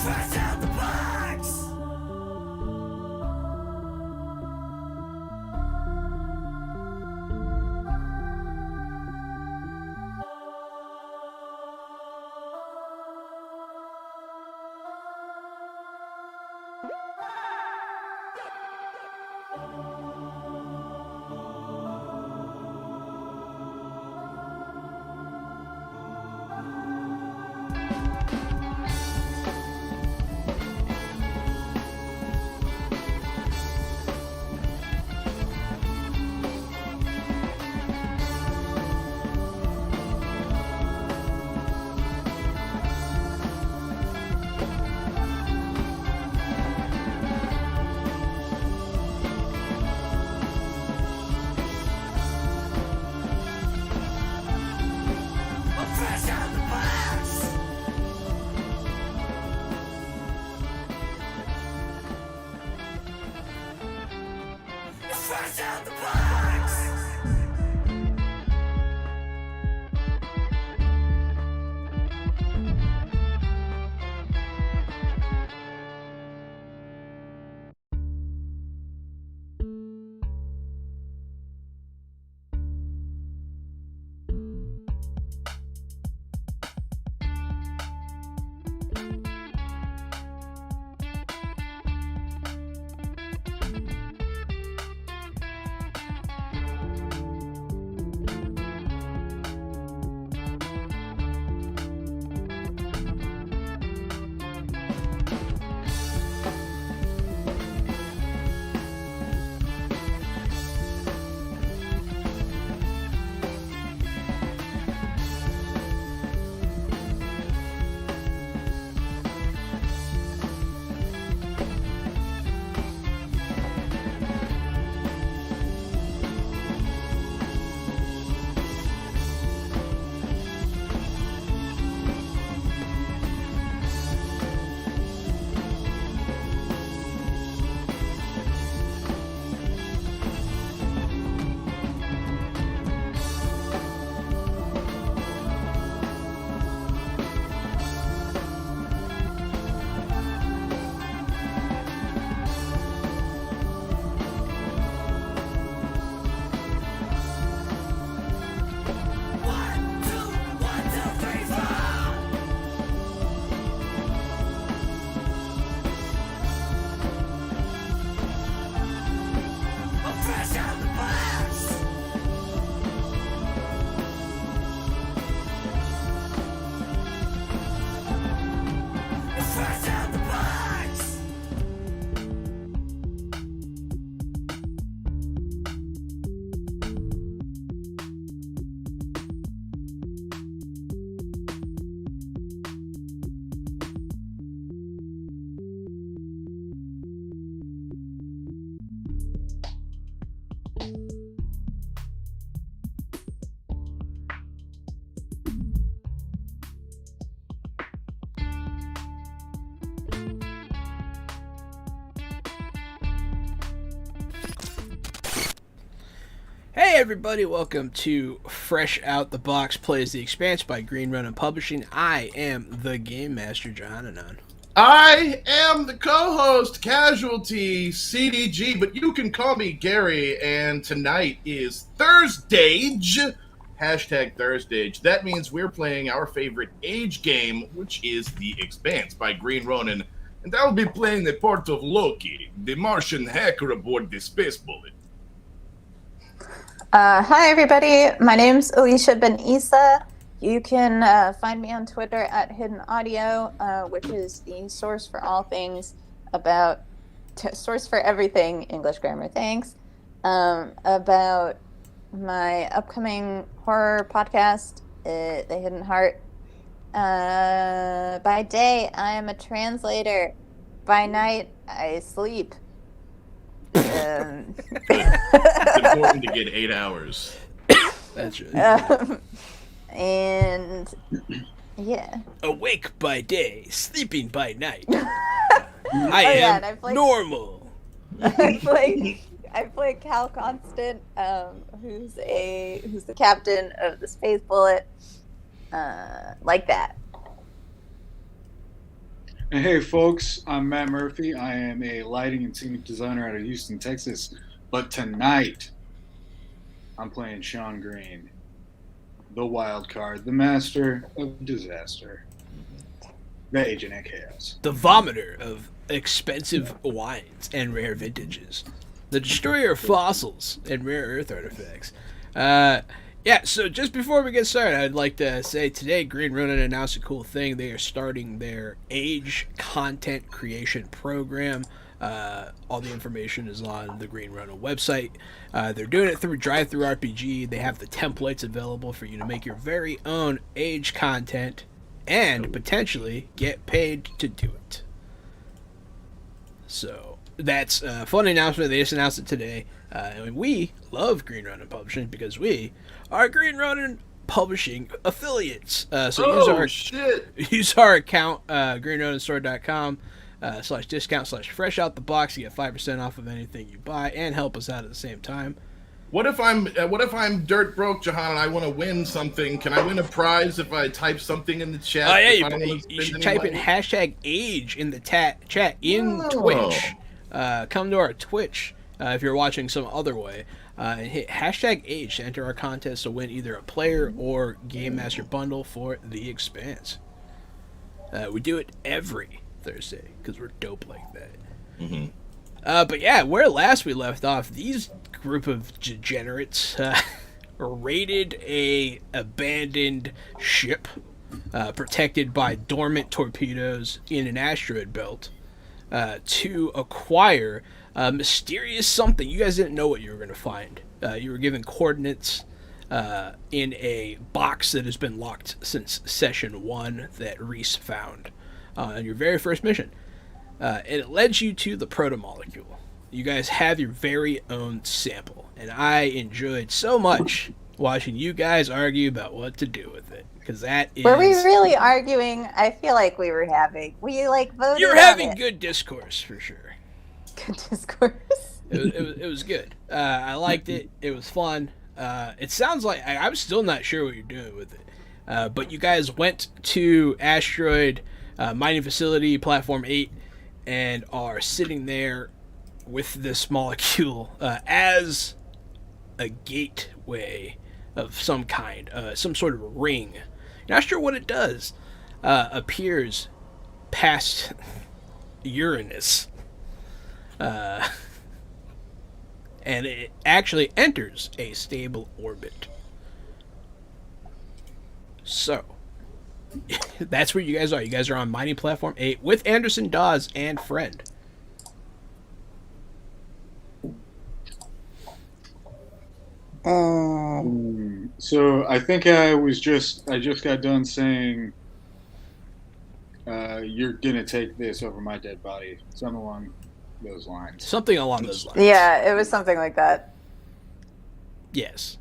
Fresh out the box! Fresh out the box! Fresh out the box! One, two, 3, 4! Fresh out the box! Fresh out the box! Hey everybody, welcome to Fresh Out the Box Plays the Expanse by Green Run and Publishing. I am the Game Master, Johananon. I am the co-host, Casualty CDG, but you can call me Gary, and tonight is Thursdage, hashtag Thursdage. That means we're playing our favorite age game, which is The Expanse by Green Ronin, and I'll be playing the part of Loki, the Martian hacker aboard the Space Bullet. Hi everybody, my name's Alicia Ben Issa. You can find me on Twitter at Hidden Audio, which is the source for all things about, source for everything English grammar, thanks, about my upcoming horror podcast, The Hidden Heart. By day, I am a translator. By night, I sleep. It's important to get 8 hours. That's really and yeah. Awake by day, sleeping by night. I am normal. I play Cal Constant, who's the captain of the Space Bullet, like that. And hey, folks, I'm Matt Murphy. I am a lighting and scenic designer out of Houston, Texas. But tonight, I'm playing Sean Green, the wild card, the master of disaster, the agent of chaos. The vomiter of expensive wines and rare vintages, the destroyer of fossils and rare earth artifacts. Yeah, so just before we get started, I'd like to say today Green Ronin announced a cool thing. They are starting their Age content creation program. All the information is on the Green Ronin website. They're doing it through ttrpg. They have the templates available for you to make your very own Age content and potentially get paid to do it. So that's a fun announcement. They just announced it today. And we love Green Ronin Publishing because we are Green Ronin Publishing affiliates. So use our account, greenroninstore.com /discount/fresh out the box. You get 5% off of anything you buy and help us out at the same time. What if I'm dirt broke, Jahan, and I want to win something? Can I win a prize if I type something in the chat? Oh yeah, you should type in #age in the chat in Twitch. Come to our Twitch if you're watching some other way, and hit #age to enter our contest to win either a player or Game Master bundle for the Expanse. We do it every Thursday because we're dope like that. Mm-hmm. But yeah, where last we left off, these group of degenerates raided a abandoned ship protected by dormant torpedoes in an asteroid belt to acquire mysterious something. You guys didn't know what you were going to find. You were given coordinates in a box that has been locked since session 1 that Reese found on your very first mission. And it led you to the Proto-Molecule. You guys have your very own sample, and I enjoyed so much watching you guys argue about what to do with it, because that is... Were we really arguing? I feel like we were having... We, voted You're on having it. good discourse, for sure. Good discourse. It was good. I liked it. It was fun. It sounds like... I'm still not sure what you're doing with it. But you guys went to Asteroid Mining Facility, Platform 8, and are sitting there with this molecule as a gateway of some kind, some sort of ring. You're not sure what it does. Appears past Uranus. And it actually enters a stable orbit. So, that's where you guys are. You guys are on Mining Platform 8 with Anderson, Dawes, and Friend. So I think I just got done saying you're gonna take this over my dead body. Something along those lines. Something along those lines. Yeah, it was something like that. Yes.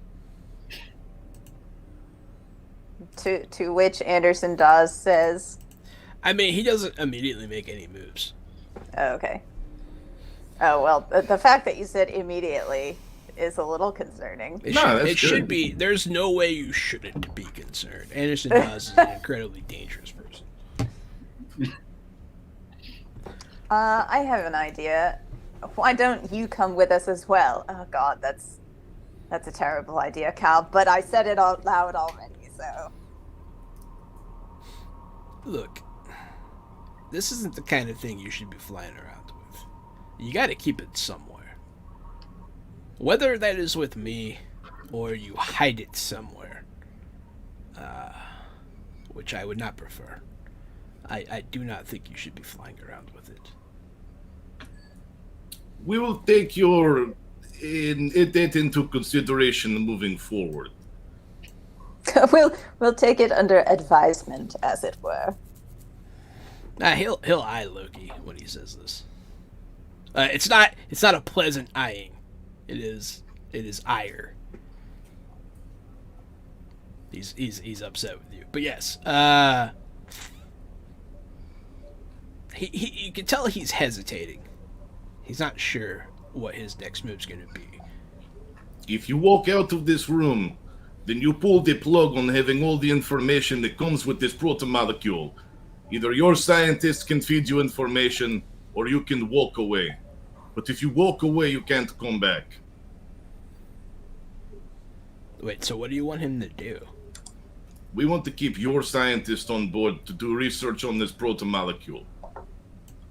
To which Anderson Dawes says... I mean, he doesn't immediately make any moves. Oh, okay. Oh, well, the fact that you said immediately is a little concerning. It should be. There's no way you shouldn't be concerned. Anderson Dawes is an incredibly dangerous person. I have an idea. Why don't you come with us as well? Oh, God, that's a terrible idea, Cal, but I said it out loud already, so... Look, this isn't the kind of thing you should be flying around with. You gotta keep it somewhere. Whether that is with me, or you hide it somewhere. Which I would not prefer. I do not think you should be flying around with it. We will take that into consideration moving forward. We'll take it under advisement, as it were. He'll eye Loki when he says this. It's not a pleasant eyeing. It is ire. He's upset with you. But yes, you can tell he's hesitating. He's not sure what his next move's gonna be. If you walk out of this room, then you pull the plug on having all the information that comes with this proto-molecule. Either your scientists can feed you information, or you can walk away. But if you walk away, you can't come back. Wait, so what do you want him to do? We want to keep your scientist on board to do research on this proto-molecule.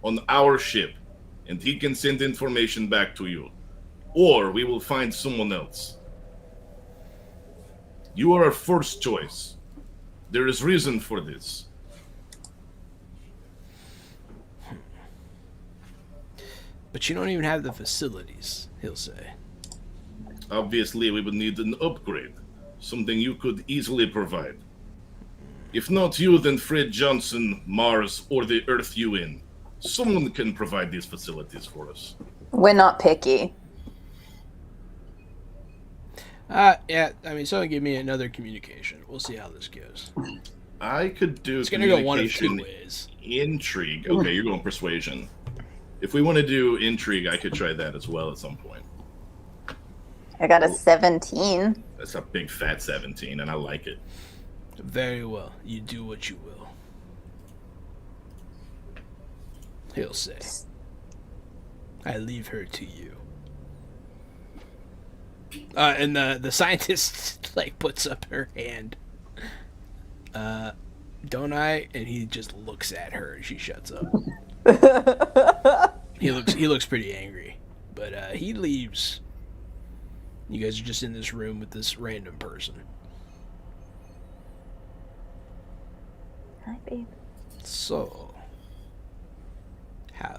On our ship. And he can send information back to you. Or we will find someone else. You are our first choice. There is reason for this. But you don't even have the facilities, he'll say. Obviously, we would need an upgrade. Something you could easily provide. If not you, then Fred Johnson, Mars, or the Earth UN. Someone can provide these facilities for us. We're not picky. Yeah, I mean, someone give me another communication. We'll see how this goes. I could do It's gonna go one of two communication ways. intrigue. Okay, you're going persuasion. If we want to do intrigue, I could try that as well at some point. I got a 17. That's a big fat 17, and I like it. Very well. You do what you will. He'll say. I leave her to you. And the scientist like puts up her hand. Don't I? And he just looks at her and she shuts up. He looks pretty angry. But he leaves. You guys are just in this room with this random person. Hi, babe. So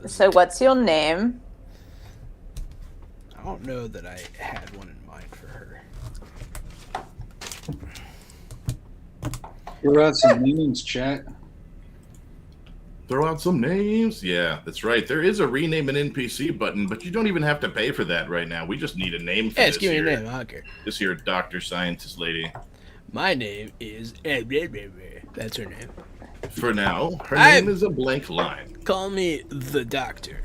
So what's your name? I don't know that I had one in mind for her. Throw out some names, chat. Throw out some names? Yeah, that's right. There is a rename an NPC button, but you don't even have to pay for that right now. We just need a name for Yeah, this just give me a here. name. I don't care. This here doctor scientist lady. My name is... That's her name. For now, her I'm- name is a blank line. Call me the Doctor.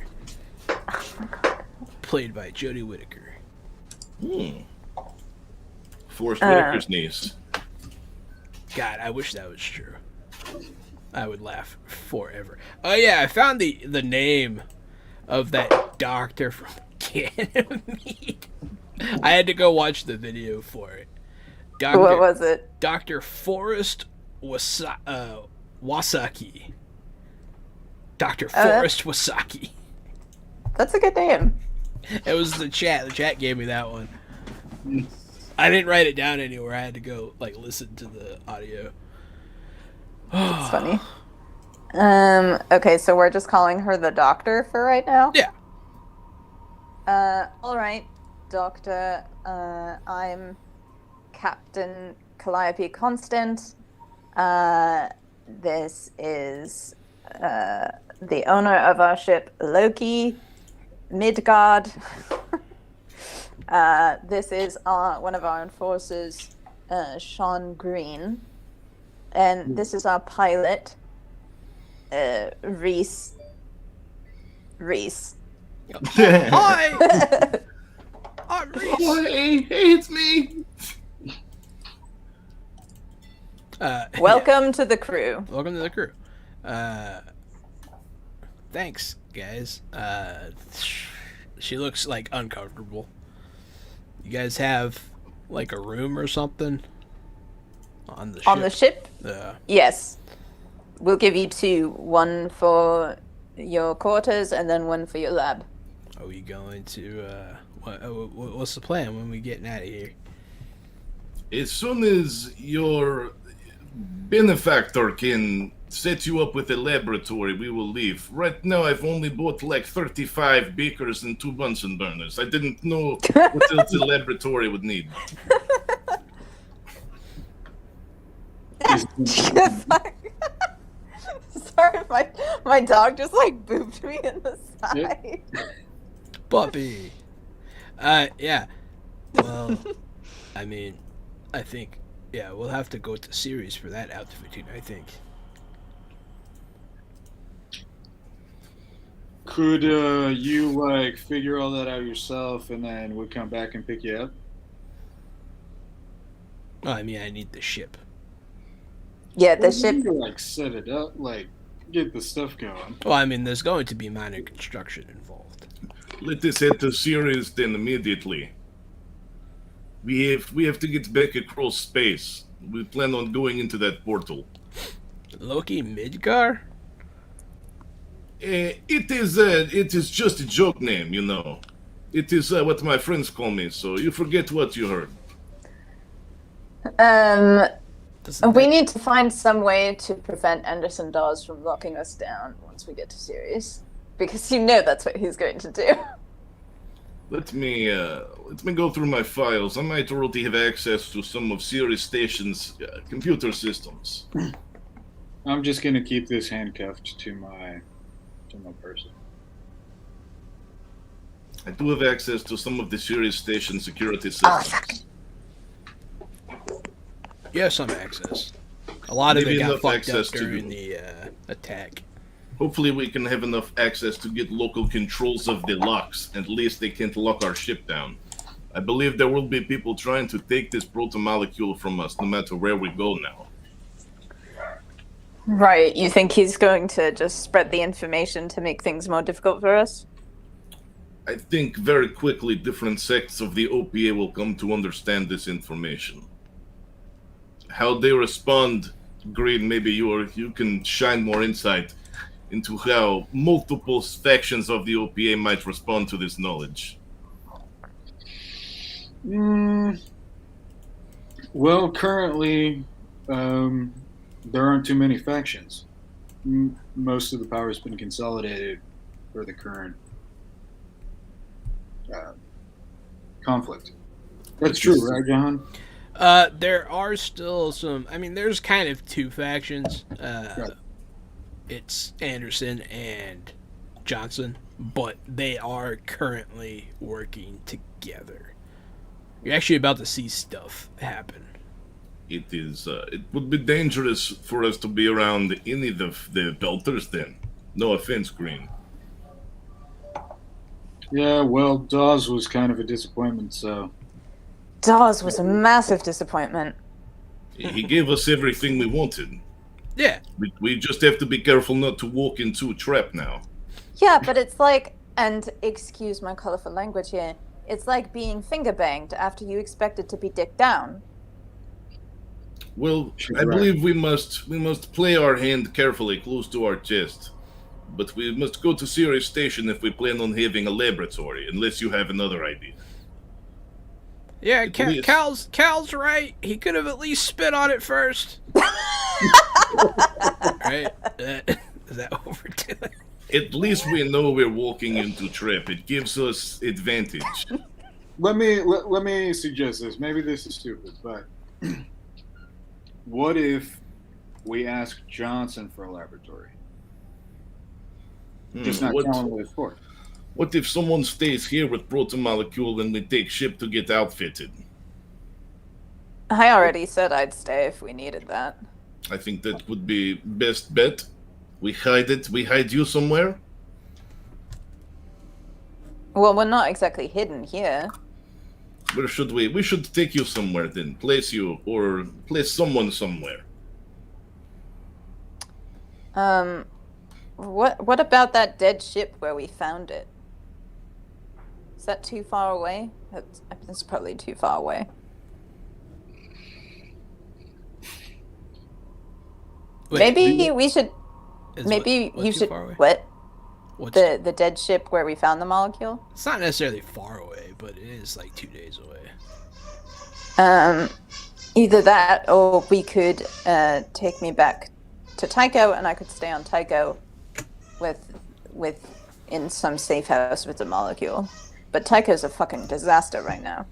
Played by Jodie Whittaker. Forrest Whitaker's niece. God, I wish that was true. I would laugh forever. Oh yeah, I found the name of that doctor from Ganymede. I had to go watch the video for it. What was it? Dr. Forrest Wasaki. Dr. Forrest Wasaki. That's a good name. It was the chat. The chat gave me that one. I didn't write it down anywhere. I had to go listen to the audio. It's funny. Okay, so we're just calling her the doctor for right now? Yeah. All right, Doctor. I'm Captain Calliope Constant. This is the owner of our ship, Loki, Midgard. This is one of our enforcers, Sean Green. And this is our pilot, Reese. Hi! I'm Reese. Oh, hey, it's me. Welcome to the crew. Welcome to the crew. Thanks, guys. She looks uncomfortable. You guys have a room or something on the ship? On the ship? Yeah. Yes. We'll give you two. One for your quarters and then one for your lab. Are we going to, what's the plan when we getting out of here? As soon as your benefactor can set you up with a laboratory, we will leave. Right now, I've only bought 35 beakers and 2 Bunsen burners. I didn't know what else the laboratory would need. Sorry, my dog just booped me in the side. Puppy. Yeah. Well, I mean, I think, yeah, we'll have to go to series for that outfitting, I think. Could you figure all that out yourself and then we'll come back and pick you up? Oh, I mean, I need the ship. Yeah, the Well, ship. you could, set it up, get the stuff going. Well, I mean, there's going to be minor construction involved. Let us head to Sirius then immediately. We have to get back across space. We plan on going into that portal. Loki Midgar? It is just a joke name, you know. It is what my friends call me, so you forget what you heard. We need to find some way to prevent Anderson Dawes from locking us down once we get to Sirius, because you know that's what he's going to do. Let me go through my files. I might already have access to some of Sirius Station's computer systems. I'm just gonna keep this handcuffed to my person. I do have access to some of the Sirius Station security systems. You have some access. A lot of Maybe it got enough fucked up access to- during the attack. Hopefully we can have enough access to get local controls of the locks. At least they can't lock our ship down. I believe there will be people trying to take this proto-molecule from us no matter where we go now. Right, you think he's going to just spread the information to make things more difficult for us? I think very quickly different sects of the OPA will come to understand this information. How they respond, Green, maybe you can shine more insight into how multiple factions of the OPA might respond to this knowledge. Well, currently, there aren't too many factions. Most of the power has been consolidated for the current conflict. That's true, right, John? There are still some. I mean, there's kind of two factions. Right. It's Anderson and Johnson, but they are currently working together. You're actually about to see stuff happen. It is. It would be dangerous for us to be around any of the Belters then. No offense, Green. Yeah, well, Dawes was kind of a disappointment, so... Dawes was a massive disappointment. He gave us everything we wanted. Yeah. We just have to be careful not to walk into a trap now. Yeah, but it's like, and excuse my colorful language here, it's like being finger banged after you expected to be dicked down. Well, Sure, I right. believe we must play our hand carefully close to our chest. But we must go to Sirius Station if we plan on having a laboratory, unless you have another idea. Yeah, Please. Cal's right. He could have at least spit on it first. Right? Is that what we're doing? At least we know we're walking into trap. It gives us advantage. Let me suggest this. Maybe this is stupid, but what if we ask Johnson for a laboratory? Just not tell him what it's for. What if someone stays here with Proto-Molecule and we take ship to get outfitted? I already said I'd stay if we needed that. I think that would be best bet. We hide it. We hide you somewhere. Well, we're not exactly hidden here. Where should we? We should take you somewhere then. Place you or place someone somewhere. What about that dead ship where we found it? Is that too far away? That's probably too far away. Wait, Maybe we should. is Maybe what you too should. far away? What? What's The dead ship where we found the molecule? It's not necessarily far away, but it is like 2 days away. Either that, or we could take me back to Tycho, and I could stay on Tycho with in some safe house with the molecule. But Tycho's a fucking disaster right now.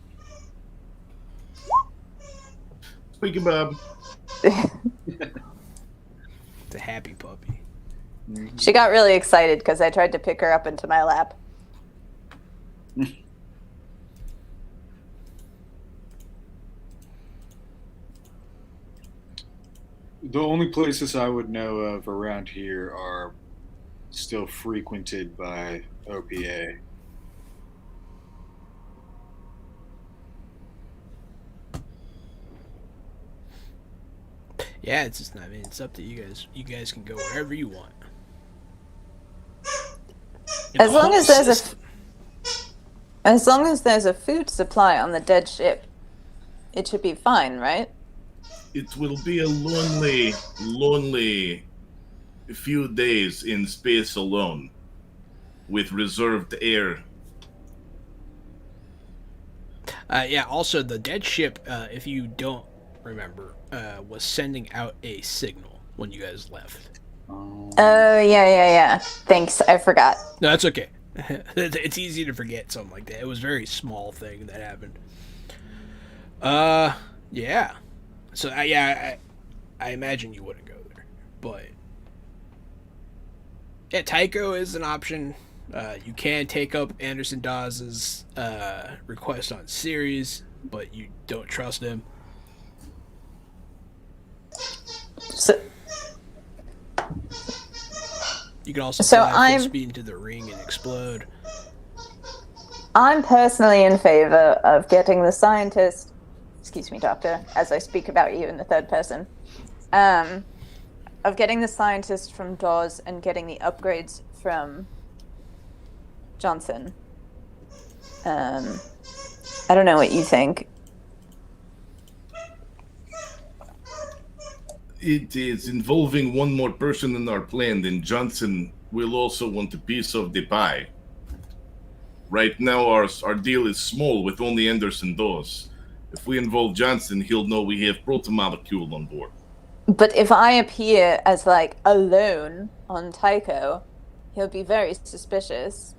Squeaky Bob. It's a happy puppy. She got really excited because I tried to pick her up into my lap. The only places I would know of around here are still frequented by OPA. Yeah, it's just not. I mean, it's up to you guys. You guys can go wherever you want. in As the long whole as there's system. as long as there's a food supply on the dead ship, it should be fine, right? It will be a lonely, lonely few days in space alone with reserved air. Yeah. Also, the dead ship, if you don't remember, was sending out a signal when you guys left. Oh, yeah. Thanks, I forgot. No, that's okay. It's easy to forget something like that. It was a very small thing that happened. Yeah. So, I imagine you wouldn't go there, but yeah, Tycho is an option. You can take up Anderson Dawes's request on series, but you don't trust him. So, You can also So fly full I'm- speed into the ring and explode. I'm personally in favor of getting the scientist, excuse me, doctor, as I speak about you in the third person, of getting the scientist from Dawes and getting the upgrades from Johnson. I don't know what you think. It is involving one more person in our plan, then Johnson will also want a piece of the pie. Right now, our deal is small with only Anderson Dawes. If we involve Johnson, he'll know we have Proto-Molecule on board. But if I appear as like alone on Tycho, he'll be very suspicious.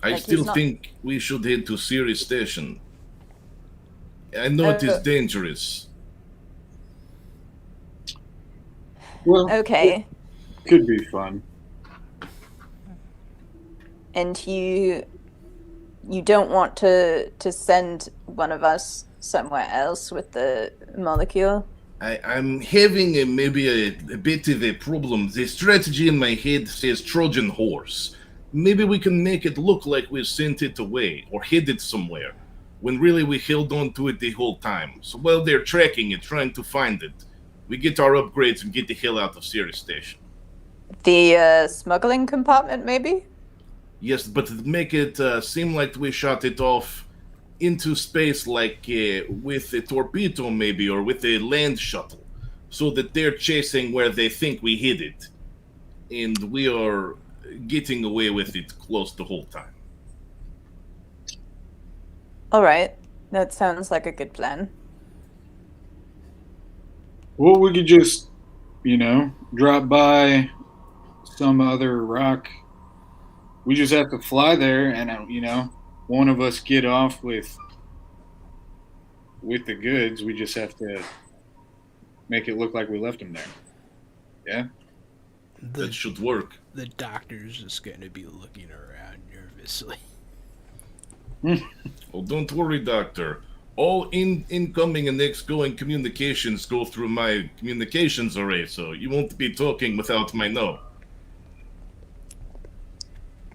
I Like, still he's not- think we should head to Sirius Station. I know it is dangerous. Well, Okay. it could be fun. And you don't want to send one of us somewhere else with the molecule? I'm having maybe a bit of a problem. The strategy in my head says Trojan horse. Maybe we can make it look like we sent it away or hid it somewhere, when really we held on to it the whole time. So while they're tracking it, trying to find it, we get our upgrades and get the hell out of Sirius Station. The smuggling compartment, maybe? Yes, but make it seem like we shot it off into space, like with a torpedo, maybe, or with a land shuttle, so that they're chasing where they think we hid it, and we are getting away with it close the whole time. All right. That sounds like a good plan. Well, we could just, drop by some other rock. We just have to fly there, and one of us get off with the goods. We just have to make it look like we left them there. Yeah. The, That should work. the doctor's just going to be looking around nervously. Oh, don't worry, Doctor. All incoming and outgoing communications go through my communications array, so you won't be talking without my know.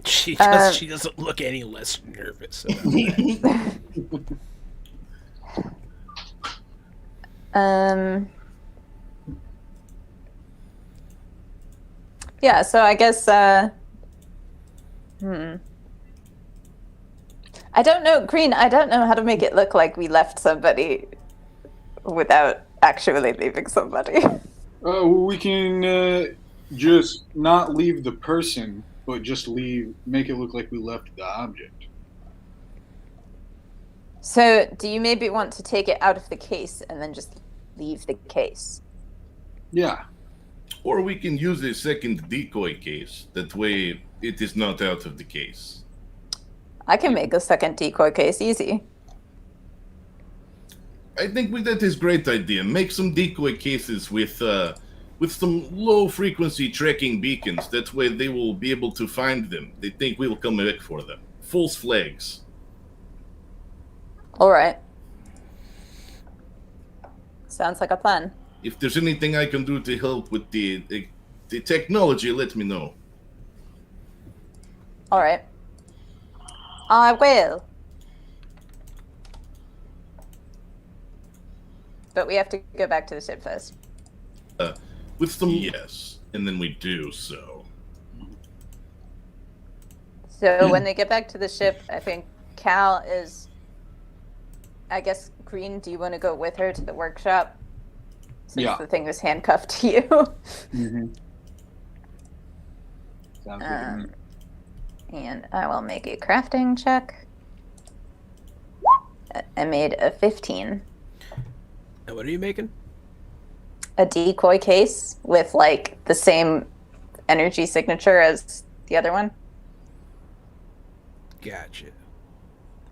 She doesn't look any less nervous about that. Yeah, so I guess I don't know, Green, I don't know how to make it look like we left somebody without actually leaving somebody. We can just not leave the person, but just make it look like we left the object. So, do you maybe want to take it out of the case and then just leave the case? Yeah. Or we can use a second decoy case. That way, it is not out of the case. I can make a second decoy case easy. I think that is a great idea. Make some decoy cases with some low-frequency tracking beacons. That way, they will be able to find them. They think we'll come back for them. False flags. All right. Sounds like a plan. If there's anything I can do to help with the technology, let me know. All right. I will. But we have to go back to the ship first. With some yes, and then we do so. So when they get back to the ship, I think Cal is, I guess, Green, do you want to go with her to the workshop? Since Yeah. the thing was handcuffed to you. Mm-hmm. Sounds good to me. And I will make a crafting check. I made a 15. And what are you making? A decoy case with like the same energy signature as the other one. Gotcha.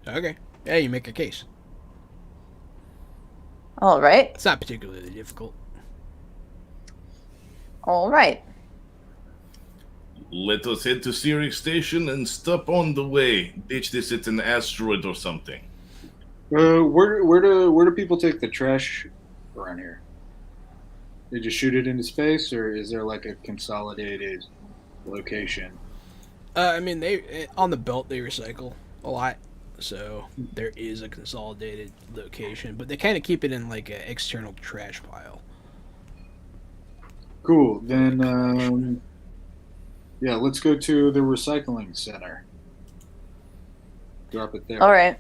Okay. Yeah, you make a case. All right. It's not particularly difficult. All right. Let us head to Sirius Station and stop on the way. Ditch this at an asteroid or something. Where do people take the trash around here? They just shoot it into space, or is there like a consolidated location? I mean, they on the belt they recycle a lot, so there is a consolidated location, but they kind of keep it in like an external trash pile. Cool. Then, yeah, let's go to the recycling center. Drop it there. All right.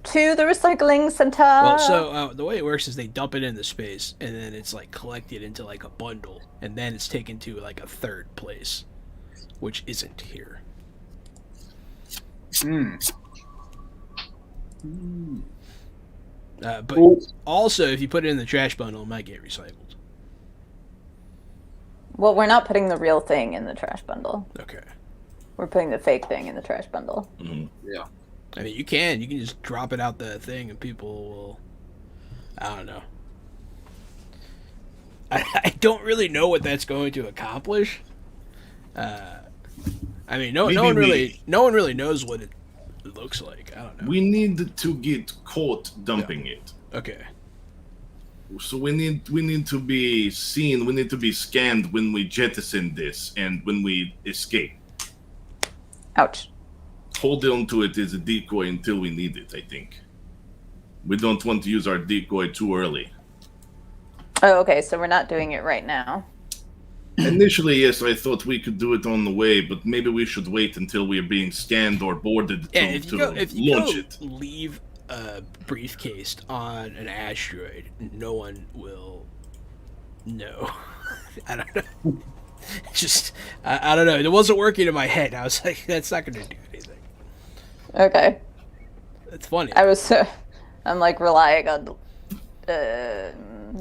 To the recycling center. Well, so the way it works is they dump it into space, and then it's like collected into like a bundle, and then it's taken to like a third place, which isn't here. But Cool. also, if you put it in the trash bundle, it might get recycled. Well, we're not putting the real thing in the trash bundle. Okay. We're putting the fake thing in the trash bundle. Yeah. I mean, you can just drop it out the thing, and people will. I don't know. I don't really know what that's going to accomplish. I mean, no one really knows what it looks like. I don't know. We need to get caught dumping it. Okay. So we need to be seen. We need to be scanned when we jettison this and when we escape. Ouch. Hold on to it as a decoy until we need it. I think we don't want to use our decoy too early. Oh, okay. So we're not doing it right now. Initially, yes, I thought we could do it on the way, but maybe we should wait until we are being scanned or boarded Yeah, to if you launch go it. leave a briefcase on an asteroid, no one will know. I don't know. Just I don't know. It wasn't working in my head. I was like, that's not going to do anything. Okay. It's funny. I'm like relying on.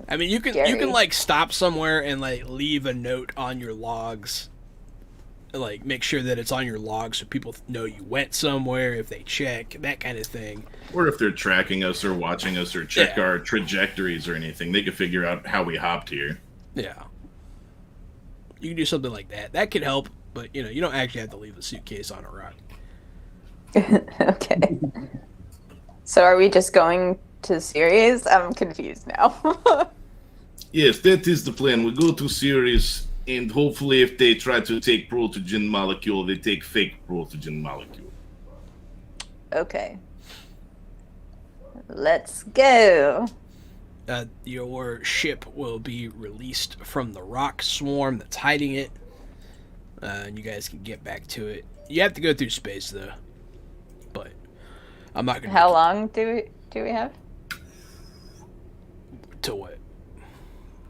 I mean, you can Gary. like stop somewhere and like leave a note on your logs, like make sure that it's on your logs so people know you went somewhere if they check, that kind of thing. Or if they're tracking us or watching us or check Yeah. our trajectories or anything, they can figure out how we hopped here. Yeah, you can do something like that. That could help, but you don't actually have to leave a suitcase on a rock. Okay. So are we just going to series? I'm confused now. Yes, that is the plan. We go to Sirius, and hopefully if they try to take Proto-Molecule, they take fake Proto-Molecule. Okay. Let's go. Your ship will be released from the rock swarm that's hiding it, and you guys can get back to it. You have to go through space though, but I'm not gonna. How long do we have To what?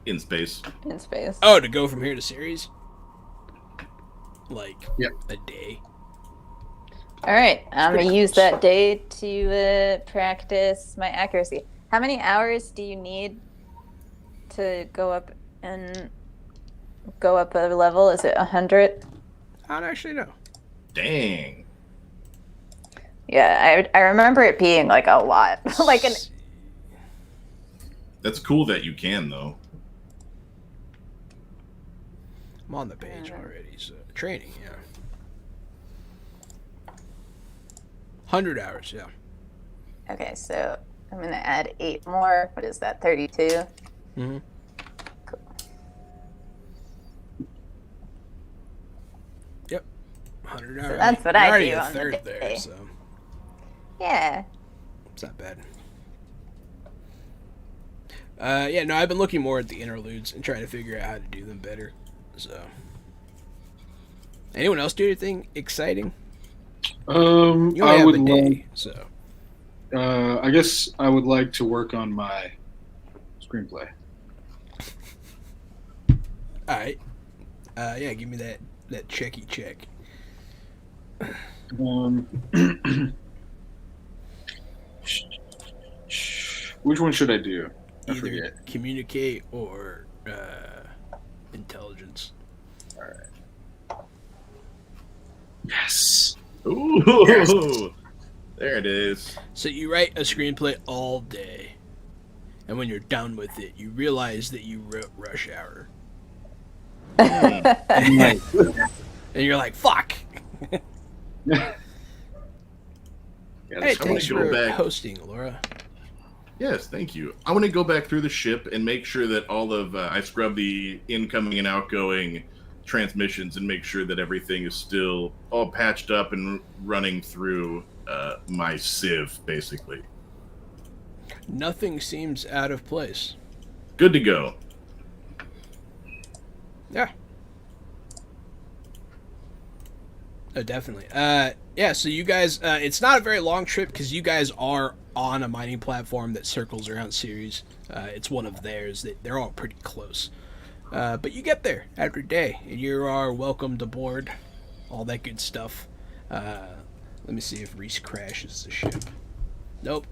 In space. in space? Oh, to go from here to Ceres? Like Yep. a day. All right. I'm pretty gonna use close. that day to practice my accuracy. How many hours do you need to go up a level? Is it 100? I don't actually know. Dang. Yeah, I remember it being like a lot. Like an That's cool that you can, though. I'm on the page already, so training, yeah. 100 hours, yeah. Okay, so I'm gonna add 8 more. What is that? 32. Mm-hmm. Cool. Yep. 100 hours. that's what You're I already do a on the third day. there, so Yeah. it's not bad. Yeah, no, I've been looking more at the interludes and trying to figure out how to do them better. So, anyone else do anything exciting? You only I have would a day, so. I guess I would like to work on my screenplay. All right. Yeah, give me that checky check. Um, which one should I do? I Either forget. communicate or intelligence. All right. Yes. Ooh, Yes. there it is. So you write a screenplay all day, and when you're done with it, you realize that you wrote Rush Hour, Nice. and you're like, "Fuck!" Yeah, Hey, that's I wanna thanks go for back. hosting, Laura. Yes, thank you. I want to go back through the ship and make sure that all of I scrub the incoming and outgoing transmissions and make sure that everything is still all patched up and running through my sieve, basically. Nothing seems out of place. Good to go. Yeah. Oh, definitely. Yeah, so you guys, it's not a very long trip because you guys are on a mining platform that circles around Ceres. It's one of theirs. They're all pretty close. But you get there every day, and you are welcomed aboard. All that good stuff. Let me see if Reese crashes the ship. Nope.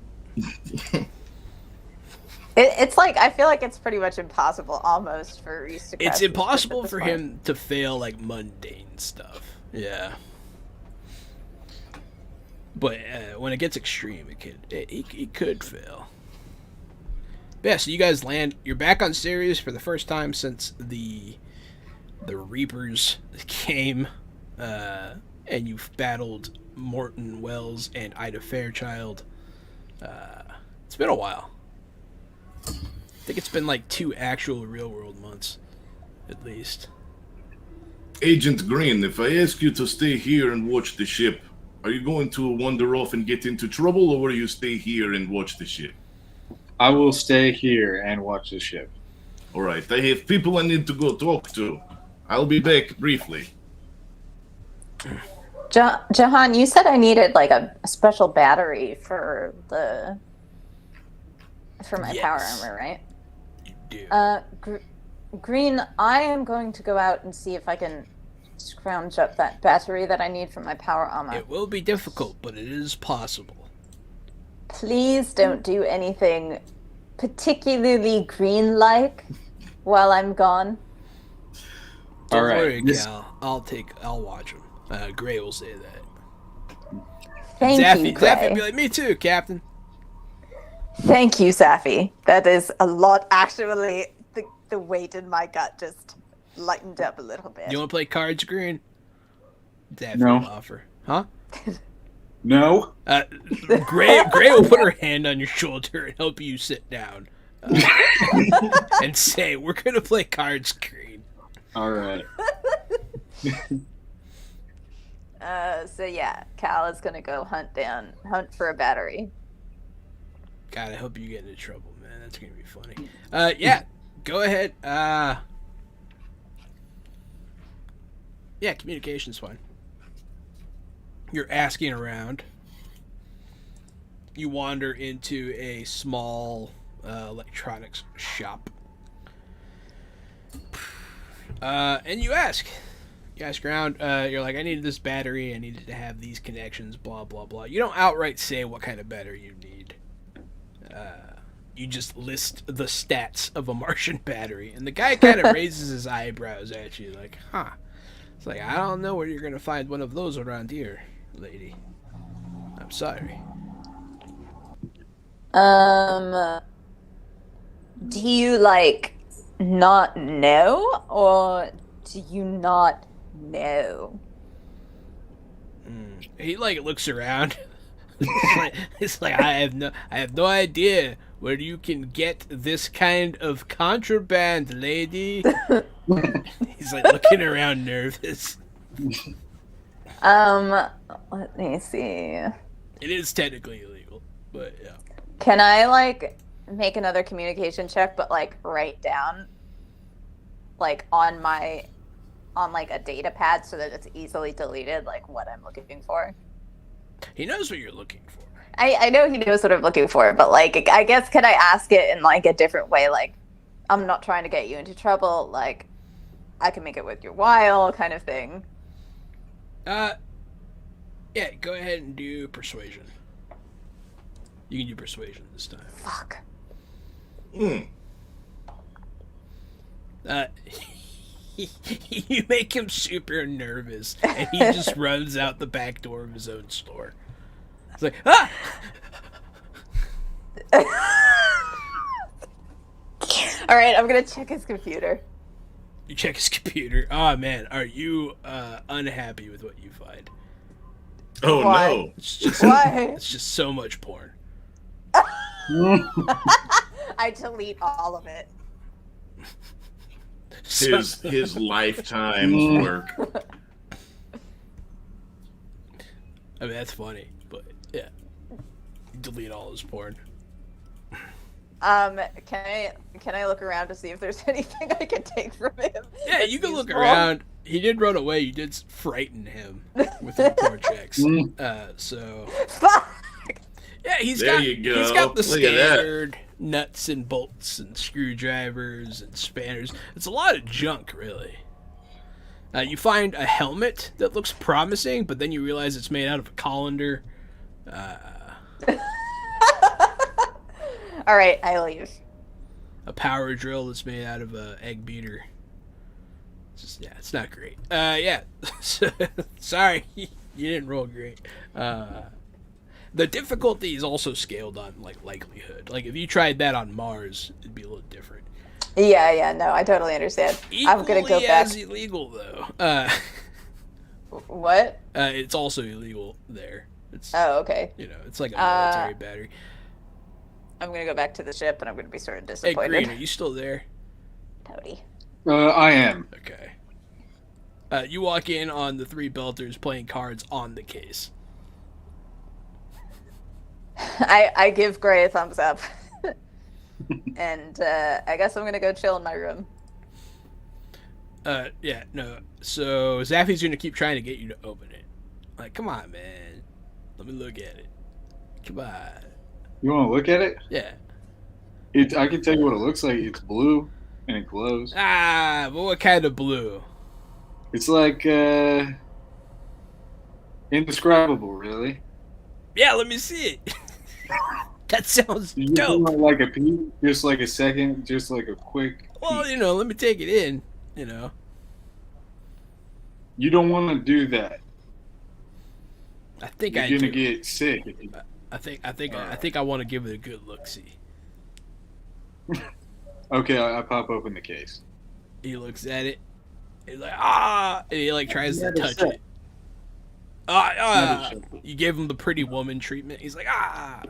It's like I feel like it's pretty much impossible almost for Reese to. crash It's the ship impossible at this for point. him to fail like mundane stuff. Yeah. But when it gets extreme, it could fail. But yeah, so you guys land. You're back on Sirius for the first time since the Reapers came, and you've battled Morton Wells and Ida Fairchild. It's been a while. I think it's been like 2 actual real world months, at least. Agent Green, if I ask you to stay here and watch the ship, are you going to wander off and get into trouble, or will you stay here and watch the ship? I will stay here and watch the ship. All right, I have people I need to go talk to. I'll be back briefly. Jahan, you said I needed like a special battery for my power Yes. armor, right? You do. Green, I am going to go out and see if I can scrounge up that battery that I need for my power armor. It will be difficult, but it is possible. Please don't do anything particularly green-like while I'm gone. Don't All right. worry, This- Cal. I'll watch him. Gray will say that. Thank Zaffy, you, Gray. Zaffy will be like, me too, Captain. Thank you, Safi. That is a lot. Actually, the weight in my gut just lightened up a little bit. You want to play cards, Green? Zaffy No. will offer. Huh? No. Gray will put her hand on your shoulder and help you sit down. And say, we're going to play cards, Green. All right. So yeah, Cal is gonna go hunt for a battery. God, I hope you get into trouble, man. That's going to be funny. Yeah, go ahead. Yeah, communication's fine. You're asking around. You wander into a small electronics shop. And you ask. You ask around. You're like, I needed this battery. I needed to have these connections, blah, blah, blah. You don't outright say what kind of battery you need. You just list the stats of a Martian battery. And the guy kind of raises his eyebrows at you like, huh. It's like, I don't know where you're going to find one of those around here, lady. I'm sorry. Do you like not know, or do you not know? He like looks around. it's like I have no idea where you can get this kind of contraband, lady. He's like looking around nervous. Let me see. It is technically illegal, but yeah. Can I like make another communication check, but like write down like on like a data pad so that it's easily deleted, like what I'm looking for? He knows what you're looking for. I know he knows what I'm looking for, but like, I guess can I ask it in like a different way? Like, I'm not trying to get you into trouble. Like, I can make it worth your while, kind of thing. Yeah, go ahead and do persuasion. You can do persuasion this time. Fuck. You make him super nervous, and he just runs out the back door of his own store. It's like, ah! All right, I'm gonna check his computer. You check his computer. Oh man, are you unhappy with what you find? Oh Why? no! It's just Why? it's just so much porn. I delete all of it. His lifetime's work. I mean, that's funny, but yeah, delete all his porn. Can I look around to see if there's anything I can take from him? Yeah, you can look useful? around. He did run away. You did frighten him with your porn checks. So Fuck. yeah, he's There got you go. he's got the Look at that. standard nuts and bolts and screwdrivers and spanners. It's a lot of junk, really. You find a helmet that looks promising, but then you realize it's made out of a colander. All right, I leave. A power drill that's made out of a egg beater. It's just, yeah, it's not great. Yeah. Sorry, you didn't roll great. The difficulty is also scaled on like likelihood. Like if you tried that on Mars, it'd be a little different. Yeah, no, I totally understand. I'm gonna go Equally back. as illegal though. What? It's also illegal there. It's Oh, okay. it's like a military battery. I'm gonna go back to the ship, and I'm gonna be sort of Hey, disappointed. Green, are you still there? Howdy. I am. Okay. You walk in on the three belters playing cards on the case. I give Gray a thumbs up. And I guess I'm gonna go chill in my room. Yeah, no. So Zaffy's gonna keep trying to get you to open it. Like, come on, man. Let me look at it. Come on. You want to look at it? Yeah. I can tell you what it looks like. It's blue and it glows. Ah, but what kind of blue? It's like indescribable, really. Yeah, let me see it. That sounds You just dope. want like a peek, just like a second, just like a quick. Well, peek. let me take it in. You don't want to do that. I think You're I gonna do. get sick. I think I want to give it a good look. See. Okay, I pop open the case. He looks at it. He's like, ah, and he like tries to Never touch said. it. Ah. Never said. You gave him the pretty woman treatment. He's like, ah.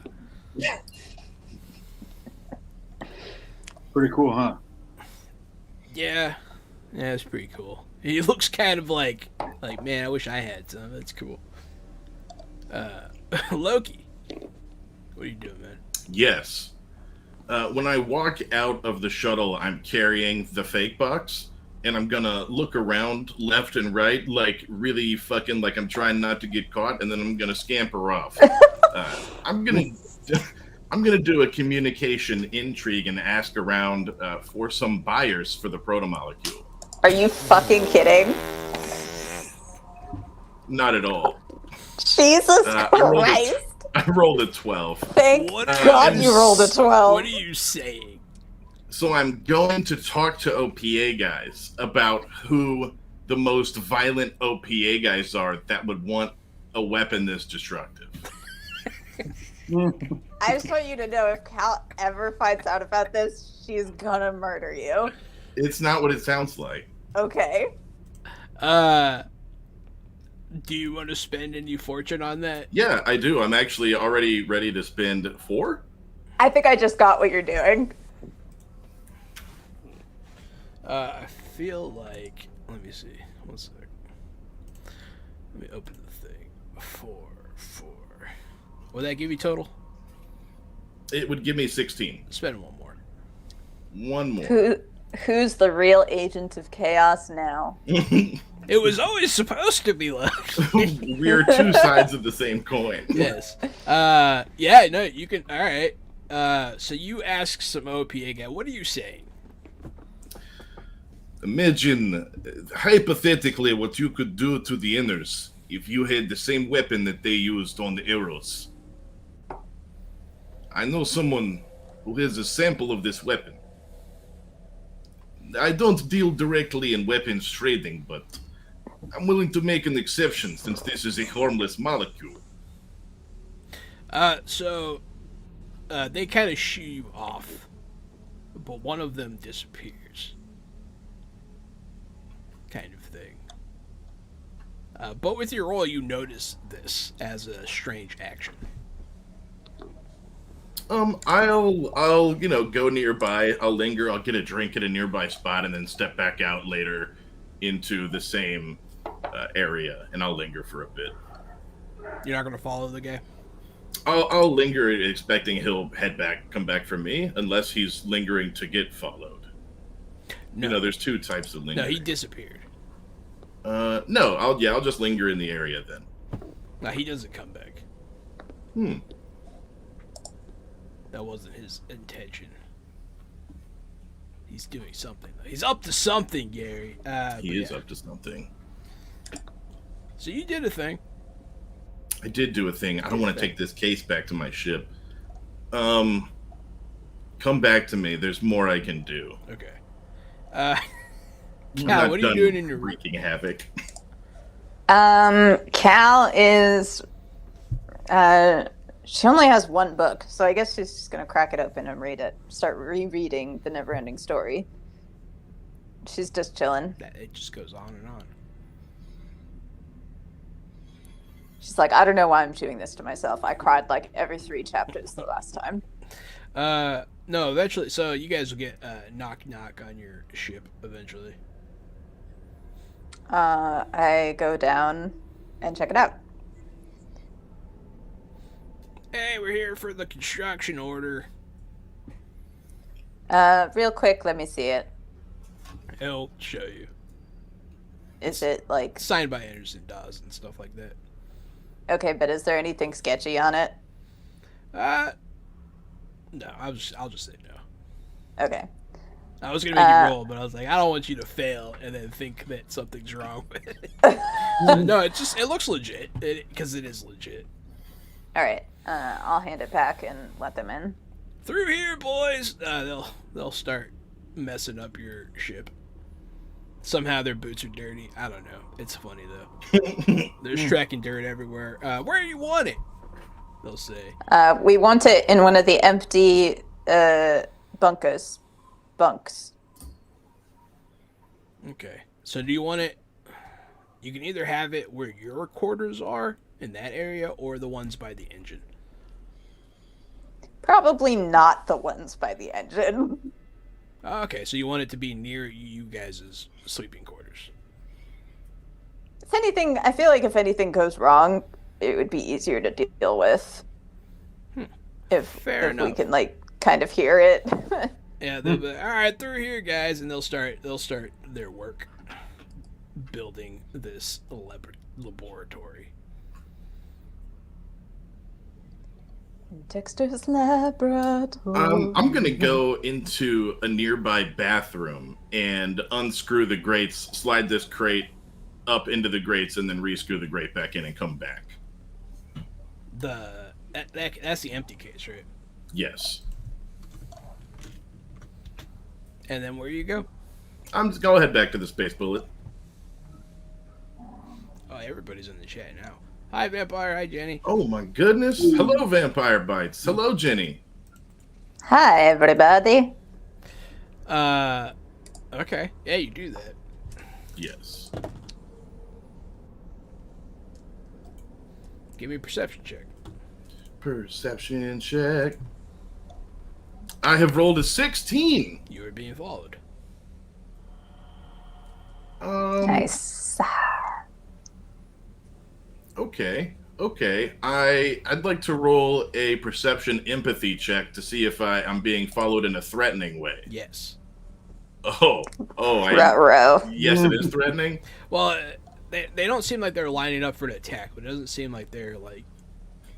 Pretty cool, huh? Yeah, it's pretty cool. He looks kind of like man, I wish I had some. That's cool. Loki, what are you doing, man? Yes. When I walk out of the shuttle, I'm carrying the fake box, and I'm gonna look around left and right, like really fucking like I'm trying not to get caught, and then I'm gonna scamper off. I'm gonna do a communication intrigue and ask around for some buyers for the Proto-Molecule. Are you fucking kidding? Not at all. Jesus I Christ! rolled a 12. Thank What God you rolled a 12. What are you saying? So I'm going to talk to OPA guys about who the most violent OPA guys are that would want a weapon this destructive. I just want you to know if Cal ever finds out about this, she's gonna murder you. It's not what it sounds like. Okay. Do you want to spend any fortune on that? Yeah, I do. I'm actually already ready to spend 4. I think I just got what you're doing. I feel like. Let me see. 1 sec. Let me open the thing. 4. Will that give you total? It would give me 16. Spend one more. One more. Who's the real agent of chaos now? It was always supposed to be left. We're two sides of the same coin. Yes. Yeah, no, you can. All right. So you ask some OP again. What are you saying? Imagine, hypothetically, what you could do to the inners if you had the same weapon that they used on the arrows. I know someone who has a sample of this weapon. I don't deal directly in weapons trading, but I'm willing to make an exception since this is a harmless molecule. So they kind of shoo you off, but one of them disappears. Kind of thing. But with your roll, you notice this as a strange action. I'll go nearby. I'll linger. I'll get a drink at a nearby spot, and then step back out later into the same area, and I'll linger for a bit. You're not gonna follow the guy? I'll linger, expecting he'll come back for me, unless he's lingering to get followed. No. There's two types of lingering. No, he disappeared. No, I'll just linger in the area then. No, he doesn't come back. That wasn't his intention. He's doing something. He's up to something, Gary. He is up to something. So you did a thing. I did do a thing. I don't want to take this case back to my ship. Come back to me. There's more I can do. Okay. I'm Cal, not what are you done doing in your wreaking havoc? Cal is. She only has one book, so I guess she's just gonna crack it open and read it. Start rereading the Never-Ending Story. She's just chilling. It just goes on and on. She's like, I don't know why I'm doing this to myself. I cried like every 3 chapters the last time. No, eventually. So you guys will get knock knock on your ship eventually. I go down and check it out. Hey, we're here for the construction order. Real quick, let me see it. He'll show you. Is it like Signed by Anderson Dawes and stuff like that. okay? But is there anything sketchy on it? No, I'll just say no. Okay. I was gonna make you roll, but I was like, I don't want you to fail and then think that something's wrong with it. No, it looks legit because it is legit. All right. I'll hand it back and let them in. Through here, boys. They'll start messing up your ship. Somehow their boots are dirty. I don't know. It's funny though. There's tracking dirt everywhere. Where do you want it? They'll say. We want it in one of the empty bunks. Okay. So do you want it? You can either have it where your quarters are in that area, or the ones by the engine. Probably not the ones by the engine. Okay, so you want it to be near you guys' sleeping quarters. If anything, I feel like if anything goes wrong, it would be easier to deal with. If we enough. can like kind of hear it. Yeah, they'll be, all right, through here, guys, and they'll start their work building this laboratory. Dexter's laboratory. I'm gonna go into a nearby bathroom and unscrew the grates, slide this crate up into the grates, and then rescrew the grate back in and come back. That's the empty case, right? Yes. And then where do you go? Go head back to the space bullet. Oh, everybody's in the chat now. Hi, Vampire. Hi, Jenny. Oh my goodness. Hello, Vampire Bites. Hello, Jenny. Hi, everybody. Okay. Yeah, you do that. Yes. Give me a perception check. Perception check. I have rolled a 16. You are being followed. Nice. Okay. I'd like to roll a perception empathy check to see if I'm being followed in a threatening way. Yes. Oh, Ruh-roh. yes, it is threatening. Well, they don't seem like they're lining up for an attack, but it doesn't seem like they're like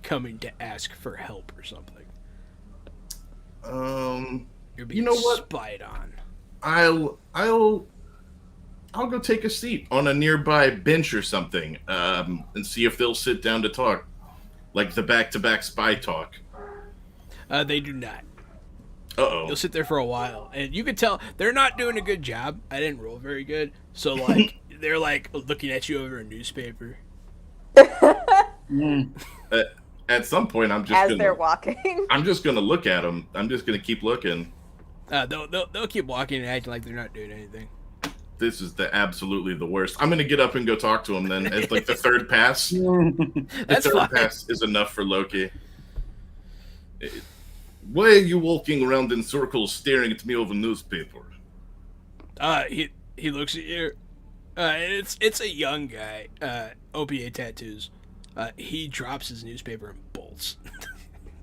coming to ask for help or something. You're being You know what? spied on. I'll go take a seat on a nearby bench or something, and see if they'll sit down to talk, like the back-to-back spy talk. They do not. Uh-oh. You'll sit there for a while, and you can tell they're not doing a good job. I didn't roll very good, so like they're like looking at you over a newspaper. At some point, I'm just As gonna, they're walking. I'm just gonna look at them. I'm just gonna keep looking. They'll keep walking and acting like they're not doing anything. This is absolutely the worst. I'm gonna get up and go talk to him then. It's like the third pass. The That's third fine. pass is enough for Loki. Why are you walking around in circles staring at me over newspaper? He looks at you. It's a young guy. OPA tattoos. He drops his newspaper and bolts.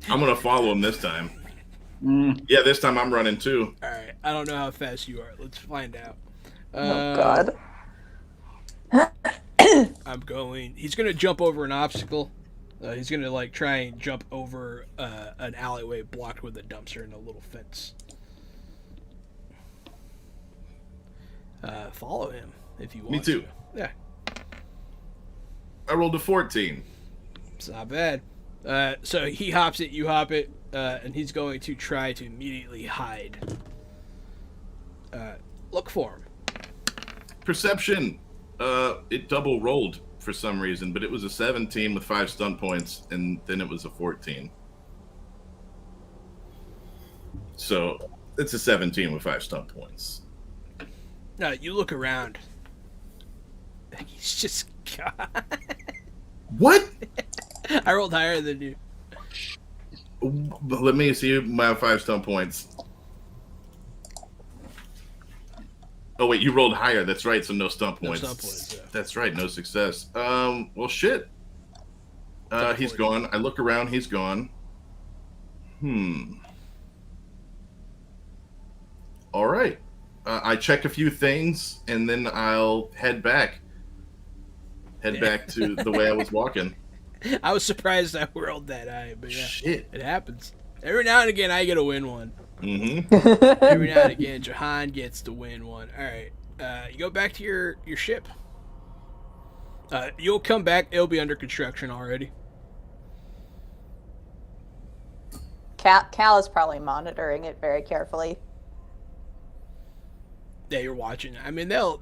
I'm gonna follow him this time. Yeah, this time I'm running too. All right. I don't know how fast you are. Let's find out. Oh God. I'm going. He's gonna jump over an obstacle. He's gonna like try and jump over an alleyway blocked with a dumpster and a little fence. Follow him if you want. Me too. To. Yeah, I rolled a 14. it's not bad. So he hops it, you hop it, and he's going to try to immediately hide. Look for him. Perception. It double rolled for some reason, but it was a 17 with 5 stunt points, and then it was a 14. So it's a 17 with 5 stunt points. No, you look around. He's just. What? I rolled higher than you. Let me see my 5 stunt points. Oh wait, you rolled higher. That's right. So no stunt No points. stunt points, yeah. That's right. No success. Well, shit. He's 40. gone. I look around. He's gone. All right. I check a few things and then I'll head back. Head back to the way I was walking. I was surprised I rolled that high, but yeah, Shit. it happens. Every now and again, I get to win one. Mm-hmm. Every now and again, Jahan gets to win one. All right, you go back to your ship. You'll come back. It'll be under construction already. Cal is probably monitoring it very carefully. Yeah, you're watching. I mean, they'll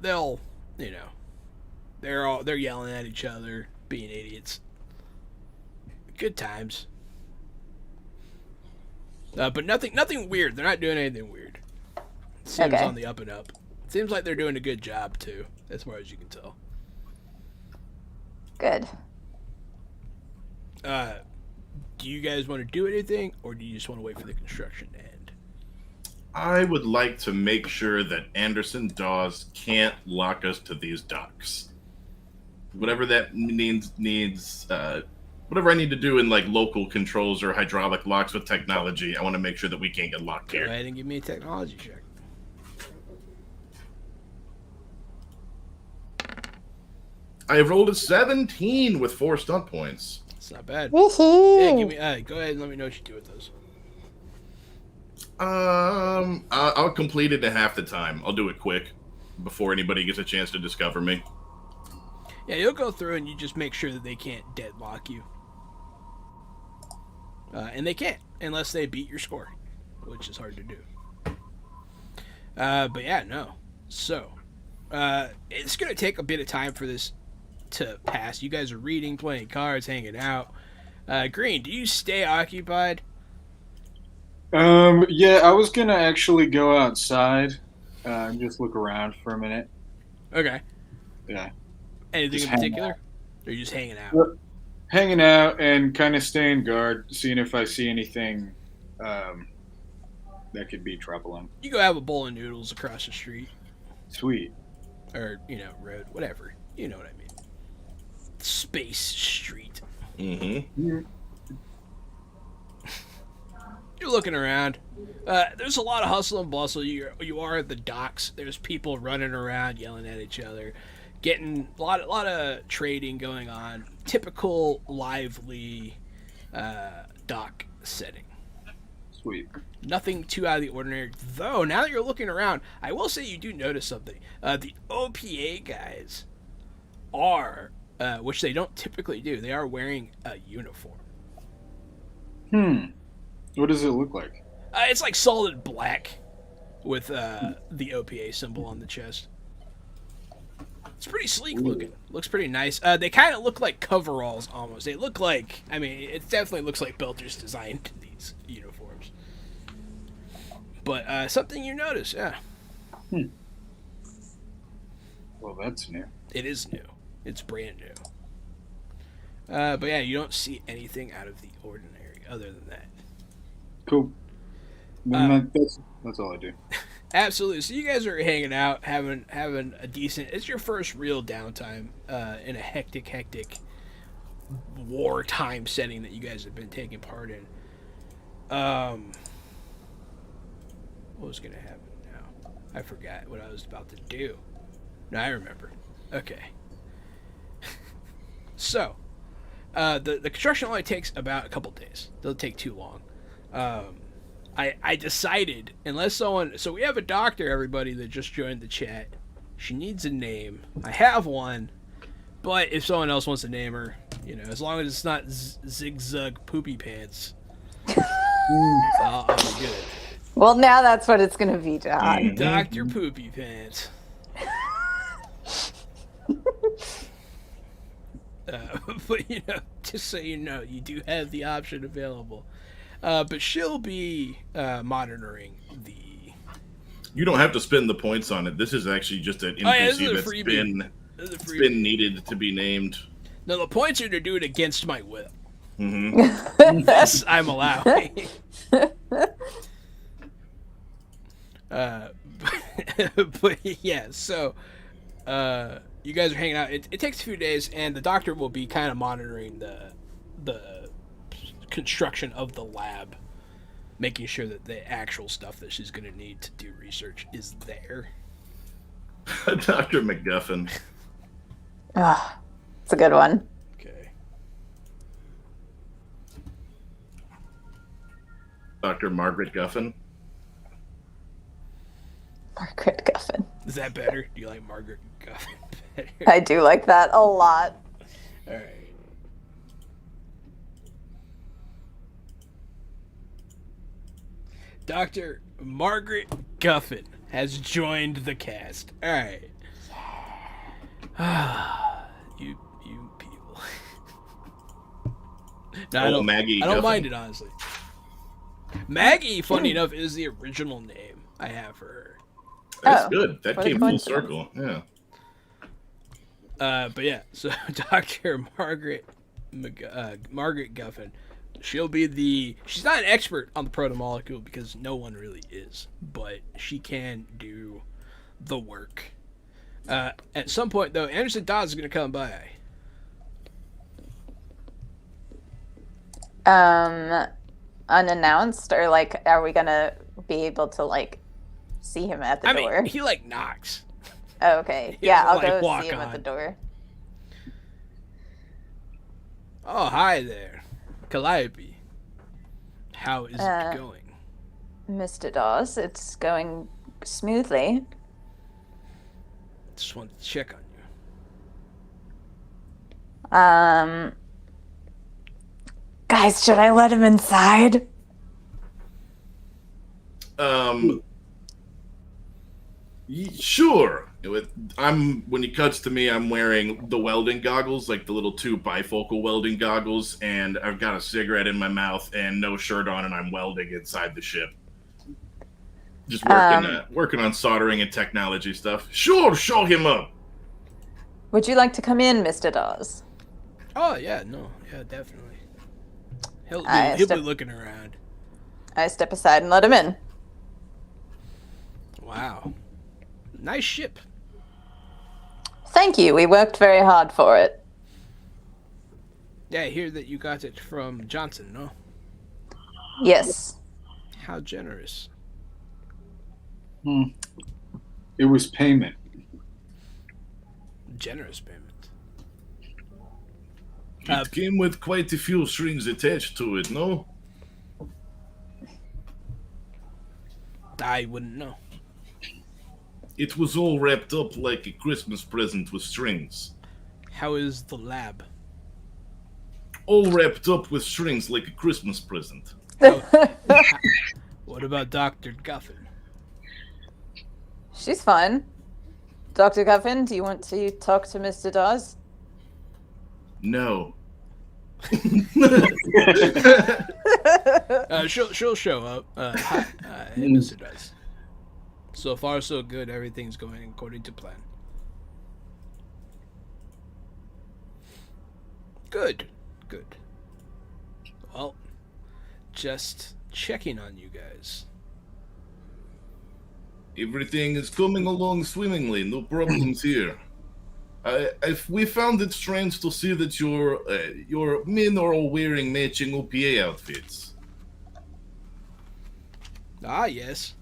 you know, they're yelling at each other, being idiots. Good times. But nothing weird. They're not doing anything weird. Seems Okay. on the up and up. Seems like they're doing a good job too, as far as you can tell. Good. Do you guys want to do anything, or do you just want to wait for the construction to end? I would like to make sure that Anderson Dawes can't lock us to these docks. Whatever that needs whatever I need to do in like local controls or hydraulic locks with technology, I want to make sure that we can't get locked Go here. ahead and give me a technology check. I have rolled a 17 with 4 stunt points. It's not bad. Woohoo! Yeah, give me. Go ahead and let me know what you do with those. I'll complete it in half the time. I'll do it quick before anybody gets a chance to discover me. Yeah, you'll go through and you just make sure that they can't deadlock you. And they can't, unless they beat your score, which is hard to do. But yeah, no. So, it's going to take a bit of time for this to pass. You guys are reading, playing cards, hanging out. Green, do you stay occupied? Yeah, I was gonna actually go outside and just look around for a minute. Okay. Yeah. Anything Just in hang particular? Or are you just hanging out? Yep. Hanging out and kind of staying guard, seeing if I see anything that could be troubling. You go have a bowl of noodles across the street. Sweet. Or, road, whatever. You know what I mean. Space Street. Mm-hmm. You're looking around. There's a lot of hustle and bustle. You are at the docks. There's people running around yelling at each other. getting a lot of trading going on. Typical lively dock setting. Sweet. Nothing too out of the ordinary. Though, now that you're looking around, I will say you do notice something. The OPA guys are, which they don't typically do, they are wearing a uniform. What does it look like? It's like solid black with the OPA symbol on the chest. It's pretty sleek looking. Looks pretty nice. They kind of look like coveralls almost. They look like, I mean, it definitely looks like Belters designed these uniforms. But something you notice, yeah. Well, that's new. It is new. It's brand new. But yeah, you don't see anything out of the ordinary other than that. Cool. Then that's all I do. Absolutely. So you guys are hanging out, having a decent. It's your first real downtime in a hectic wartime setting that you guys have been taking part in. What was gonna happen now? I forgot what I was about to do. No, I remember. Okay. So, the construction only takes about a couple days. Doesn't take too long. I decided, unless someone... So we have a doctor, everybody, that just joined the chat. She needs a name. I have one, but if someone else wants to name her, you know, as long as it's not Zigzag Poopy Pants, I'll be good. Well, now that's what it's going to be, John. Dr. Poopy Pants. But, you know, just so you know, you do have the option available. But she'll be monitoring the... You don't have to spend the points on it. This is actually just an NPC that's been needed to be named. No, the points are to do it against my will. Mm-hmm. This I'm allowing. But yeah, so you guys are hanging out. It takes a few days, and the doctor will be kind of monitoring the construction of the lab, making sure that the actual stuff that she's going to need to do research is there. Dr. McGuffin. Ah, it's a good one. Okay. Dr. Margaret Guffin. Margaret Guffin. Is that better? Do you like Margaret Guffin better? I do like that a lot. All right. Dr. Margaret Guffin has joined the cast. All right. you people. No, Maggie I don't Guffin. mind it, honestly. Maggie, funny enough, is the original name I have for her. That's good. That what a came full coincidence. circle. Yeah. But yeah, so Dr. Margaret Guffin, she'll be she's not an expert on the Proto-Molecule because no one really is, but she can do the work. At some point, though, Anderson Dodds is going to come by. Unannounced, or like, are we gonna be able to like see him at the door? Mean, he like knocks. Oh, okay. He Yeah, doesn't, I'll like, go walk see him at on. the door. Oh, hi there, Calliope. How is it going? Mr. Dawes, it's going smoothly. Just wanted to check on you. Guys, should I let him inside? Sure. When he cuts to me, I'm wearing the welding goggles, like the little two bifocal welding goggles, and I've got a cigarette in my mouth and no shirt on, and I'm welding inside the ship. Just working on soldering and technology stuff. Sure, show him up. Would you like to come in, Mr. Dawes? Oh yeah, no, yeah, definitely. He'll be looking around. I step aside and let him in. Wow, nice ship. Thank you. We worked very hard for it. Yeah, I hear that you got it from Johnson, no? Yes. How generous. It was payment. generous payment. It came with quite a few strings attached to it, no? I wouldn't know. It was all wrapped up like a Christmas present with strings. How is the lab? All wrapped up with strings like a Christmas present. What about Dr. Guffin? She's fine. Dr. Guffin, do you want to talk to Mr. Dawes? No. She'll show up. Hi, hey, Mr. Dawes. So far, so good. Everything's going according to plan. Good. Well, just checking on you guys. Everything is coming along swimmingly, no problems here. We found it strange to see that your men are all wearing matching OPA outfits. Ah, yes.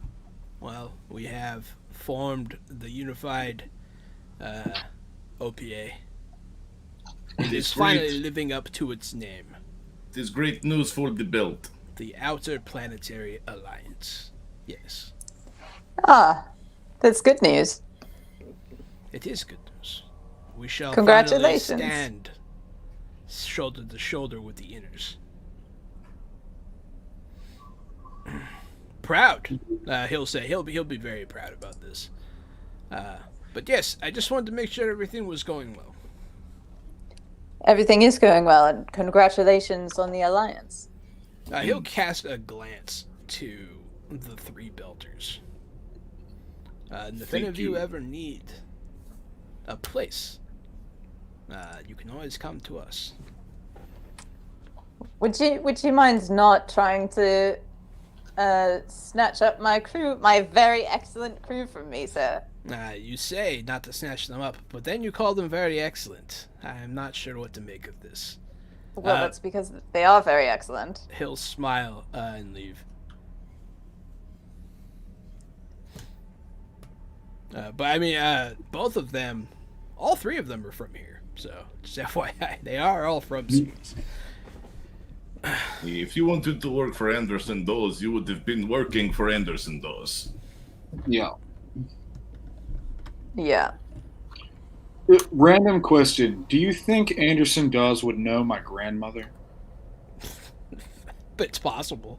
Well, we have formed the unified OPA. It is finally living up to its name. It is great news for the belt. The Outer Planetary Alliance. Yes. Ah, that's good news. It is good news. We shall Congratulations. finally stand shoulder to shoulder with the Inners. Proud, he'll say. He'll be very proud about this. But yes, I just wanted to make sure everything was going well. Everything is going well, and congratulations on the alliance. He'll cast a glance to the three belters. And if any of you ever need a place, you can always come to us. Would you mind not trying to snatch up my crew, my very excellent crew from me, sir? You say not to snatch them up, but then you call them very excellent. I'm not sure what to make of this. Well, that's because they are very excellent. He'll smile and leave. But I mean, both of them, all three of them are from here. So, just FYI, they are all from Ceres. If you wanted to work for Anderson Dawes, you would have been working for Anderson Dawes. Yeah. Yeah. Random question. Do you think Anderson Dawes would know my grandmother? But it's possible.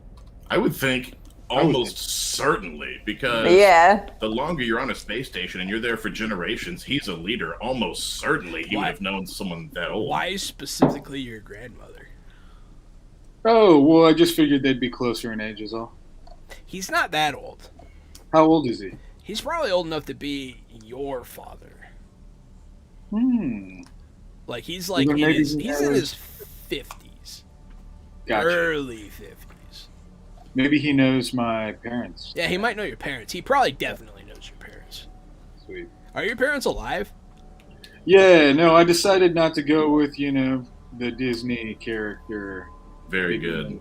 I would think almost certainly, because Yeah. the longer you're on a space station and you're there for generations, he's a leader. Almost certainly he would have known someone that old. Why specifically your grandmother? Oh, well, I just figured they'd be closer in age is all. He's not that old. How old is he? He's probably old enough to be your father. Like he's like Well, he's in has- his 50s. Gotcha. Early 50s. Maybe he knows my parents. Yeah, he might know your parents. He probably definitely knows your parents. Sweet. Are your parents alive? Yeah, no, I decided not to go with, the Disney character. Very good.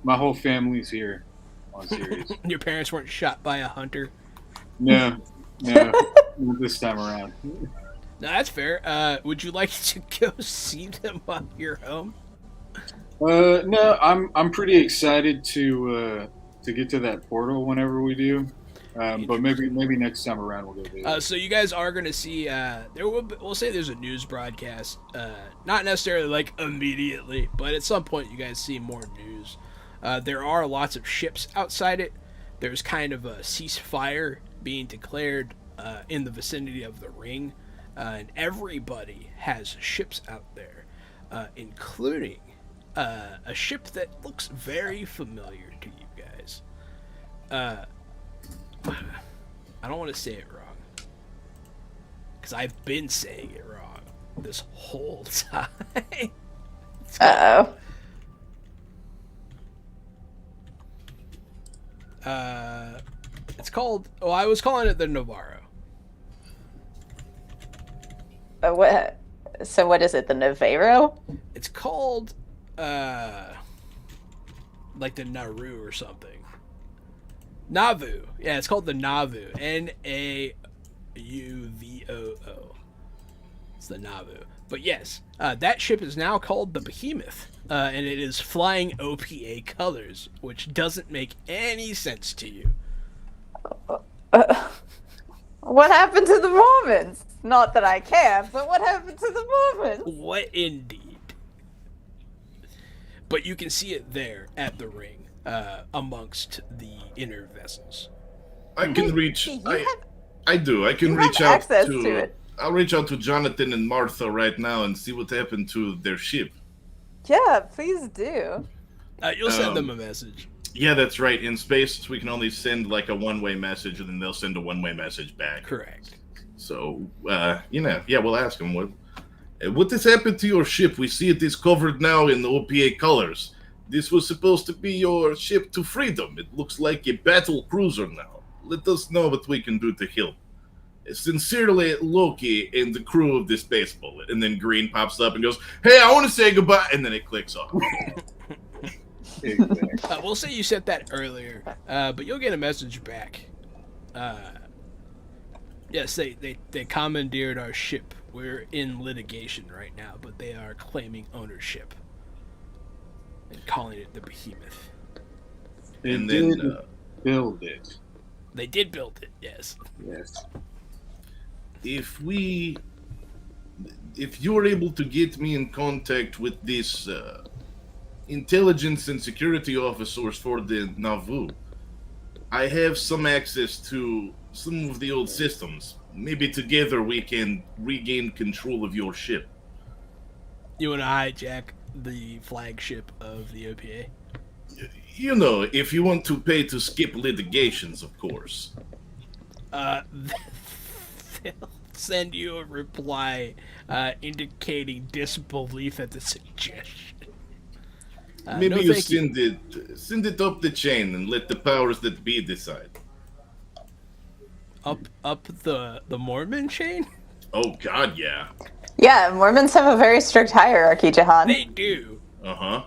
My whole family's here on series. Your parents weren't shot by a hunter? No, not this time around. No, that's fair. Would you like to go see them while you're home? No, I'm pretty excited to get to that portal whenever we do. But maybe next time around we'll go visit. So you guys are going to see, we'll say there's a news broadcast, not necessarily like immediately, but at some point you guys see more news. There are lots of ships outside it. There's kind of a ceasefire being declared in the vicinity of the ring, and everybody has ships out there, including a ship that looks very familiar to you guys. I don't want to say it wrong, because I've been saying it wrong this whole time. Uh-oh. It's called, I was calling it the Navarro. What? So what is it, the Navarro? It's called, like the Nauru or something. Nauvoo. Yeah, it's called the Nauvoo. Nauvoo. It's the Nauvoo. But yes, that ship is now called the Behemoth, and it is flying OPA colors, which doesn't make any sense to you. What happened to the Mormons? Not that I care, but what happened to the Mormons? What indeed? But you can see it there at the ring, amongst the inner vessels. I can reach. You I do. I can you reach have out access to. to it. I'll reach out to Jonathan and Martha right now and see what happened to their ship. Yeah, please do. You'll send them a message. Yeah, that's right. In space, we can only send like a one-way message, and then they'll send a one-way message back. Correct. So, we'll ask them what has happened to your ship. We see it is covered now in the OPA colors. This was supposed to be your ship to freedom. It looks like a battle cruiser now. Let us know what we can do to help. Sincerely, Loki and the crew of the Space Bullet. And then Green pops up and goes, "Hey, I want to say goodbye," and then it clicks off. Exactly. We'll say you sent that earlier, but you'll get a message back. Yes, they commandeered our ship. We're in litigation right now, but they are claiming ownership and calling it the Behemoth. They And did then, build it. They did build it, yes. Yes. if you're able to get me in contact with this intelligence and security officers for the Nauvoo, I have some access to some of the old systems. Maybe together we can regain control of your ship. You want to hijack the flagship of the OPA? You know, if you want to pay to skip litigations, of course. They'll send you a reply indicating disbelief at the suggestion. Maybe no, you thank send it up the chain and let the powers that be decide. Up the Mormon chain? Oh God, yeah. Yeah, Mormons have a very strict hierarchy, Jahan. They do. Uh-huh.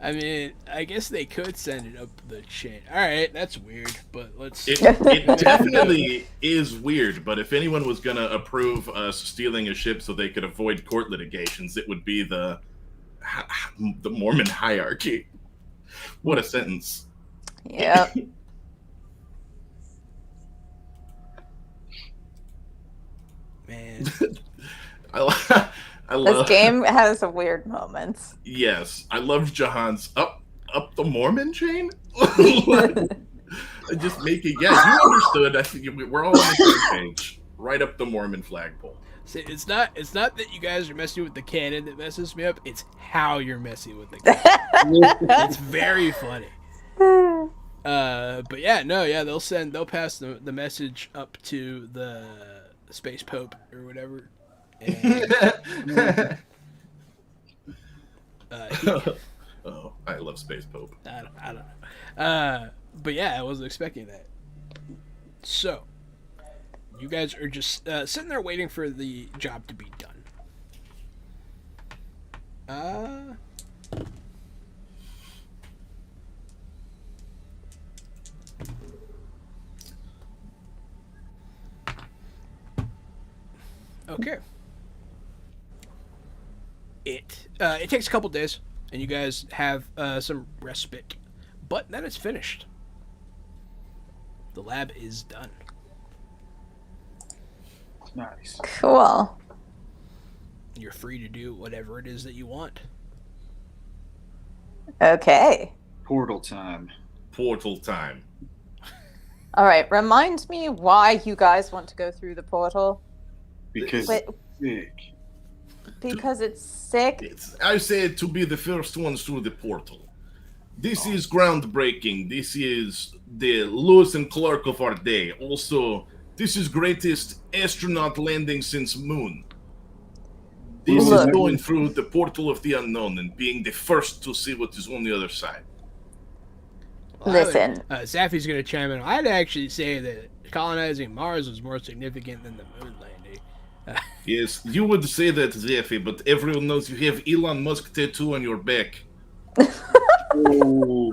I mean, I guess they could send it up the chain. Alright, that's weird, but let's... It definitely is weird, but if anyone was gonna approve us stealing a ship so they could avoid court litigations, it would be the Mormon hierarchy. What a sentence. Yep. Man. I love This game has weird moments. Yes, I loved Jahan's up the Mormon chain. Just making you understood. I think we're all on the same page. Right up the Mormon flagpole. See, it's not that you guys are messing with the canon that messes me up. It's how you're messing with the canon. It's very funny. But yeah, they'll pass the message up to the Space Pope or whatever. And, Oh, I love Space Pope. I don't know. But yeah, I wasn't expecting that. So, you guys are just sitting there waiting for the job to be done. Okay. It takes a couple days, and you guys have some respite, but then it's finished. The lab is done. Nice. Cool. You're free to do whatever it is that you want. Okay. Portal time. Portal time. All right. Remind me why you guys want to go through the portal. Because Wait. sick. Because it's sick. I said to be the first ones through the portal. This is groundbreaking. This is the Lewis and Clark of our day. Also, this is greatest astronaut landing since Moon. This Look. is going through the portal of the unknown and being the first to see what is on the other side. Listen. Safi's going to chime in. I'd actually say that colonizing Mars was more significant than the moon landing. Yes, you would say that, Zephy, but everyone knows you have Elon Musk tattoo on your back. Ooh.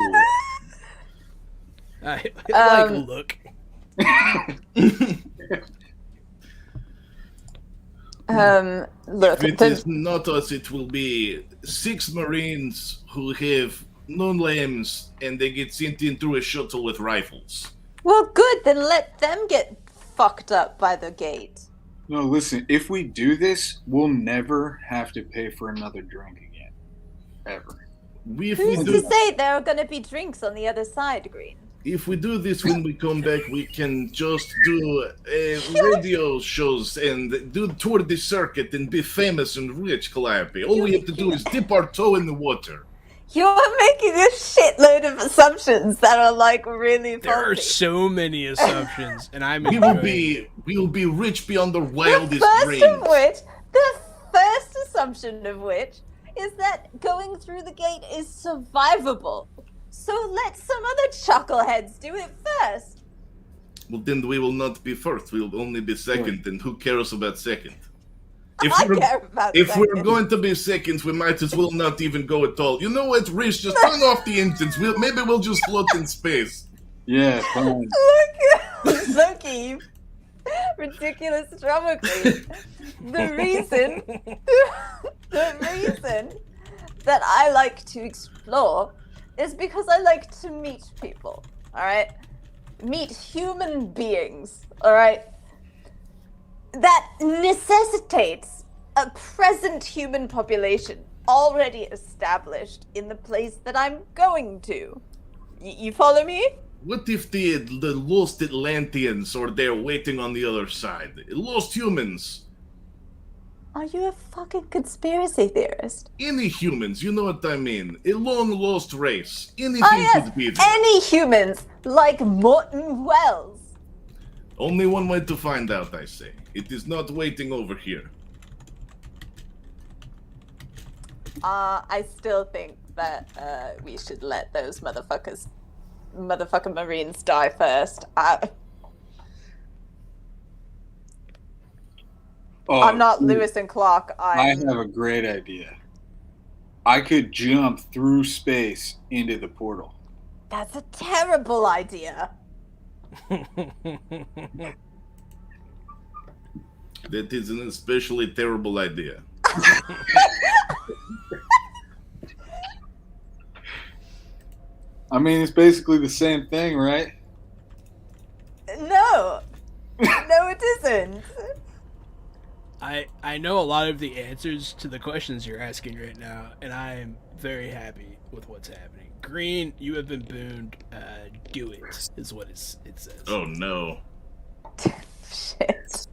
Look. Look, If it is not us, it will be 6 Marines who have no names and they get sent in through a shuttle with rifles. well, good, then let them get fucked up by the gate. No, listen, if we do this, we'll never have to pay for another drink again. Ever. If Who's we to do, say there are gonna be drinks on the other side, Green? if we do this when we come back, we can just do radio shows and do tour the circuit and be famous and rich, Calliope. All we have to do is dip our toe in the water. You're making a shitload of assumptions that are like really There are faulty. so many assumptions, and I'm We will enjoying be rich beyond our The wildest first dreams. of which, the first assumption of which is that going through the gate is survivable. So let some other chuckleheads do it first. Well, then we will not be first. We will only be second, and who cares about second? I care about If second. we're going to be seconds, we might as well not even go at all. You know what, Rich? Just turn off the engines. Maybe we'll just float in space. Yeah, fine. Look, Loki, ridiculous drama queen. The reason that I like to explore is because I like to meet people. All right, meet human beings. All right, that necessitates a present human population already established in the place that I'm going to. You follow me? What if the lost Atlanteans are there waiting on the other side? Lost humans. Are you a fucking conspiracy theorist? Any humans, you know what I mean. A long lost race. Anything Oh yes, could be there. any humans like Morton Wells. Only one way to find out, I say. It is not waiting over here. I still think that we should let those motherfucking Marines die first. Oh, I'm not dude, Lewis and Clark. I have a great idea. I could jump through space into the portal. That's a terrible idea. That is an especially terrible idea. I mean, it's basically the same thing, right? No. No, it isn't. I know a lot of the answers to the questions you're asking right now, and I am very happy with what's happening. Green, you have been booned. Do it is what it says. Oh no. Shit.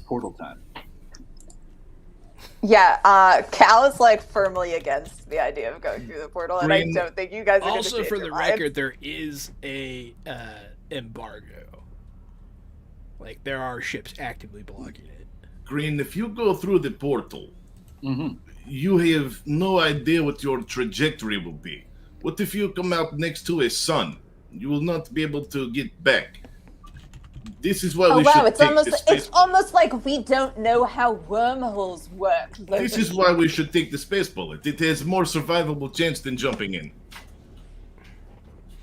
Portal time. Yeah, Cal is like firmly against the idea of going through the portal, and I Green- don't think you guys are Also, going to for the record, there is a embargo. Like, there are ships actively blocking it. Green, if you go through the portal, Mm-hmm. you have no idea what your trajectory will be. What if you come out next to a sun? You will not be able to get back. This is why Oh we wow, should it's take almost the space it's almost like we don't know how wormholes work. This is why we should take the space bullet. It has more survivable chance than jumping in.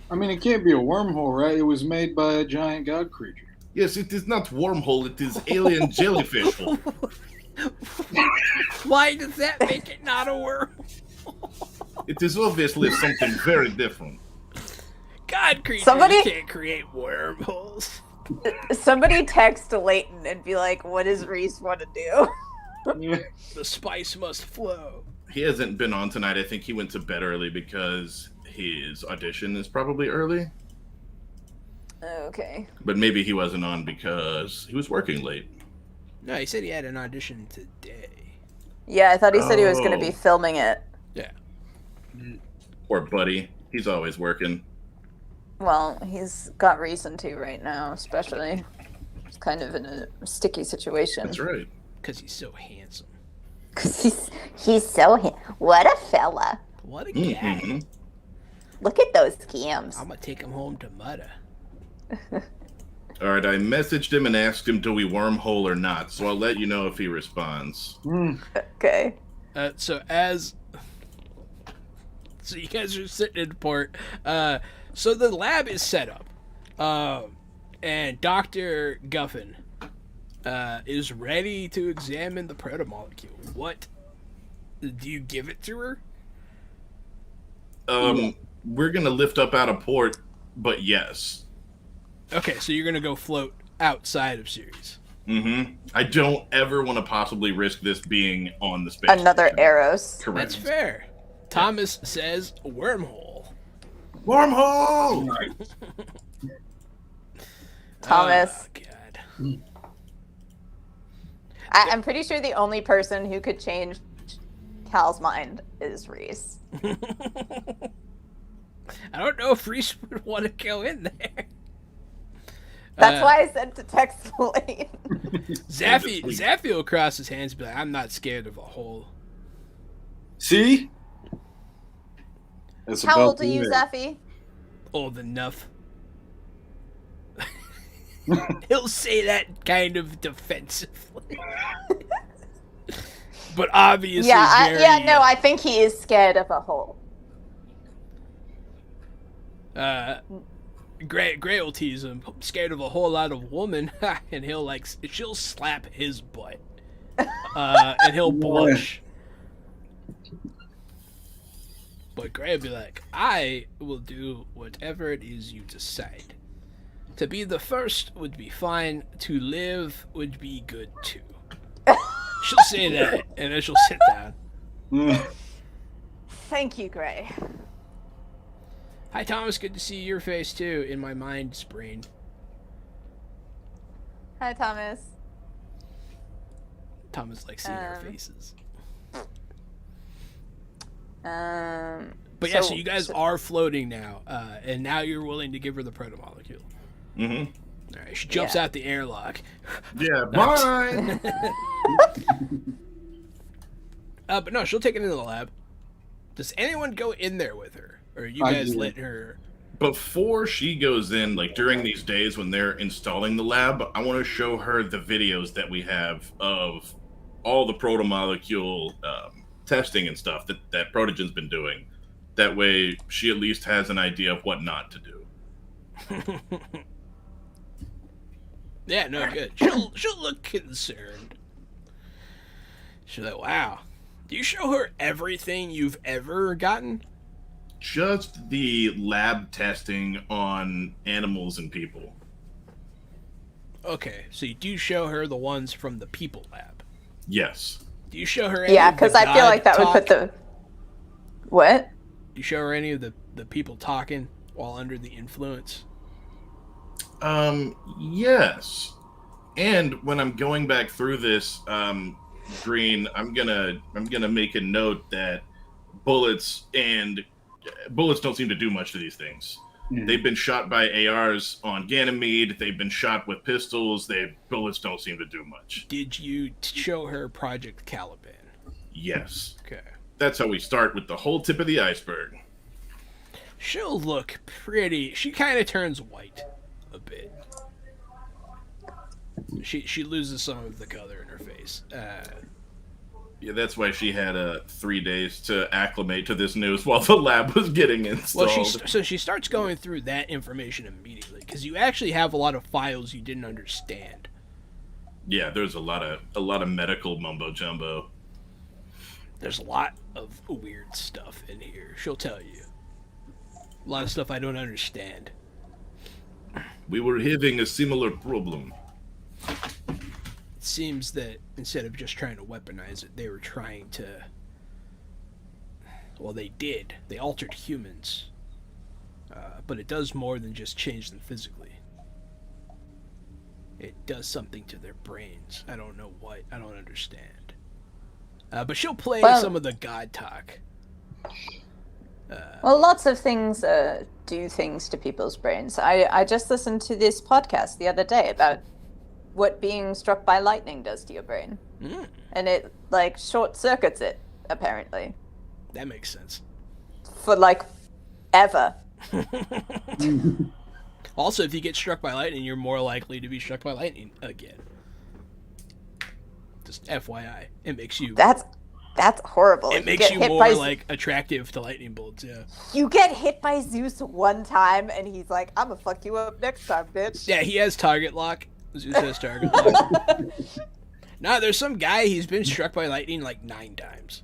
I mean, it can't be a wormhole, right? It was made by a giant god creature. Yes, it is not wormhole, it is alien jellyfish hole. Why does that make it not a worm? It is obviously something very different. God creatures Somebody- can't create wormholes. Somebody text Leighton and be like, "What does Reese want to do?" The spice must flow. He hasn't been on tonight. I think he went to bed early because his audition is probably early. Okay. But maybe he wasn't on because he was working late. No, he said he had an audition today. Yeah, I thought he said he was going to be Oh. filming it. Yeah. Or Buddy. He's always working. Well, he's got reason to right now, especially. He's kind of in a sticky situation. That's right. Because he's so handsome. Cause he's so what a fella. What a guy. Mhm. Look at those cams. I'm going to take him home to Mutta. Alright, I messaged him and asked him, do we wormhole or not? So I'll let you know if he responds. Okay. So you guys are sitting in port. So the lab is set up. And Dr. Guffin is ready to examine the proto-molecule. What? Do you give it to her? We're gonna lift up out of port, but yes. Okay, so you're gonna go float outside of Ceres. Mm-hmm. I don't ever want to possibly risk this being on the space Another station. Eros. Correct. That's fair. Thomas says wormhole. Wormhole! Thomas. Oh, God. I'm pretty sure the only person who could change Cal's mind is Reese. I don't know if Reese would want to go in there. That's why I said to text Lane. Zaffy will cross his hands and be like, I'm not scared of a hole. See? That's How about old are you, it. Zaffy? Old enough. He'll say that kind of defensively. But obviously very young. I think he is scared of a hole. Gray will tease him. I'm scared of a whole lot of woman, and she'll slap his butt, and he'll blush. But Gray will be like, I will do whatever it is you decide. To be the first would be fine. To live would be good too. She'll say that, and then she'll sit down. Thank you, Gray. Hi, Thomas. Good to see your face too in my mind's brain. Hi, Thomas. Thomas likes seeing our faces. But yeah, so you guys are floating now, and now you're willing to give her the proto-molecule. Mm-hmm. All right, she jumps out the airlock. Yeah, bye! But no, she'll take it into the lab. Does anyone go in there with her? Or are you guys letting her... Before she goes in, like during these days when they're installing the lab, I want to show her the videos that we have of all the proto-molecule testing and stuff that Protogen's been doing. That way, she at least has an idea of what not to do. Yeah, no, good. She'll look concerned. She's like, wow. Do you show her everything you've ever gotten? Just the lab testing on animals and people. Okay, so you do show her the ones from the people lab. Yes. Do you show her any Yeah, of the because I feel like that God would put the... What? Do you show her any of the people talking while under the influence? Yes. And when I'm going back through this, Green, I'm gonna make a note that bullets don't seem to do much to these things. Yeah. They've been shot by ARs on Ganymede. They've been shot with pistols. Bullets don't seem to do much. Did you show her Project Caliban? Yes. Okay. That's how we start, with the whole tip of the iceberg. She'll look pretty... She kind of turns white a bit. She loses some of the color in her face. Yeah, that's why she had 3 days to acclimate to this news while the lab was getting installed. Well, she starts going through that information immediately, because you actually have a lot of files you didn't understand. Yeah, there's a lot of medical mumbo jumbo. There's a lot of weird stuff in here. She'll tell you. A lot of stuff I don't understand. We were having a similar problem. It seems that instead of just trying to weaponize it, they were trying to... Well, they did. They altered humans. But it does more than just change them physically. It does something to their brains. I don't know what. I don't understand. But she'll play some of the God talk. Well, lots of things do things to people's brains. I just listened to this podcast the other day about what being struck by lightning does to your brain. And it, short circuits it, apparently. That makes sense. For, ever. Also, if you get struck by lightning, you're more likely to be struck by lightning again. Just FYI. It makes you... That's That's horrible. It makes get you hit more by like attractive to lightning bolts. Yeah. You get hit by Zeus one time, and he's like, "I'm gonna fuck you up next time, bitch." Yeah, he has target lock. Zeus has target lock. Nah, there's some guy. He's been struck by lightning like 9 times.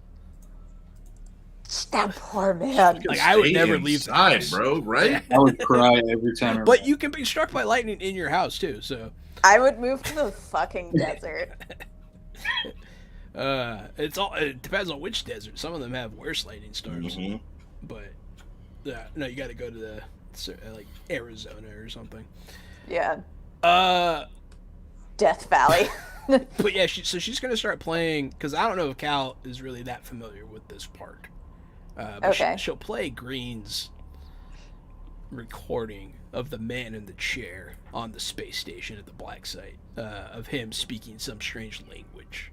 That poor man. Like, I would Stay never leave the inside, house. bro. Right? I would cry every time. But you can be struck by lightning in your house too. So I would move to the fucking desert. it depends on which desert. Some of them have worse lightning storms, Mhm. but no, you got to go to the like Arizona or something. Yeah, Uh, Death Valley. but yeah, she's gonna start playing because I don't know if Cal is really that familiar with this part. But Okay. she'll play Green's recording of the man in the chair on the space station at the Black Site, of him speaking some strange language.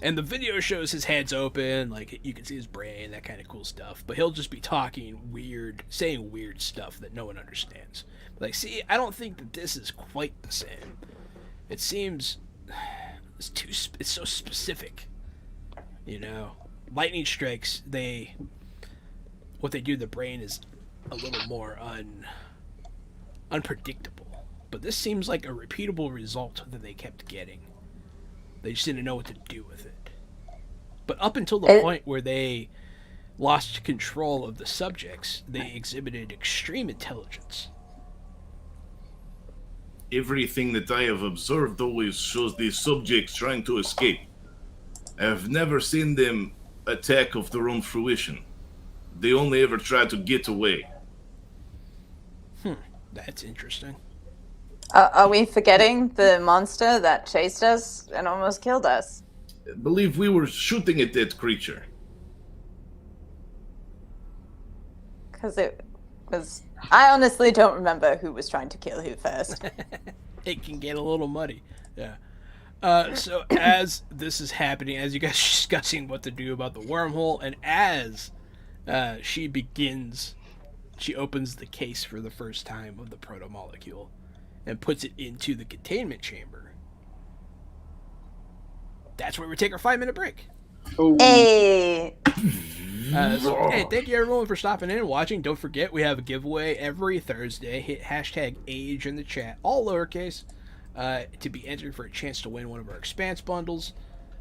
And the video shows his head's open, like you can see his brain, that kind of cool stuff. But he'll just be talking weird, saying weird stuff that no one understands. Like, see, I don't think that this is quite the same. It seems it's so specific, you know. Lightning strikes, what they do to the brain is a little more unpredictable. But this seems like a repeatable result that they kept getting. They just didn't know what to do with it. But up until the point where they lost control of the subjects, they exhibited extreme intelligence. Everything that I have observed always shows these subjects trying to escape. I have never seen them attack of their own fruition. They only ever try to get away. That's interesting. Are we forgetting the monster that chased us and almost killed us? I believe we were shooting at that creature. Because it was. I honestly don't remember who was trying to kill who first. It can get a little muddy. Yeah. So as this is happening, as you guys are discussing what to do about the wormhole, and as she opens the case for the first time of the Proto-Molecule and puts it into the containment chamber. That's where we take our 5-minute break. Oh, Hey, Hey, thank you everyone for stopping in and watching. Don't forget, we have a giveaway every Thursday. Hit hashtag age in the chat, all lowercase, to be entered for a chance to win one of our Expanse bundles.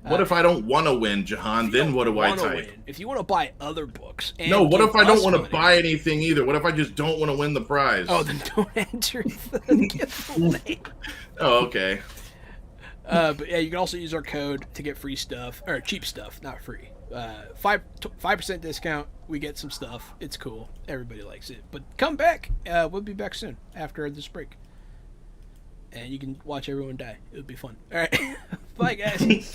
What if I don't want to win, Jahan? Then what do I Wanna type? win. If you want to buy other books, and No, what give if I don't us want to money- buy anything either? What if I just don't want to win the prize? Oh, then don't enter the giveaway. Oh, okay. But yeah, you can also use our code to get free stuff, or cheap stuff, not free. 5% discount. We get some stuff. It's cool. Everybody likes it. But come back. We'll be back soon after this break, and you can watch everyone die. It would be fun. All right, bye guys.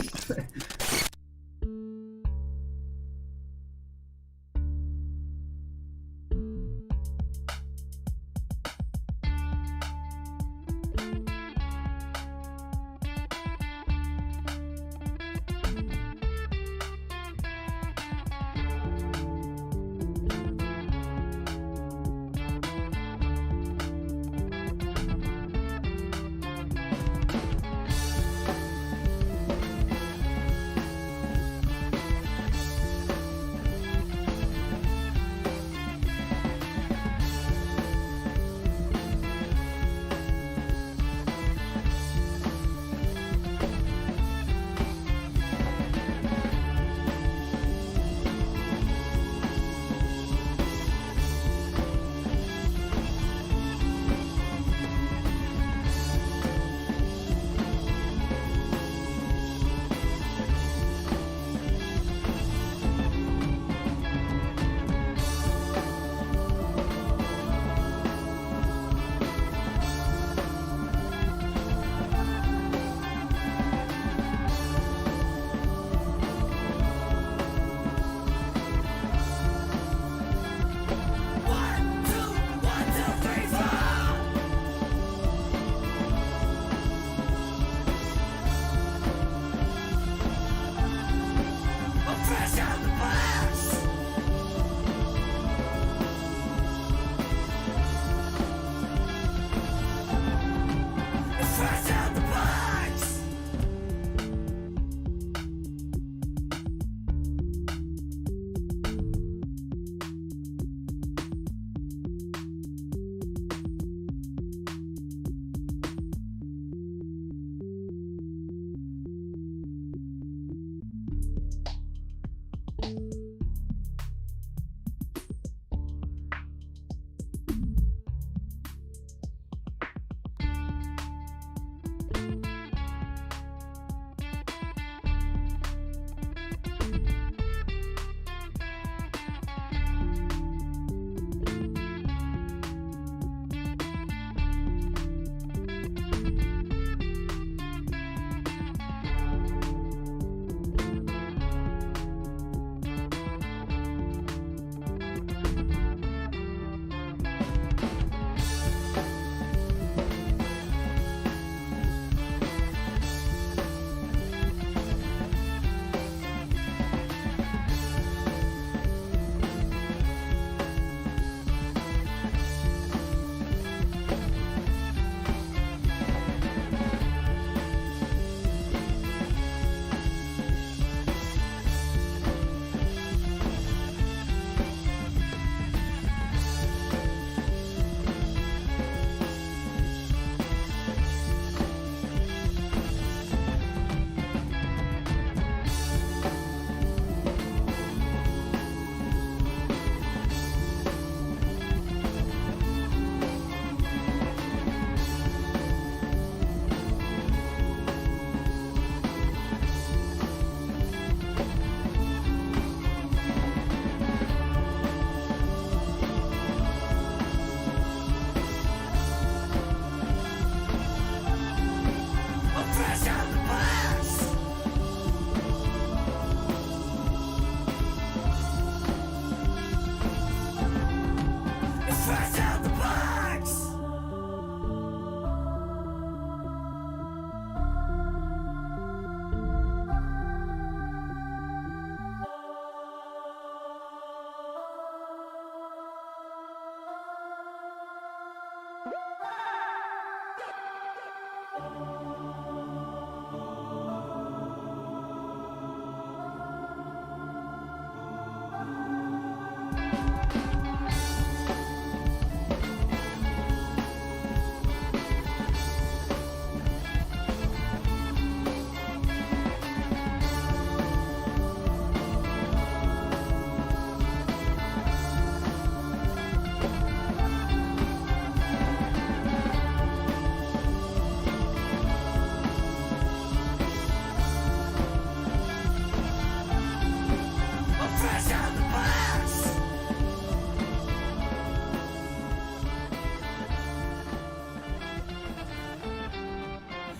I'm fresh out the box.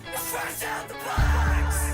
I'm fresh out the box.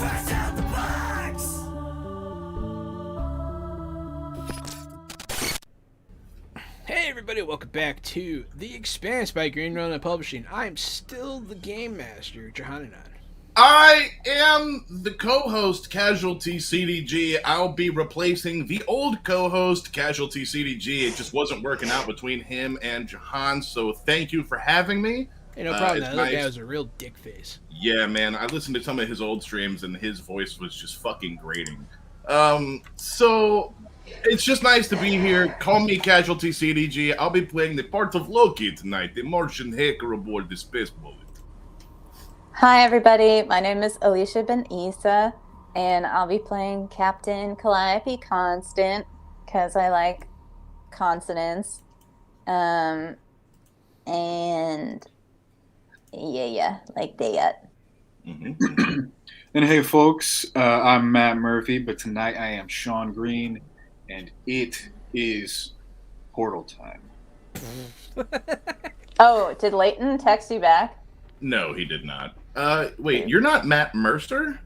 Fresh out the box! Hey everybody, welcome back to The Expanse by Green Rona Publishing. I'm still the Game Master, Johannanon. I am the co-host, Casualty CDG. I'll be replacing the old co-host, Casualty CDG. It just wasn't working out between him and Jahan, so thank you for having me. Hey, no problem, that other nice. guy was a real dick face. Yeah, man, I listened to some of his old streams, and his voice was just fucking grating. So it's just nice to be here. Call me Casualty CDG. I'll be playing the part of Loki tonight, the Martian hacker aboard the space bullet. Hi, everybody. My name is Alicia Ben Issa, and I'll be playing Captain Calliope Constant because I like consonants. And yeah, like that. Mm-hmm. And hey, folks, I'm Matt Murphy, but tonight I am Sean Green, and it is portal time. Oh, did Leighton text you back? No, he did not. Wait, you're not Matt Mercer?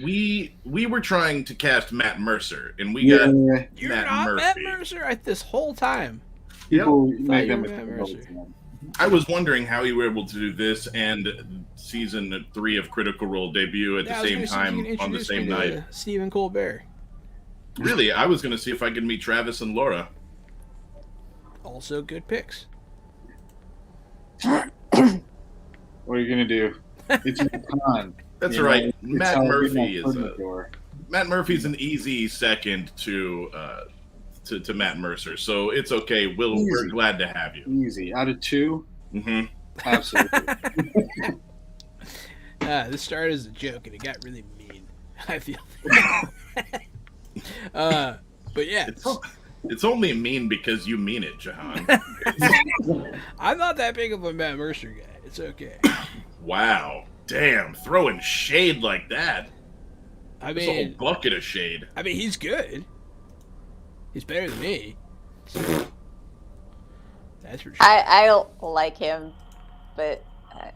We were trying to cast Matt Mercer, and we got You're Matt not Murphy. Matt Mercer this whole time. People Thought make you them were Matt Mercer. I was wondering how you were able to do this and season 3 of Critical Role debut at Yeah, the same time on the same night. Stephen Colbert. Really, I was going to see if I could meet Travis and Laura. Also good picks. What are you gonna do? It's your con. That's You know, right. it's Matt how we Murphy don't is open the door. Matt Murphy's an easy second to Matt Mercer, so it's okay. We're Easy. glad to have you. Easy. Out of 2, Mm-hmm. absolutely. This started as a joke and it got really mean. I feel. But yeah, It's only mean because you mean it, Jahan. I'm not that big of a Matt Mercer guy. It's okay. Wow. Damn, throwing shade like that. I Just a mean, whole bucket of shade. he's good. He's better than me. So, that's for sure. I like him, but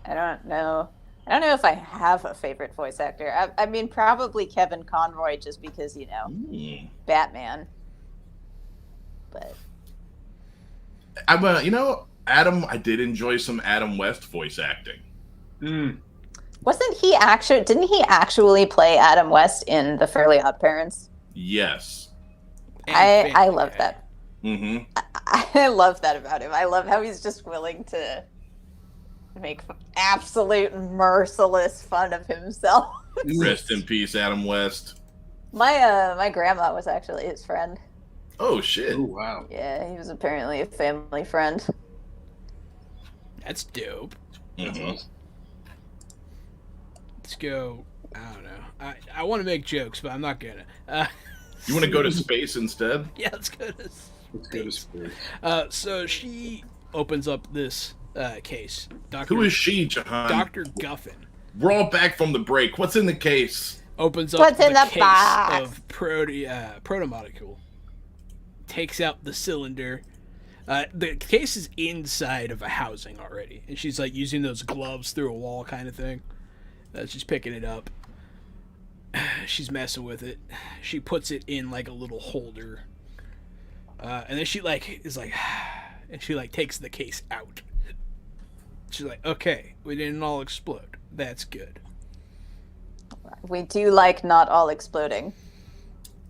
I don't know. I don't know if I have a favorite voice actor. I mean, probably Kevin Conroy, just because, you know, Batman. But Adam, I did enjoy some Adam West voice acting. wasn't he actually? Didn't he actually play Adam West in The Fairly Odd Parents? Yes. And I love that. Mm-hmm. I love that about him. I love how he's just willing to make absolute merciless fun of himself. Rest in peace, Adam West. My grandma was actually his friend. Oh, shit. Oh, wow. Yeah, he was apparently a family friend. That's dope. That's Mhm. awesome. Let's go. I don't know. I want to make jokes, but I'm not gonna. You want to go to space instead? Yeah, let's go to. Let's go to space. So she opens up this case. Who is she, Jahan? Dr. Guffin We're all back from the break. What's in the case? opens up What's in the case box? of Proto-Molecule. Takes out the cylinder. The case is inside of a housing already, and she's like using those gloves through a wall kind of thing. She's picking it up. She's messing with it. She puts it in like a little holder, and then she is like, and she takes the case out. She's like, okay, we didn't all explode. That's good. We do like not all exploding.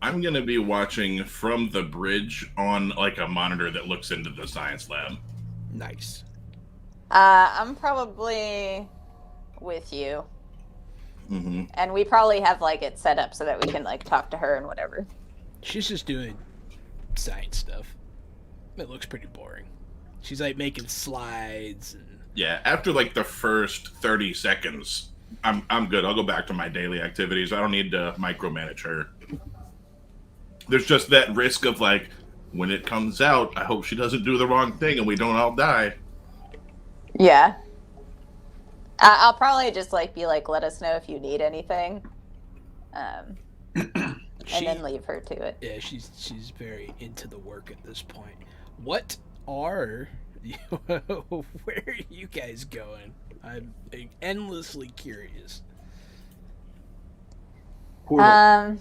I'm going to be watching from the bridge on a monitor that looks into the science lab. Nice. I'm probably with you. Mm-hmm. And we probably have it set up so that we can talk to her and whatever. She's just doing science stuff. It looks pretty boring. She's making slides and Yeah, after the first 30 seconds, I'm good. I'll go back to my daily activities. I don't need to micromanage her. There's just that risk of when it comes out, I hope she doesn't do the wrong thing and we don't all die. Yeah. I'll probably just be let us know if you need anything. And then leave her to it. yeah, she's very into the work at this point. What are you, where are you guys going? I'm endlessly curious. Portal. All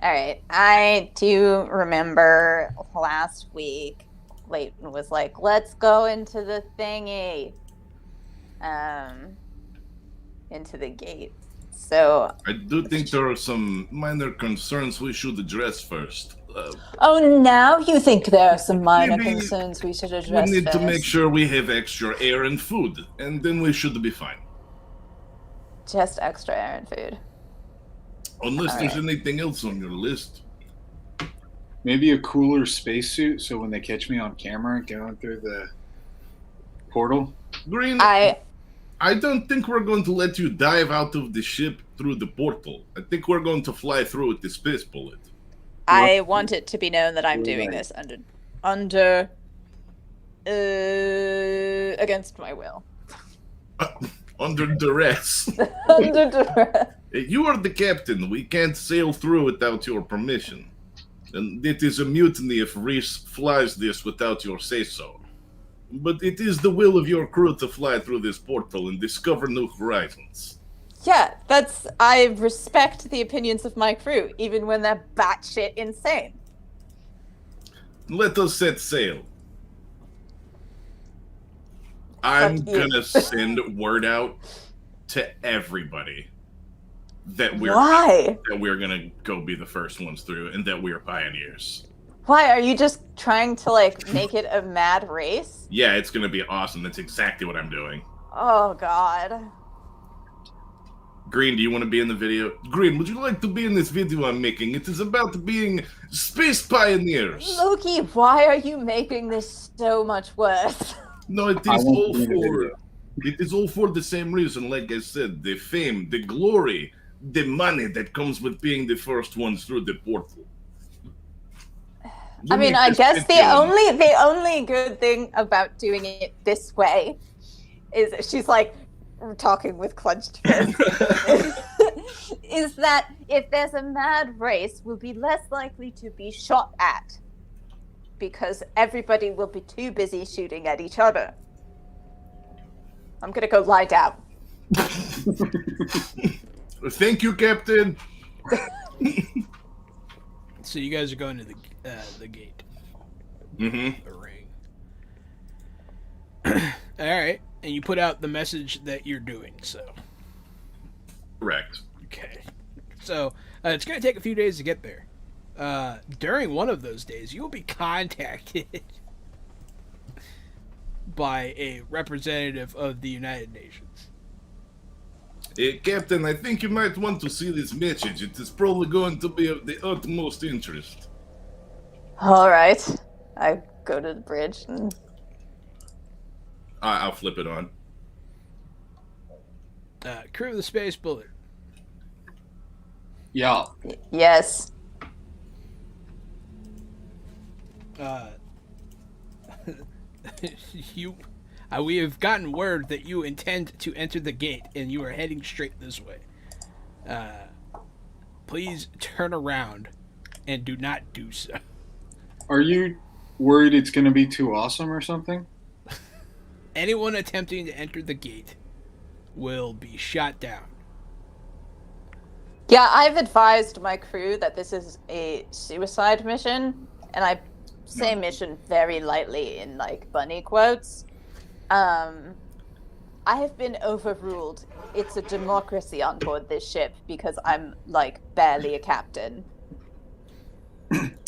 right. I do remember last week, Leighton was like, "Let's go into the thingy," into the gate. So. I do think there are some minor concerns we should address first. Oh, now you think there are some minor Maybe concerns we should We address need first? to make sure we have extra air and food, and then we should be fine. Just extra air and food. Unless there's Alright. anything else on your list. Maybe a cooler spacesuit so when they catch me on camera going through the portal. Green, I don't think we're going to let you dive out of the ship through the portal. I think we're going to fly through with the space bullet. want it to be known that I'm doing this under against my will. Under duress. Under duress. You are the captain. We can't sail through without your permission. And it is a mutiny if Reese flies this without your say-so. But it is the will of your crew to fly through this portal and discover new horizons. Yeah, I respect the opinions of my crew, even when they're batshit insane. Let us set sail. I'm Fuck you. gonna send word out to everybody that Why? we're gonna go be the first ones through and that we're pioneers. Why? Are you just trying to, like, make it a mad race? Yeah, it's gonna be awesome. That's exactly what I'm doing. Oh, God. Green, do you want to be in the video? Green, would you like to be in this video I'm making? It is about being space pioneers. Loki, why are you making this so much worse? No, it I is won't all be in the for. video. It is all for the same reason. Like I said, the fame, the glory, the money that comes with being the first ones through the portal. I mean, I guess the only good thing about doing it this way is she's like talking with clenched fists. Is that if there's a mad race, we'll be less likely to be shot at because everybody will be too busy shooting at each other. I'm gonna go lie down. Thank you, Captain. So you guys are going to the gate. Mm-hmm. The ring. All right, and you put out the message that you're doing so. Correct. Okay. So it's going to take a few days to get there. During one of those days, you will be contacted by a representative of the United Nations. Captain, I think you might want to see this message. It is probably going to be of the utmost interest. All right. I go to the bridge and I'll flip it on. Crew of the Space Bullet. Yeah. yes. We have gotten word that you intend to enter the gate and you are heading straight this way. Please turn around and do not do so. Are you worried it's going to be too awesome or something? Anyone attempting to enter the gate will be shot down. Yeah, I've advised my crew that this is a suicide mission, and I say mission very lightly in, like, bunny quotes. I have been overruled. It's a democracy on board this ship because I'm, like, barely a captain.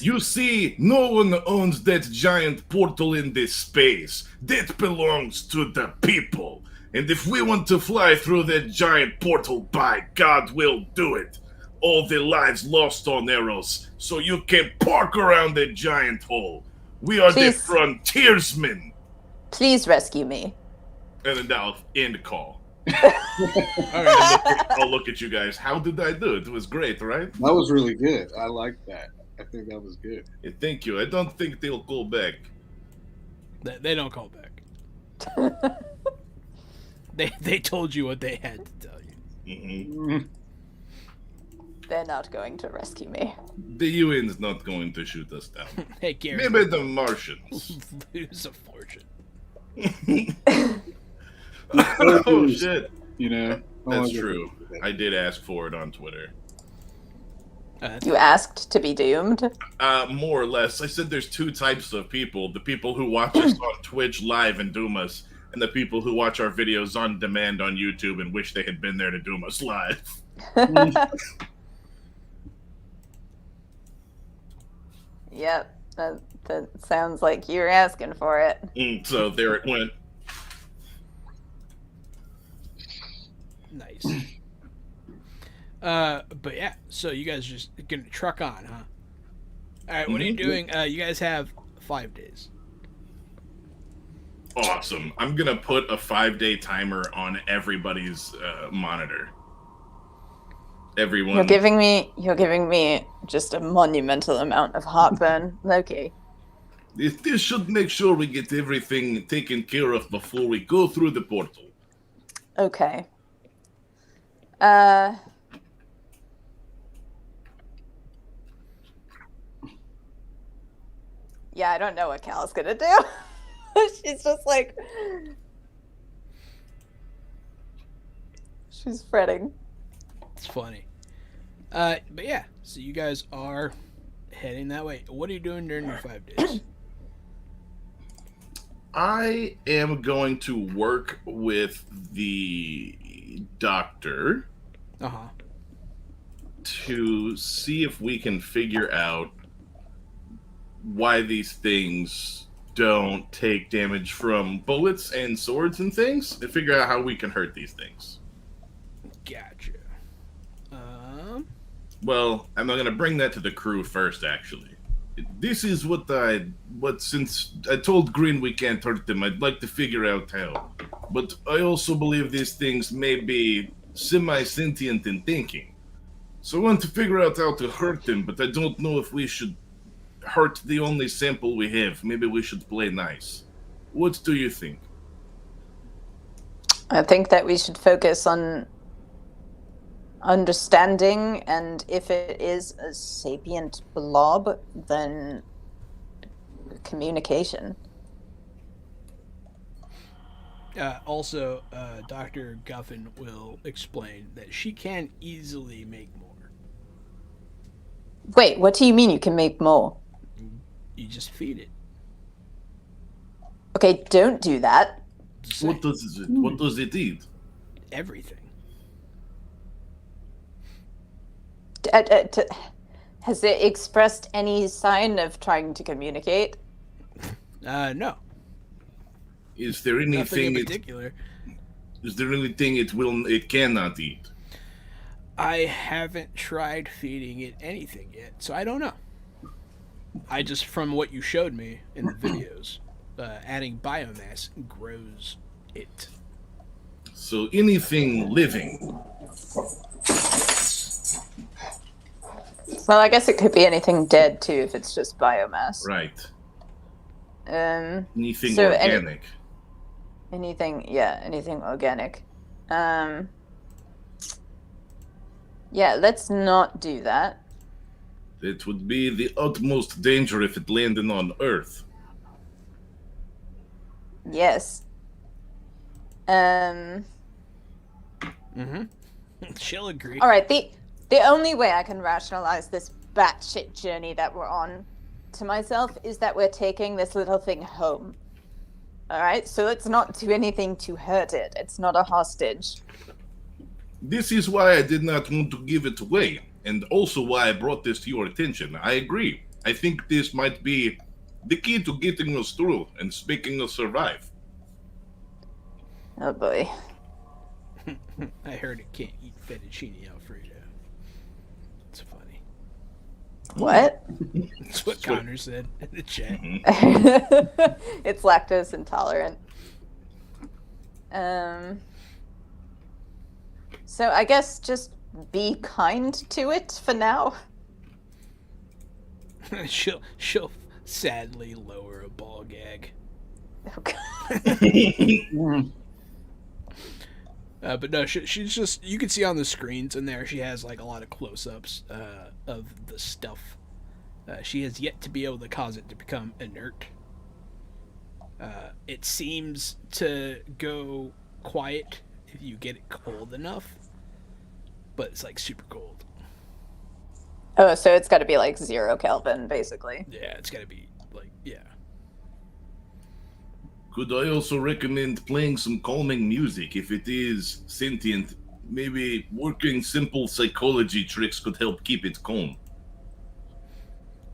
You see, no one owns that giant portal in this space. That belongs to the people. And if we want to fly through that giant portal, by God, we'll do it. All the lives lost on Eros, so you can park around that giant hole. We are Please. the frontiersmen. Please rescue me. And then I'll end the call. All right. I'll look at you guys. How did I do? It was great, right? That was really good. I like that. I think that was good. Yeah, thank you. I don't think they'll call back. They don't call back. They told you what they had to tell you. Mm-hmm. They're not going to rescue me. The UN is not going to shoot us down. Hey, Gary. Maybe the Martians. Lose a fortune. Oh shit! You know? That's true. I did ask for it on Twitter. You asked to be doomed? More or less. I said there's two types of people: the people who watch us on Twitch live and doom us, and the people who watch our videos on demand on YouTube and wish they had been there to doom us live. Yep, that sounds like you're asking for it. So there it went. Nice. But yeah, so you guys just gonna truck on, huh? Alright, what are you doing? You guys have 5 days. Awesome. I'm gonna put a 5-day timer on everybody's monitor. Everyone. You're giving me just a monumental amount of heartburn, Loki. This should make sure we get everything taken care of before we go through the portal. Okay. Yeah, I don't know what Cal's gonna do. She's just like... She's fretting. It's funny. But yeah, so you guys are heading that way. What are you doing during your 5 days? I am going to work with the doctor Uh-huh. to see if we can figure out why these things don't take damage from bullets and swords and things, and figure out how we can hurt these things. Gotcha. Well, I'm going to bring that to the crew first, actually. This is since I told Green we can't hurt them, I'd like to figure out how. But I also believe these things may be semi-sentient in thinking. So I want to figure out how to hurt them, but I don't know if we should hurt the only sample we have. Maybe we should play nice. What do you think? I think that we should focus on understanding, and if it is a sapient blob, then communication. Also, Dr. Guffin will explain that she can easily make more. Wait, what do you mean you can make more? You just feed it. Okay, don't do that. Just What does it eat? everything. Has it expressed any sign of trying to communicate? No. Is there Nothing in anything particular. it cannot eat? I haven't tried feeding it anything yet, so I don't know. I just, from what you showed me in the videos, adding biomass grows it. So anything living. Well, I guess it could be anything dead too if it's just biomass. Right. Anything so organic. Anything organic. Yeah, let's not do that. It would be the utmost danger if it landed on Earth. Yes. She'll agree. All right. The only way I can rationalize this batshit journey that we're on to myself is that we're taking this little thing home. All right. So let's not do anything to hurt it. It's not a hostage. This is why I did not want to give it away, and also why I brought this to your attention. I agree. I think this might be the key to getting us through and making us survive. Oh boy. I heard it can't eat fettuccine Alfredo. It's funny. What? That's what Connor said in the chat. It's lactose intolerant. So I guess just be kind to it for now. She'll sadly lower a ball gag. Oh, But no, she's just, you can see on the screens in there, she has like a lot of close-ups of the stuff. She has yet to be able to cause it to become inert. It seems to go quiet if you get it cold enough. but it's like super cold. Oh, so it's got to be like 0 Kelvin, basically. Yeah, it's got to be like, yeah. Could I also recommend playing some calming music if it is sentient? Maybe working simple psychology tricks could help keep it calm.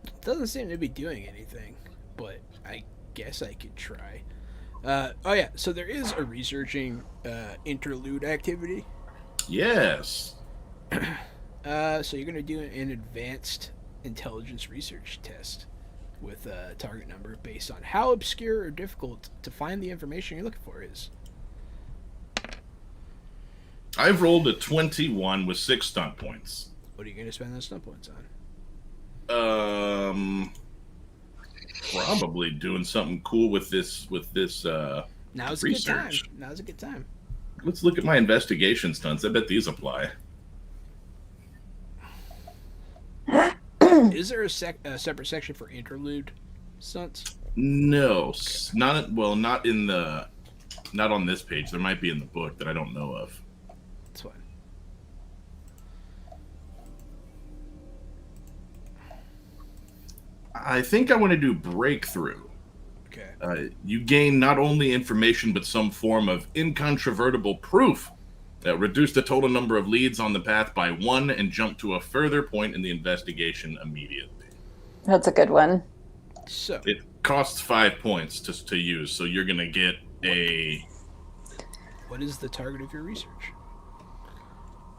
It doesn't seem to be doing anything, but I guess I could try. Oh yeah, so there is a researching interlude activity. Yes. So you're going to do an advanced intelligence research test with a target number based on how obscure or difficult to find the information you're looking for is. I've rolled a 21 with 6 stunt points. What are you going to spend those stunt points on? Probably doing something cool with this Now's research. a good time. Now's a good time. Let's look at my investigation stunts. I bet these apply. Is there a separate section for interlude stunts? No, not on this page. There might be in the book that I don't know of. That's fine. I think I want to do breakthrough. Okay. You gain not only information but some form of incontrovertible proof that reduce the total number of leads on the path by 1 and jump to a further point in the investigation immediately. That's a good one. So it costs 5 points to use, so you're gonna get a. What is the target of your research?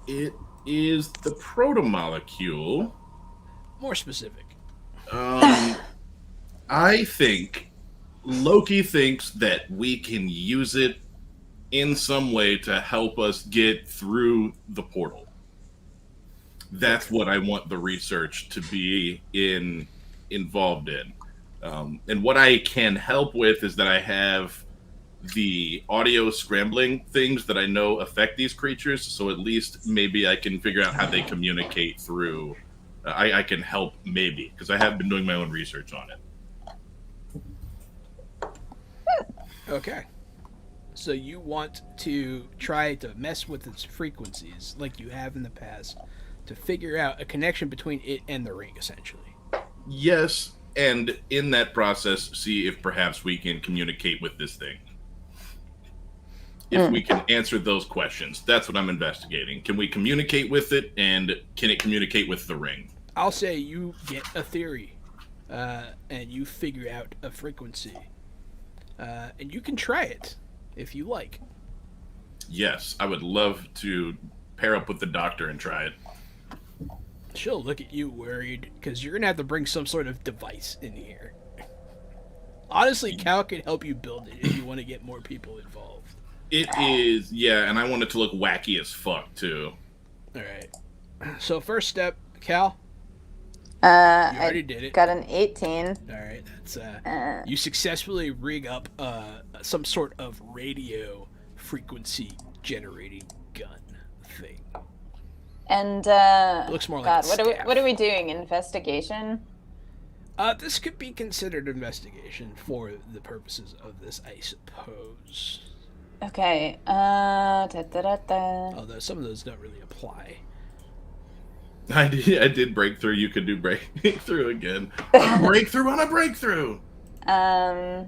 It is the Proto-Molecule. More specific. I think Loki thinks that we can use it in some way to help us get through the portal. That's what I want the research to be involved in. And what I can help with is that I have the audio scrambling things that I know affect these creatures, so at least maybe I can figure out how they communicate through. I can help, maybe, because I have been doing my own research on it. Okay. So you want to try to mess with its frequencies like you have in the past to figure out a connection between it and the ring, essentially. Yes, and in that process, see if perhaps we can communicate with this thing. If we can answer those questions. That's what I'm investigating. Can we communicate with it, and can it communicate with the ring? I'll say you get a theory, and you figure out a frequency. And you can try it, if you like. Yes, I would love to pair up with the doctor and try it. She'll look at you worried, because you're going to have to bring some sort of device in here. Honestly, Cal can help you build it if you want to get more people involved. It is, yeah, and I want it to look wacky as fuck, too. Alright. So first step, Cal. You already did it. Got an 18. Alright, that's, you successfully rig up, some sort of radio frequency generating gun thing. And, It looks more like God, a what staff. are we doing? Investigation? This could be considered investigation for the purposes of this, I suppose. Okay, Although some of those don't really apply. I did breakthrough. You could do breakthrough again. A breakthrough on a breakthrough. How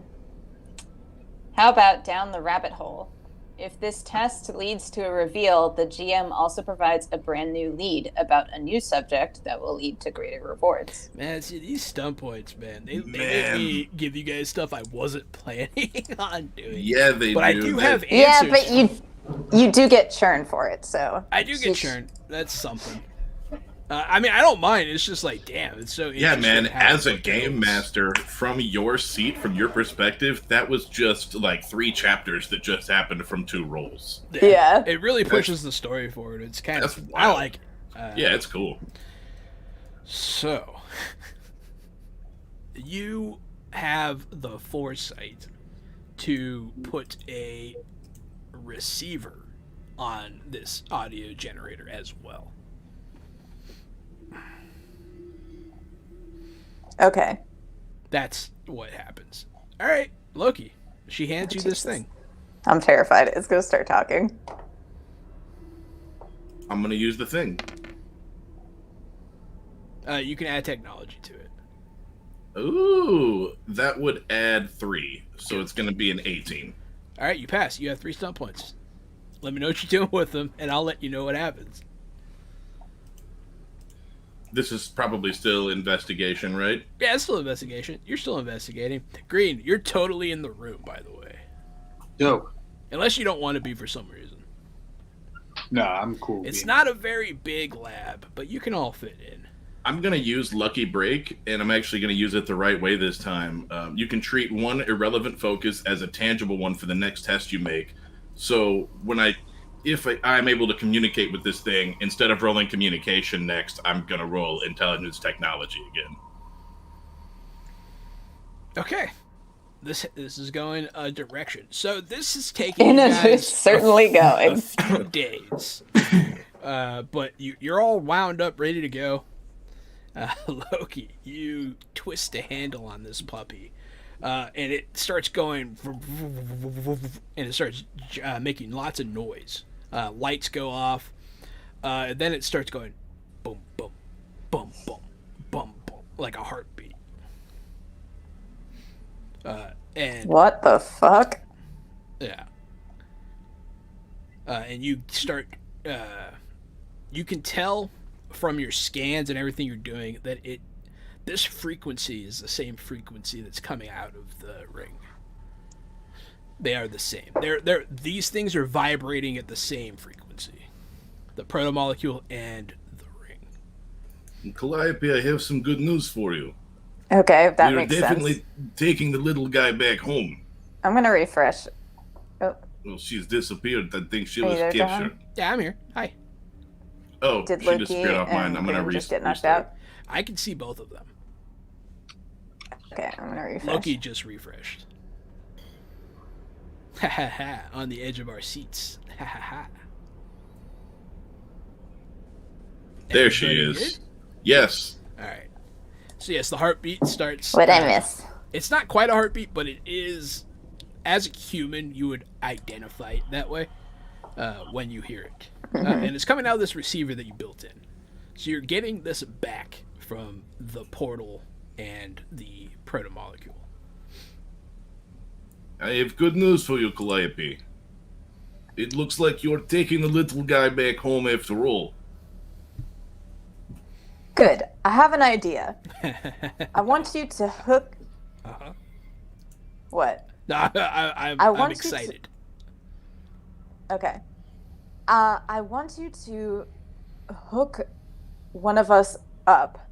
about down the rabbit hole? If this test leads to a reveal, the GM also provides a brand new lead about a new subject that will lead to greater rewards. Man, see, these stun points, man, they make me give you guys stuff I wasn't planning on doing. Yeah, they but do. I do have Yeah, answers. but you do get churn for it, so. I do get churn. That's something. I mean, I don't mind. It's just like, damn, it's so Yeah, interesting man, how as a it game goes. master, from your seat, from your perspective, that was just like 3 chapters that just happened from 2 rolls. Yeah. It really pushes the story forward. It's kind That's of, I wild. like it. Yeah, it's cool. So, you have the foresight to put a receiver on this audio generator as well. Okay. That's what happens. All right, Loki. She hands you this Jesus. thing. I'm terrified. It's going to start talking. I'm gonna use the thing. You can add technology to it. Ooh, that would add 3, so it's gonna be an 18. All right, you pass. You have 3 stunt points. Let me know what you're doing with them, and I'll let you know what happens. This is probably still investigation, right? Yeah, it's still investigation. You're still investigating. Green, you're totally in the room, by the way. Dope. Unless you don't want to be for some reason. No, I'm cool. It's not a very big lab, but you can all fit in. I'm going to use Lucky Break, and I'm actually going to use it the right way this time. You can treat one irrelevant focus as a tangible one for the next test you make. So if I'm able to communicate with this thing, instead of rolling communication next, I'm going to roll intelligence technology again. Okay. This is going a direction. So this is taking And you it's guys certainly a going. few days. But you're all wound up, ready to go. Loki, you twist a handle on this puppy, and it starts going, and it starts making lots of noise. Lights go off, and then it starts going, boom, boom, boom, boom, boom, boom, like a heartbeat. And What the fuck? yeah, and you start, you can tell from your scans and everything you're doing that this frequency is the same frequency that's coming out of the ring. They are the same. These things are vibrating at the same frequency. The proto-molecule and the ring. Calliope, I have some good news for you. Okay, that We're makes definitely sense. taking the little guy back home. I'm gonna refresh. Oh, Well, she's disappeared. I think she Are you was there, captured. John? Yeah, I'm here. Hi. Oh, did she Loki disappeared off mine. and I'm going to Green just get knocked restart. out? I can see both of them. Okay, I'm gonna refresh. Loki just refreshed. Ha ha ha. On the edge of our seats. Ha ha ha. There she Everybody is. good? Yes. All right. So yes, the heartbeat starts. What'd I miss? It's not quite a heartbeat, but it is. As a human, you would identify it that way when you hear it, and it's coming out of this receiver that you built in. So you're getting this back from the portal and the proto-molecule. I have good news for you, Calliope. It looks like you're taking the little guy back home after all. Good. I have an idea. I want you to hook. Uh-huh. What? No, I'm want you to- excited. Okay. I want you to hook one of us up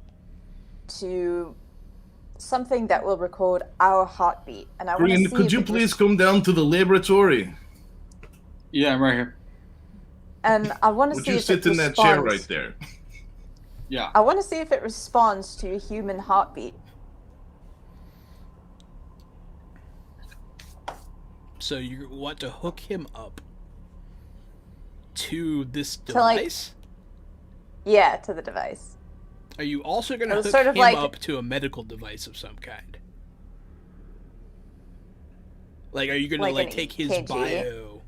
to something that will record our heartbeat, and I want to Green, see. could if you it please come down to the laboratory? Yeah, I'm right here. And I want to Would see you if sit it in that chair responds. right there? Yeah. I want to see if it responds to a human heartbeat. So you want to hook him up to this To, like- device? Yeah, to the device. Are you also going It to was hook sort of him like- up to a medical device of some kind? Like, are you going to Like like an take his EKG? bio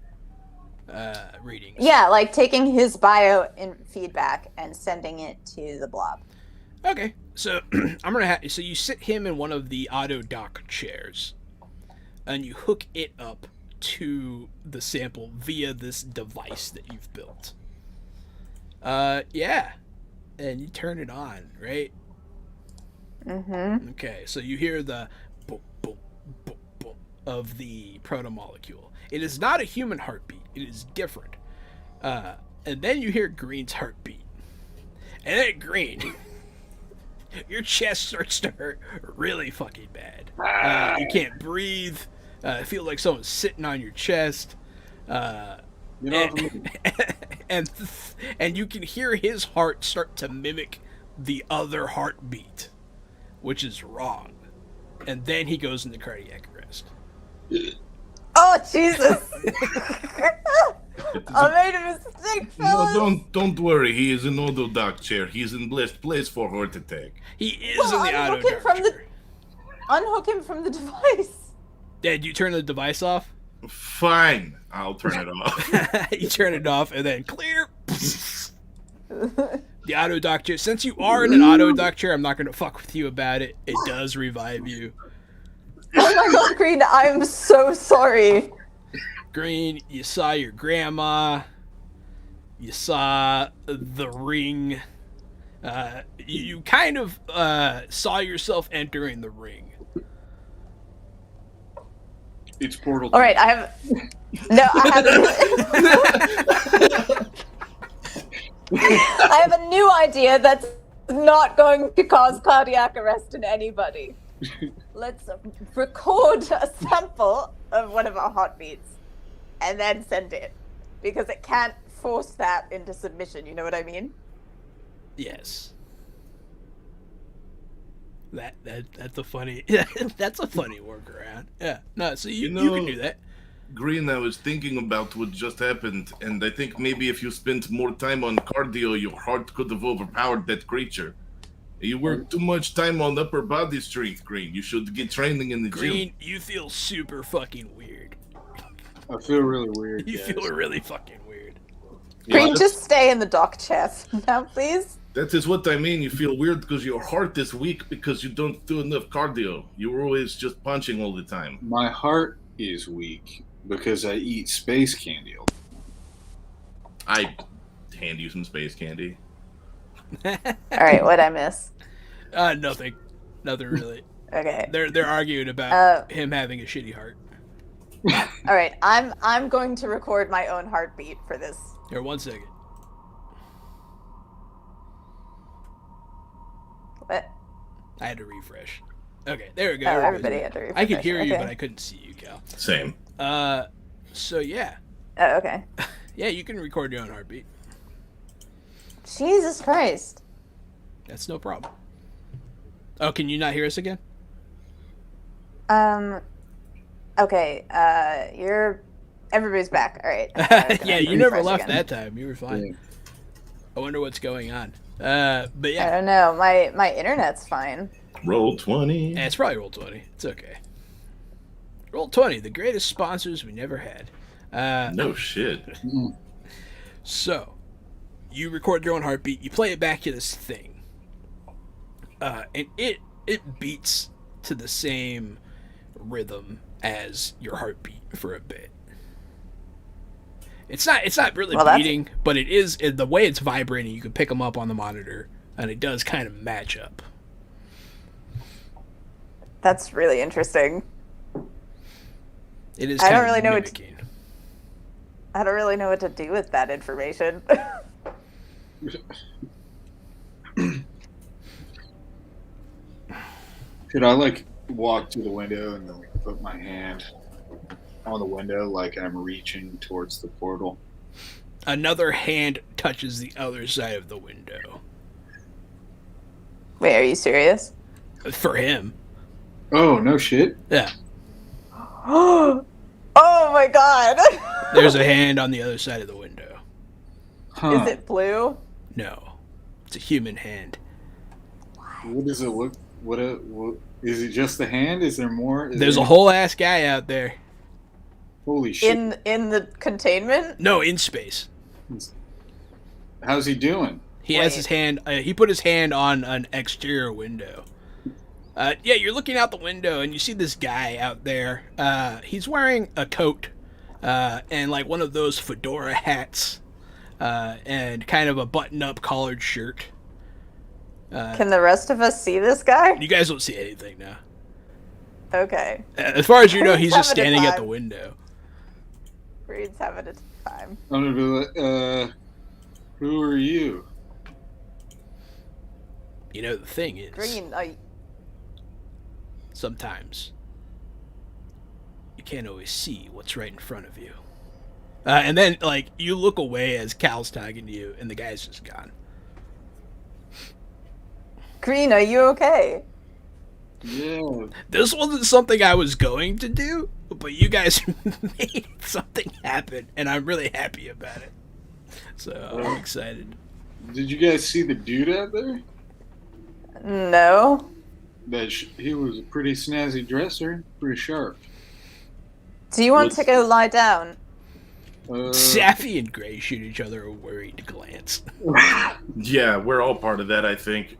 readings? Yeah, like taking his bio in feedback and sending it to the blob. Okay, so I'm gonna so you sit him in one of the auto dock chairs, and you hook it up to the sample via this device that you've built. Yeah, and you turn it on, right? Mm-hmm. Okay, so you hear the boom, boom, boom, boom of the proto-molecule. It is not a human heartbeat. It is different. And then you hear Green's heartbeat. And then Green, your chest starts to hurt really fucking bad. You can't breathe. Feel like someone's sitting on your chest. You know, And you can hear his heart start to mimic the other heartbeat, which is wrong. And then he goes into cardiac arrest. Oh Jesus! I made a mistake, No, fellas. don't worry. He is in auto dock chair. He's in blessed place for heart attack. He is Well, in the auto unhook him from the- chair. Unhook him from the device. Did you turn the device off? Fine, I'll turn it off. You turn it off, and then clear. The auto doctor, since you are in an auto doctor, I'm not going to fuck with you about it. It does revive you. Oh my god, Green, I'm so sorry. Green, you saw your grandma. You saw the ring. You kind of saw yourself entering the ring. It's portal. All right, I have I have a new idea that's not going to cause cardiac arrest in anybody. Let's record a sample of one of our heartbeats and then send it, because it can't force that into submission. You know what I mean? Yes. That's a funny that's a funny workaround. Yeah. No, so you can do that. Green, I was thinking about what just happened, and I think maybe if you spent more time on cardio, your heart could have overpowered that creature. You work too much time on upper body strength, Green. You should get training in the Green, gym. you feel super fucking weird. I feel really weird. You guys. feel really fucking weird. Green, just stay in the dock chair now, please. That is what I mean. You feel weird because your heart is weak because you don't do enough cardio. You're always just punching all the time. My heart is weak because I eat space candy. I hand you some space candy. All right, what'd I miss? Nothing really. Okay. They're arguing about him having a shitty heart. All right, I'm going to record my own heartbeat for this. Here, 1 second. What? I had to refresh. Okay, there we go. Oh, everybody had to refresh. I could hear you, Okay. but I couldn't see you, Cal. Same. So yeah. Oh, okay. Yeah, you can record your own heartbeat. Jesus Christ. That's no problem. Oh, can you not hear us again? Okay, everybody's back. All right. Yeah, you never left again. that time. You were fine. I wonder what's going on. But I yeah. don't know. My internet's fine. Roll 20. Yeah, it's probably Roll20. It's okay. Roll20, the greatest sponsors we never had. No shit. So, you record your own heartbeat, you play it back to this thing. And it beats to the same rhythm as your heartbeat for a bit. It's not really beating, but it is the way it's vibrating. You can pick them up on the monitor, and it does kind of match up. That's really interesting. It is. I kind don't of really know mimicking. I don't really know what to do with that information. Could I walk to the window and then put my hand on the window like I'm reaching towards the portal? Another hand touches the other side of the window. Wait, are you serious? For him. Oh, no shit. Yeah. Oh my god. There's a hand on the other side of the window. Huh. Is it blue? No. It's a human hand. What does it look? What is it? Just the hand? Is there more? There's a whole ass guy out there. Holy shit! In the containment? No, in space. How's he doing? He has his hand. He put his hand on an exterior window. Yeah, you're looking out the window and you see this guy out there. He's wearing a coat and like one of those fedora hats and kind of a button-up collared shirt. Can the rest of us see this guy? You guys don't see anything now. Okay. As far as you know, he's just Having a standing at time. the window. Reed's having a time. I'm gonna be like, who are you? You know, the thing is, Green, sometimes you can't always see what's right in front of you. And then, like, you look away as Cal's talking to you, and the guy's just gone. Green, are you okay? Yeah. This wasn't something I was going to do, but you guys made something happen, and I'm really happy about it. So I'm excited. Did you guys see the dude out there? No. He was a pretty snazzy dresser, pretty sharp. Do you want to go lie down? Sappy and Gray shoot each other a worried glance. Yeah, we're all part of that, I think.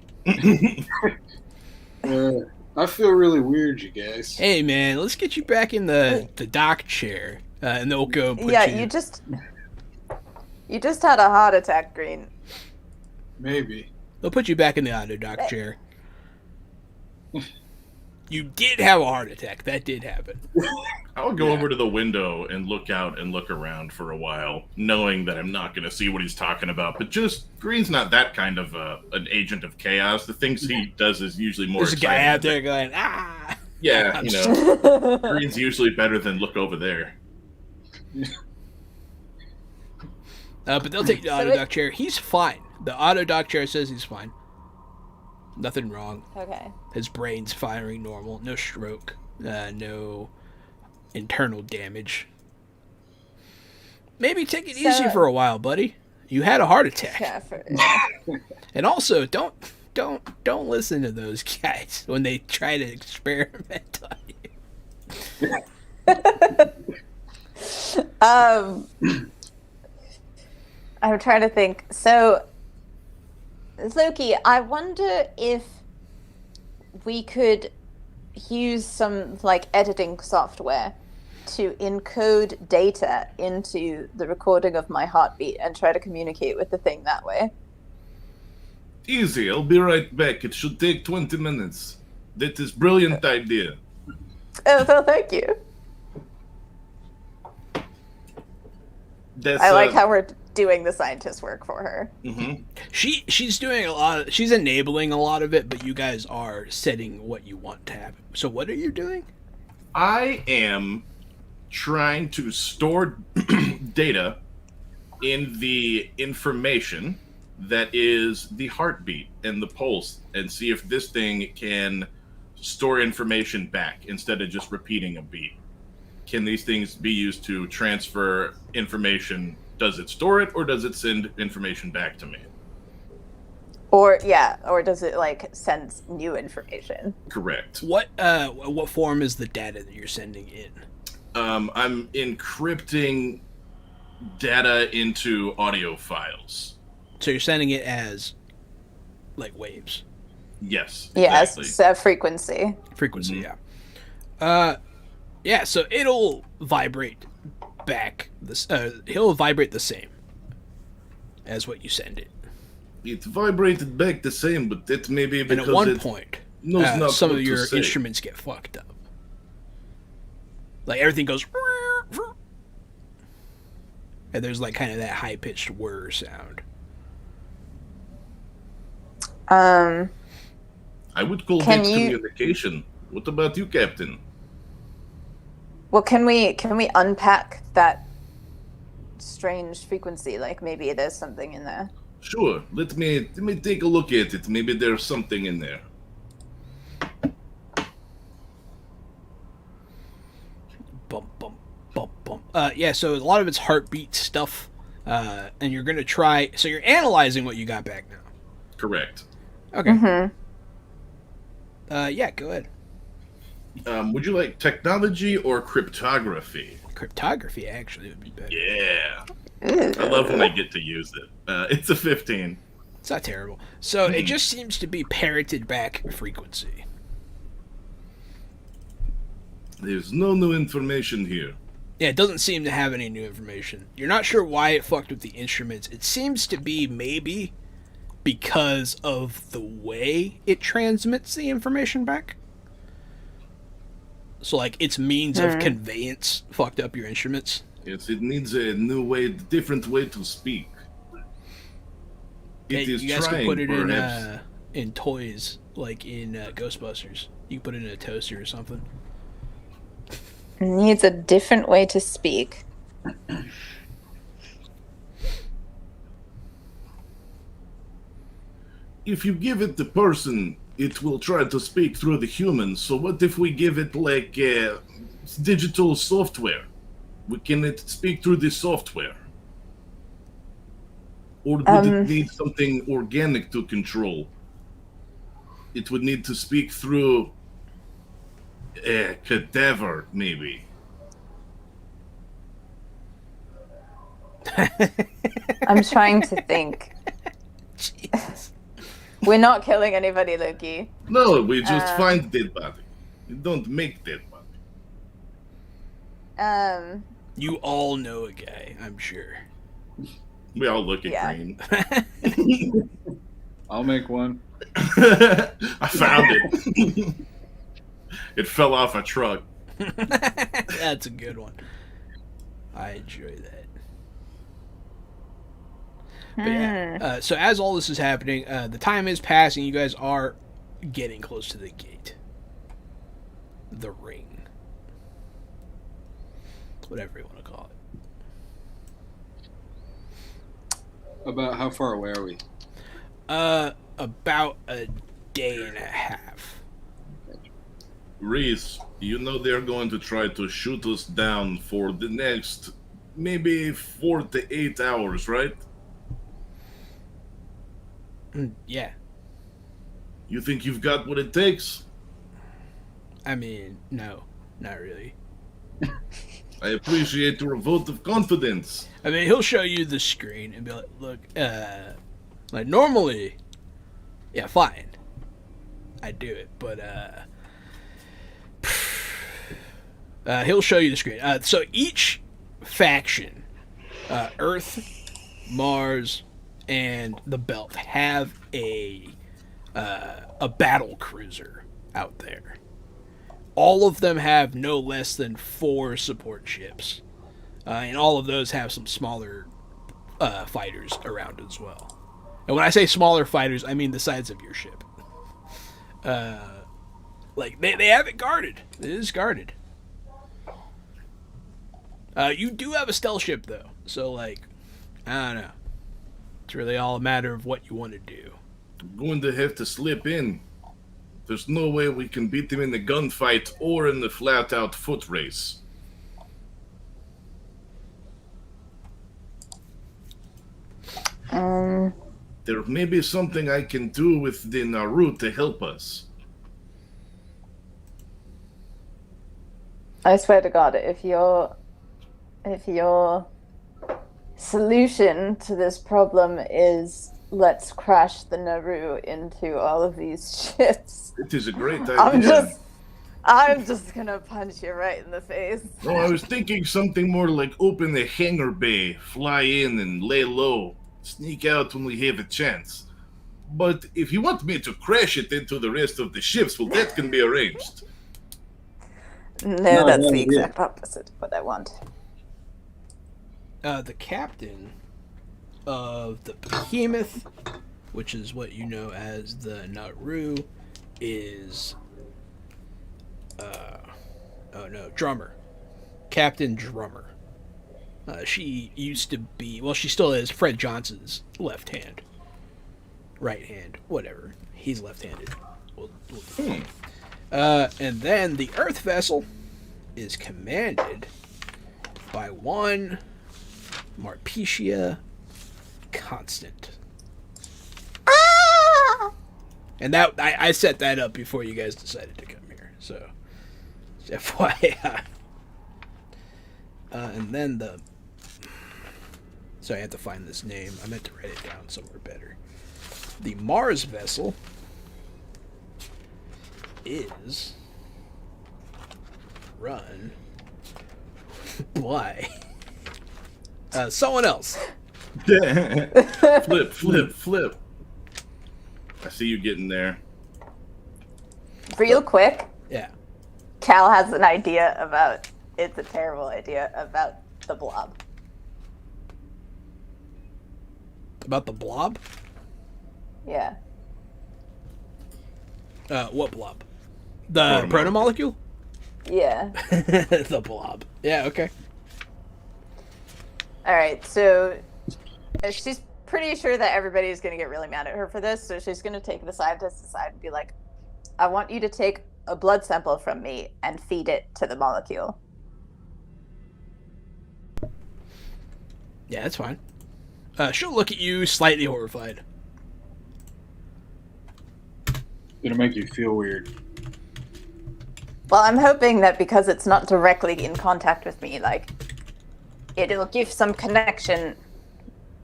I feel really weird, you guys. Hey man, let's get you back in the dock chair, and they'll go put Yeah, you. you just had a heart attack, Green. Maybe. They'll put you back in the auto dock chair. You did have a heart attack. That did happen. I'll go over to the window and look out and look around for a while, knowing that I'm not going to see what he's talking about. But just Green's not that kind of an agent of chaos. The things he does is usually more. There's a guy out there going, ah. Yeah, you know, Green's usually better than look over there. But they'll take the auto dock chair. He's fine. The auto dock chair says he's fine. Nothing wrong. Okay. His brain's firing normal. No stroke. No internal damage. Maybe take it easy for a while, buddy. You had a heart attack. Yeah, And also, don't listen to those guys when they try to experiment on you. I'm trying to think. So, Loki, I wonder if we could use some editing software to encode data into the recording of my heartbeat and try to communicate with the thing that way. Easy, I'll be right back. It should take 20 minutes. That is brilliant idea. Oh, well, thank you. That's, I like how we're doing the scientist work for her. Mm-hmm. She's doing she's enabling a lot of it, but you guys are setting what you want to happen. So what are you doing? I am trying to store data in the information that is the heartbeat and the pulse, and see if this thing can store information back instead of just repeating a beat. Can these things be used to transfer information? Does it store it, or does it send information back to me? Or does it send new information? Correct. What form is the data that you're sending in? I'm encrypting data into audio files. So you're sending it as waves. Yes. Yes, Exactly. frequency. Frequency, yeah. Yeah, so it'll vibrate back. He'll vibrate the same as what you send it. It vibrated back the same, but that may be because And at one point, knows not some what of to your say. instruments get fucked up. Everything goes, and there's kind of that high pitched whir sound. I would call Can that you- communication. What about you, Captain? Well, can we unpack that strange frequency? Maybe there's something in there. Sure. Let me take a look at it. Maybe there's something in there. Bump, bump, bump, bump. Yeah, so a lot of it's heartbeat stuff, and you're gonna try. So you're analyzing what you got back now. Correct. Okay. Mm-hmm. Yeah, go ahead. Would you like technology or cryptography? Cryptography actually would be better. Yeah. I love when I get to use it. It's a 15. It's not terrible. So it just seems to be parroted back frequency. There's no new information here. Yeah, it doesn't seem to have any new information. You're not sure why it fucked with the instruments. It seems to be maybe because of the way it transmits the information back. So, its means of conveyance fucked up your instruments. Yes, it needs a new way, different way to speak. It Hey, is you guys trying, can put it perhaps. in toys, like in Ghostbusters. You can put it in a toaster or something. Needs a different way to speak. If you give it the person, it will try to speak through the human. So what if we give it digital software? Can it speak through the software? Or would it need something organic to control? It would need to speak through a cadaver, maybe. I'm trying to think. Jesus. We're not killing anybody, Loki. No, we just find dead body. We don't make dead body. You all know a guy, I'm sure. We all look at Yeah. green. I'll make one. I found it. It fell off a truck. That's a good one. I enjoy that. But yeah, so as all this is happening, the time is passing. You guys are getting close to the gate. The ring. Whatever you want to call it. About how far away are we? About a day and a half. Reese, you know they're going to try to shoot us down for the next maybe 4 to 8 hours, right? Yeah. You think you've got what it takes? I mean, no, not really. I appreciate your vote of confidence. I mean, he'll show you the screen and be like, look, like normally, yeah, fine. I'd do it, but, he'll show you the screen. So each faction, Earth, Mars, and the Belt have a battle cruiser out there. All of them have no less than 4 support ships, and all of those have some smaller fighters around as well. And when I say smaller fighters, I mean the size of your ship. Like they have it guarded. It is guarded. You do have a stealth ship though, so like, I don't know. It's really all a matter of what you want to do. I'm going to have to slip in. There's no way we can beat them in the gunfight or in the flat-out foot race. There may be something I can do with the Naru to help us. I swear to God, if your solution to this problem is let's crash the Naru into all of these ships, It is a great idea. I'm just gonna punch you right in the face. No, I was thinking something more like open the hangar bay, fly in and lay low, sneak out when we have a chance. But if you want me to crash it into the rest of the ships, well, that can be arranged. No, that's the exact opposite of what I want. The captain of the Behemoth, which is what you know as the Naru, is Drummer. Captain Drummer. She used to be, well, she still is Fred Johnson's left hand. Right hand, whatever. He's left-handed. We'll and then the Earth vessel is commanded by one Marpecia Constant. And that I set that up before you guys decided to come here, so FYI. And then so I have to find this name. I meant to write it down somewhere better. The Mars vessel is run by someone else. Flip. I see you getting there. Real quick, Yeah. Cal has an idea about, it's a terrible idea, about the blob. About the blob? Yeah. What blob? The Proto-Molecule? Yeah. The blob. Yeah, okay. Alright, so she's pretty sure that everybody's going to get really mad at her for this, so she's going to take the scientist aside and be like, I want you to take a blood sample from me and feed it to the molecule. Yeah, that's fine. She'll look at you slightly horrified. It'll make you feel weird. Well, I'm hoping that because it's not directly in contact with me, like, it'll give some connection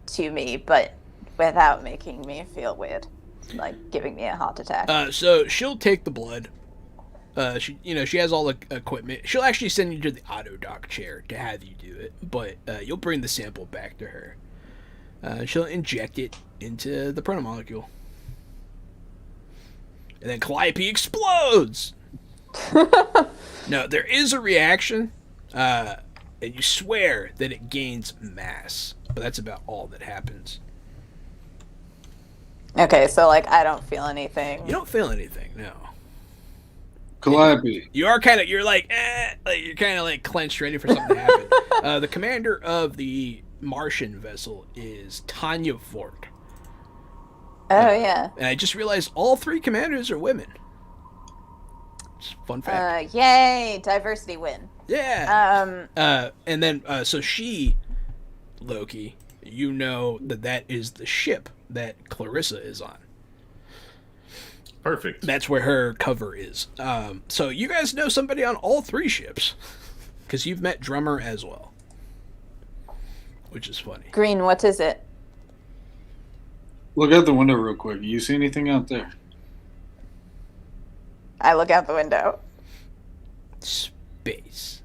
to me, but without making me feel weird, like giving me a heart attack. So she'll take the blood. She has all the equipment. She'll actually send you to the auto dock chair to have you do it, but you'll bring the sample back to her. She'll inject it into the Proto-Molecule. And then Calliope explodes! No, there is a reaction, and you swear that it gains mass, but that's about all that happens. Okay, so like I don't feel anything. You don't feel anything, no. Calliope. You are you're like you're kind of like clenched, ready for something to happen. The commander of the Martian vessel is Tanya Vort. Oh yeah. And I just realized all 3 commanders are women. It's a fun fact. Yay, diversity win. Yeah. And then so she, Loki, you know that is the ship that Clarissa is on. Perfect. That's where her cover is. So you guys know somebody on all 3 ships, because you've met Drummer as well, which is funny. Green, what is it? Look out the window real quick. You see anything out there? I look out the window. Space.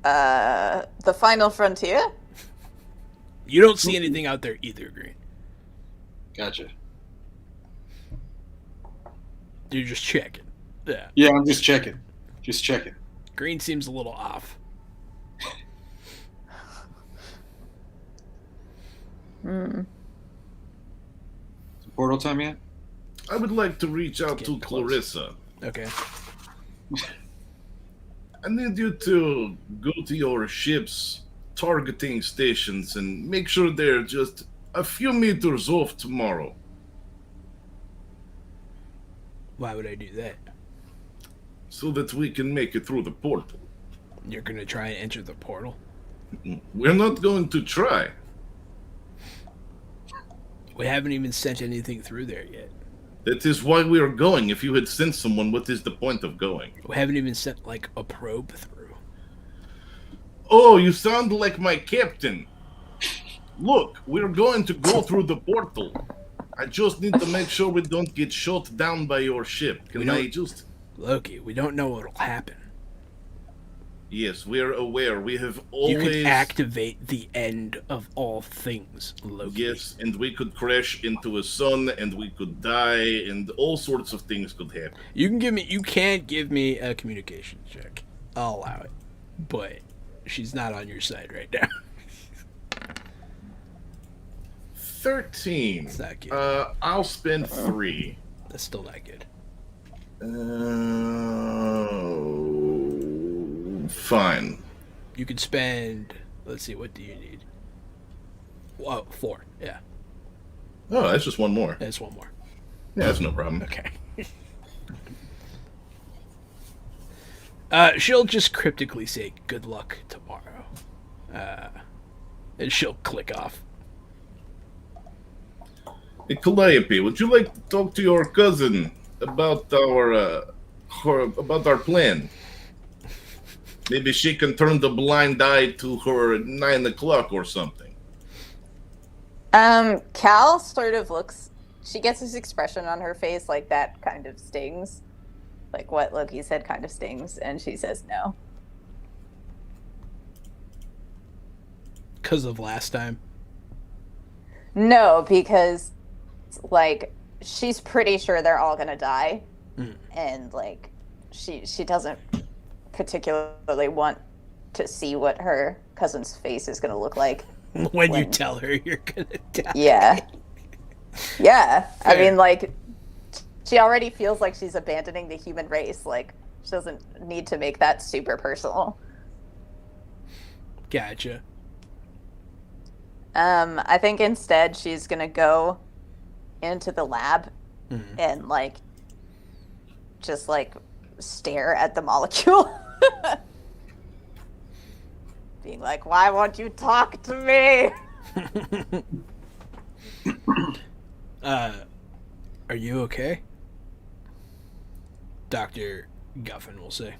The final frontier? You don't see anything out there either, Green. Gotcha. You're just checking. Yeah. Yeah, I'm just checking. Just checking. Green seems a little off. Hmm. Is it portal time yet? I would like to reach out to Close. Clarissa. Okay. I need you to go to your ship's targeting stations and make sure they're just a few meters off tomorrow. Why would I do that? So that we can make it through the portal. You're gonna try and enter the portal? We're not going to try. We haven't even sent anything through there yet. That is why we are going. If you had sent someone, what is the point of going? We haven't even sent, like, a probe through. Oh, you sound like my captain. Look, we're going to go through the portal. I just need to make sure we don't get shot down by your ship. Can I just... Loki, we don't know what'll happen. Yes, we're aware. We have always... You could activate the end of all things, Loki. Yes, and we could crash into a sun, and we could die, and all sorts of things could happen. You can't give me a communication check. I'll allow it. But she's not on your side right now. 13. It's not good. I'll spend 3. That's still not good. Fine. You could spend, let's see, what do you need? Whoa, 4, yeah. Oh, that's just one more. That's one more. Yeah, that's no problem. Okay. She'll just cryptically say, good luck tomorrow. And she'll click off. Hey, Calliope, would you like to talk to your cousin about our plan? Maybe she can turn the blind eye to her 9 o'clock or something. Cal sort of looks. She gets this expression on her face like that kind of stings. Like what Loki said kind of stings, and she says no. Because of last time? No, because, like, she's pretty sure they're all gonna die. And, like, she doesn't particularly want to see what her cousin's face is gonna look like. When you tell her you're gonna die. Yeah. Yeah. Fair. I mean, like, she already feels like she's abandoning the human race. Like, she doesn't need to make that super personal. Gotcha. I think instead she's gonna go into the lab and, like, just, like, stare at the molecule. Being like, why won't you talk to me? Are you okay? Dr. Guffin will say.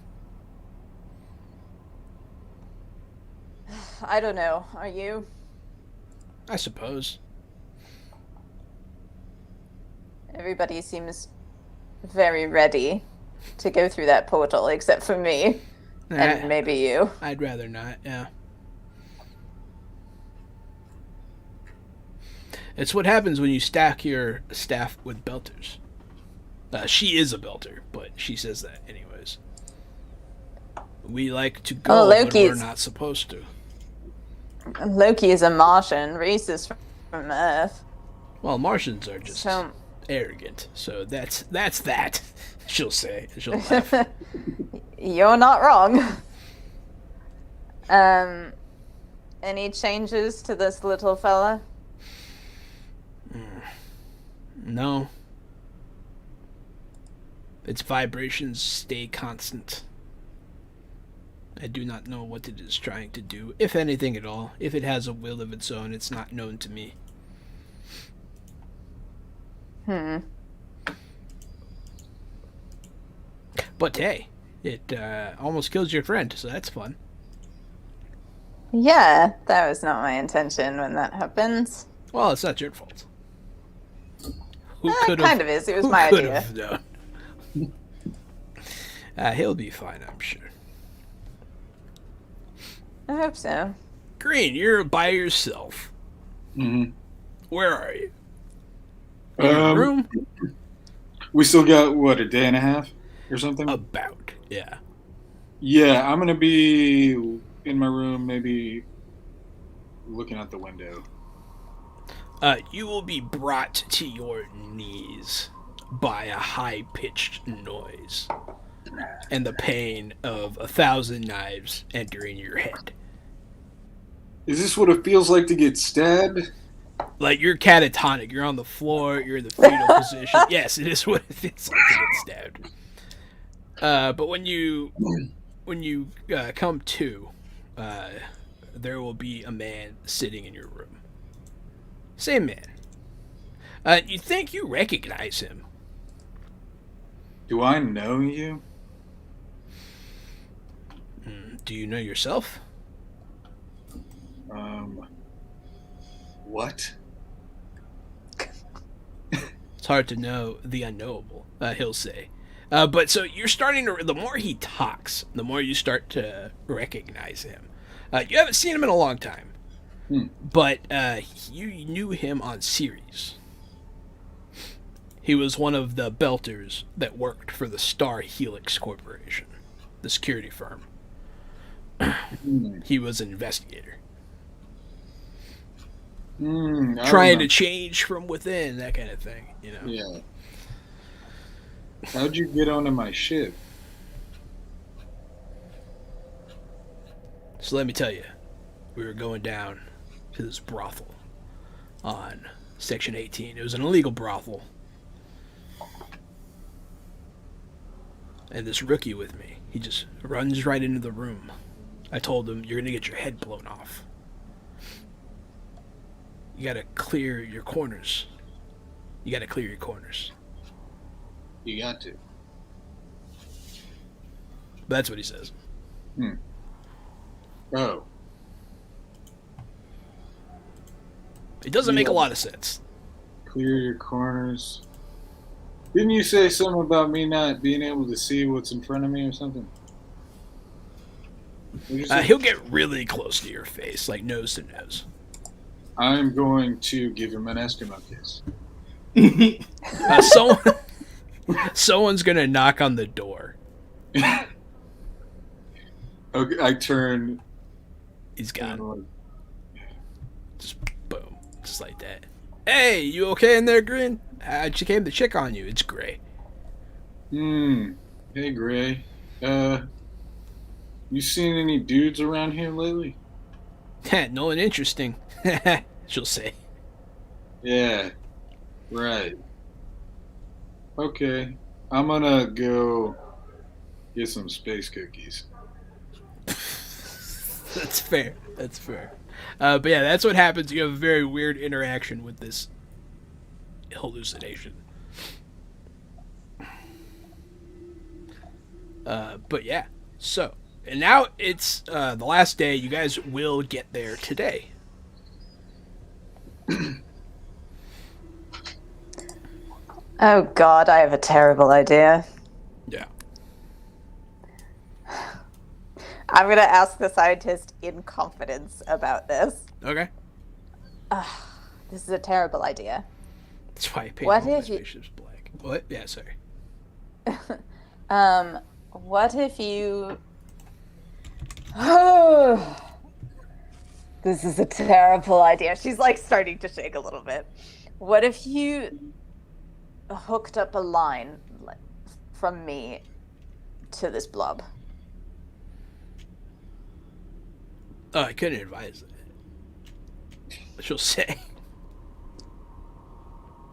I don't know. Are you? I suppose. Everybody seems very ready to go through that portal, except for me. And maybe you. I'd rather not, yeah. It's what happens when you stack your staff with belters. She is a belter, but she says that anyways. We like to go when we're not supposed to. Loki is a Martian, racist from Earth. Well, Martians are just arrogant, so that's that. She'll say. She'll laugh. You're not wrong. Any changes to this little fella? No. Its vibrations stay constant. I do not know what it is trying to do, if anything at all. If it has a will of its own, it's not known to me. But hey, it almost kills your friend, so that's fun. Yeah, that was not my intention when that happens. Well, it's not your fault. Who could have? Kind of is. It was my idea. He'll be fine, I'm sure. I hope so. Green, you're by yourself. Mm-hmm. Where are you? In your room? We still got, what, a day and a half or something? About, yeah. Yeah, I'm going to be in my room, maybe looking out the window. You will be brought to your knees by a high-pitched noise and the pain of 1,000 knives entering your head. Is this what it feels like to get stabbed? Like, you're catatonic. You're on the floor. You're in the fetal position. Yes, it is what it feels like to get stabbed. But when you come to, there will be a man sitting in your room. Same man. You think you recognize him. Do I know you? Do you know yourself? What? It's hard to know the unknowable, he'll say. But so you're starting to, the more he talks, the more you start to recognize him. You haven't seen him in a long time, but you knew him on series. He was one of the belters that worked for the Star Helix Corporation, the security firm. He was an investigator. Trying to change from within, that kind of thing, you know. Yeah. How'd you get onto my ship? So let me tell you, we were going down to this brothel on Section 18. It was an illegal brothel. And this rookie with me, he just runs right into the room. I told him, you're going to get your head blown off. You got to clear your corners. You got to clear your corners. You got to. That's what he says. Oh. It doesn't make a lot of sense. Clear your corners. Didn't you say something about me not being able to see what's in front of me or something? He'll get really close to your face, like nose to nose. I'm going to give him an Eskimo kiss. Someone's going to knock on the door. Okay, I turn. He's gone. Just boom. Just like that. Hey, you okay in there, Green? She came to check on you. It's Gray. Hey, Gray. You seen any dudes around here lately? No one interesting. She'll say. Yeah. Right. Okay. I'm gonna go get some space cookies. That's fair. That's fair. But yeah, that's what happens. You have a very weird interaction with this hallucination. But yeah, so And now it's the last day. You guys will get there today. Oh God, I have a terrible idea. Yeah. I'm gonna ask the scientist in confidence about this. Okay. This is a terrible idea. That's why I paint What all my if you- spaceships black. What? Yeah, sorry. What if you... This is a terrible idea. She's like starting to shake a little bit. What if you hooked up a line from me to this blob? Oh, I couldn't advise that. She'll say.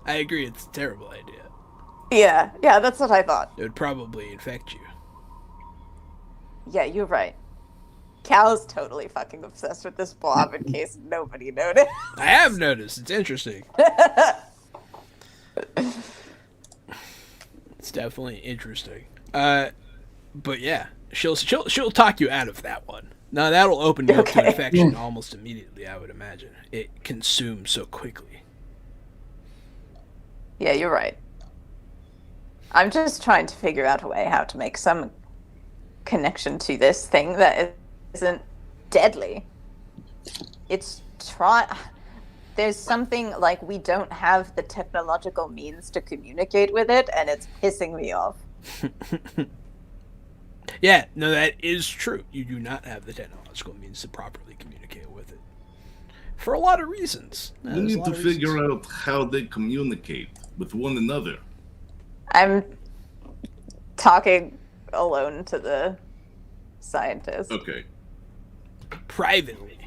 I agree, it's a terrible idea. Yeah, that's what I thought. It would probably infect you. Yeah, you're right. Cal's totally fucking obsessed with this blob in case nobody noticed. I have noticed. It's interesting. It's definitely interesting. But yeah, she'll talk you out of that one. Now that'll open you up to infection almost immediately, I would imagine. It consumes so quickly. Yeah, you're right. I'm just trying to figure out a way how to make some connection to this thing that isn't deadly. There's something like we don't have the technological means to communicate with it, and it's pissing me off. Yeah, no, that is true. You do not have the technological means to properly communicate with it. For a lot of reasons. We need to figure out how they communicate with one another. I'm talking alone to the scientist. Okay. Privately.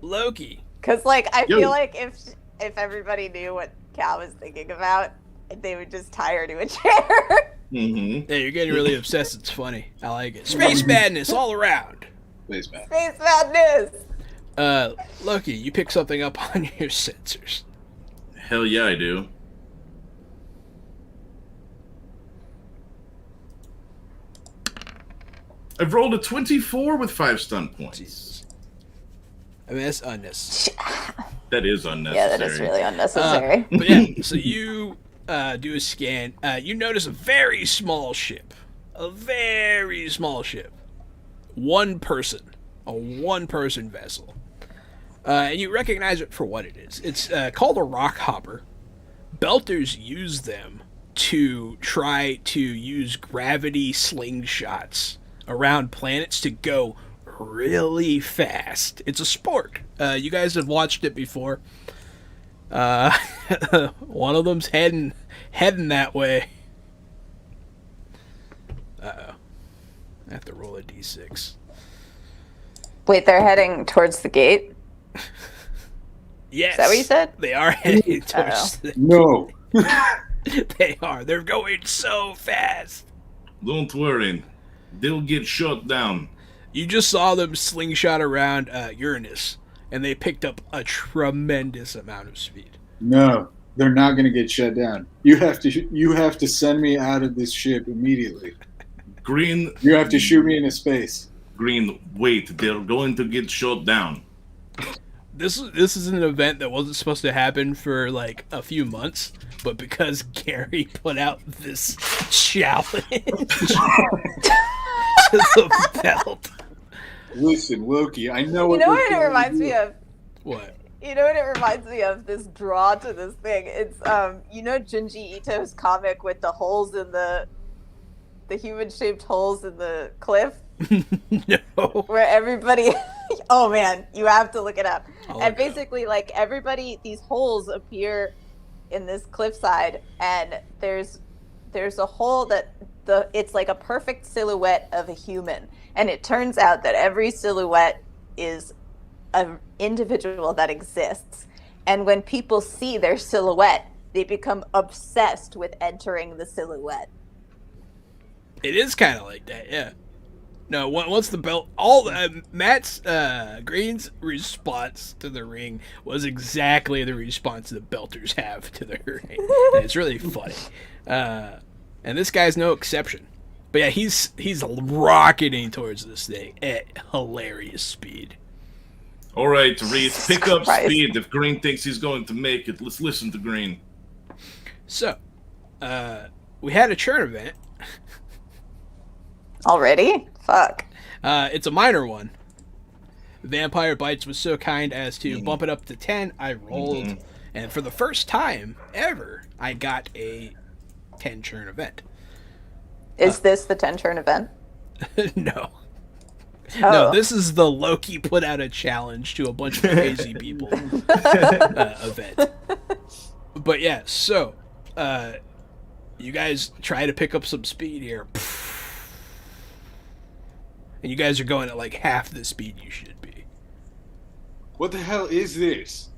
Loki. Because, like, I feel like if everybody knew what Cal was thinking about, they would just tie her to a chair. Mm-hmm. Yeah, you're getting really obsessed. It's funny. I like it. Space madness all around. Space man. Space madness! Loki, you pick something up on your sensors. Hell yeah, I do. I've rolled a 24 with 5 stun points. Jesus. I mean, that's unnecessary. That is unnecessary. Yeah, that is really unnecessary. But yeah, so you do a scan. You notice a very small ship. A very small ship. One person. A one-person vessel. And you recognize it for what it is. It's called a rock hopper. Belters use them to try to use gravity slingshots around planets to go really fast. It's a sport. You guys have watched it before. One of them's heading that way. Uh-oh. I have to roll a d6. Wait, they're heading towards the gate? Yes. Is that what you said? They are heading towards the... No. They are. They're going so fast. Don't worry. They'll get shot down. You just saw them slingshot around Uranus, and they picked up a tremendous amount of speed. No, they're not going to get shut down. You have to send me out of this ship immediately. Green. You have to shoot me into space. Green, wait. They're going to get shot down. This is an event that wasn't supposed to happen for like a few months, but because Gary put out this challenge to the belt. Listen, Loki, I know You know what it reminds me of? What? You know what it reminds me of? This draw to this thing. It's you know Junji Ito's comic with the holes in the human-shaped holes in the cliff? No. Where everybody oh man, you have to look it up. And Look basically like everybody, these holes appear in this cliffside, and there's a hole that it's like a perfect silhouette of a human, and it turns out that every silhouette is an individual that exists, and when people see their silhouette, they become obsessed with entering the silhouette. It is kind of like that, yeah. No, once the belt, Matt's Green's response to the ring was exactly the response the Belters have to the ring. And it's really funny, and this guy's no exception. But yeah, he's rocketing towards this thing at hilarious speed. All right, Reese, pick up Christ. speed. If Green thinks he's going to make it, let's listen to Green. So, we had a churn event. Already? Fuck. It's a minor one. Vampire Bites was so kind as to bump it up to 10. I rolled, and for the first time ever, I got a 10 churn event. Is this the 10 turn event? No. Oh. No, this is the Loki put out a challenge to a bunch of crazy people event. But yeah, so you guys try to pick up some speed here. And you guys are going at like half the speed you should be. What the hell is this?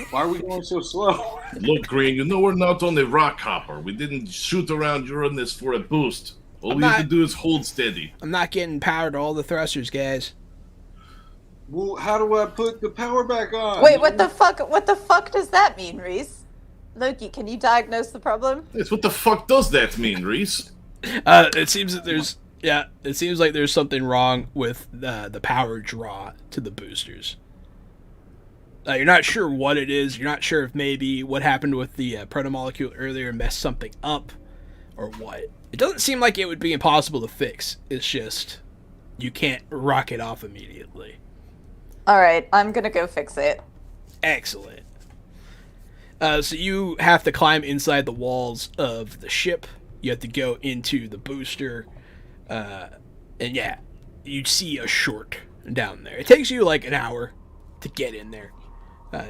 Why are we going so slow? Look, Green, you know we're not on a rock hopper. We didn't shoot around Uranus for a boost. All we have to do is hold steady. I'm not getting power to all the thrusters, guys. Well, how do I put the power back on? Wait, what the fuck? What the fuck does that mean, Reese? Loki, can you diagnose the problem? Yes, what the fuck does that mean, Reese? It seems that it seems like there's something wrong with the power draw to the boosters. You're not sure what it is. You're not sure if maybe what happened with the Proto-Molecule earlier messed something up or what. It doesn't seem like it would be impossible to fix. It's just you can't rock it off immediately. Alright, I'm gonna go fix it. Excellent. So you have to climb inside the walls of the ship. You have to go into the booster. And yeah, you see a short down there. It takes you like an hour to get in there.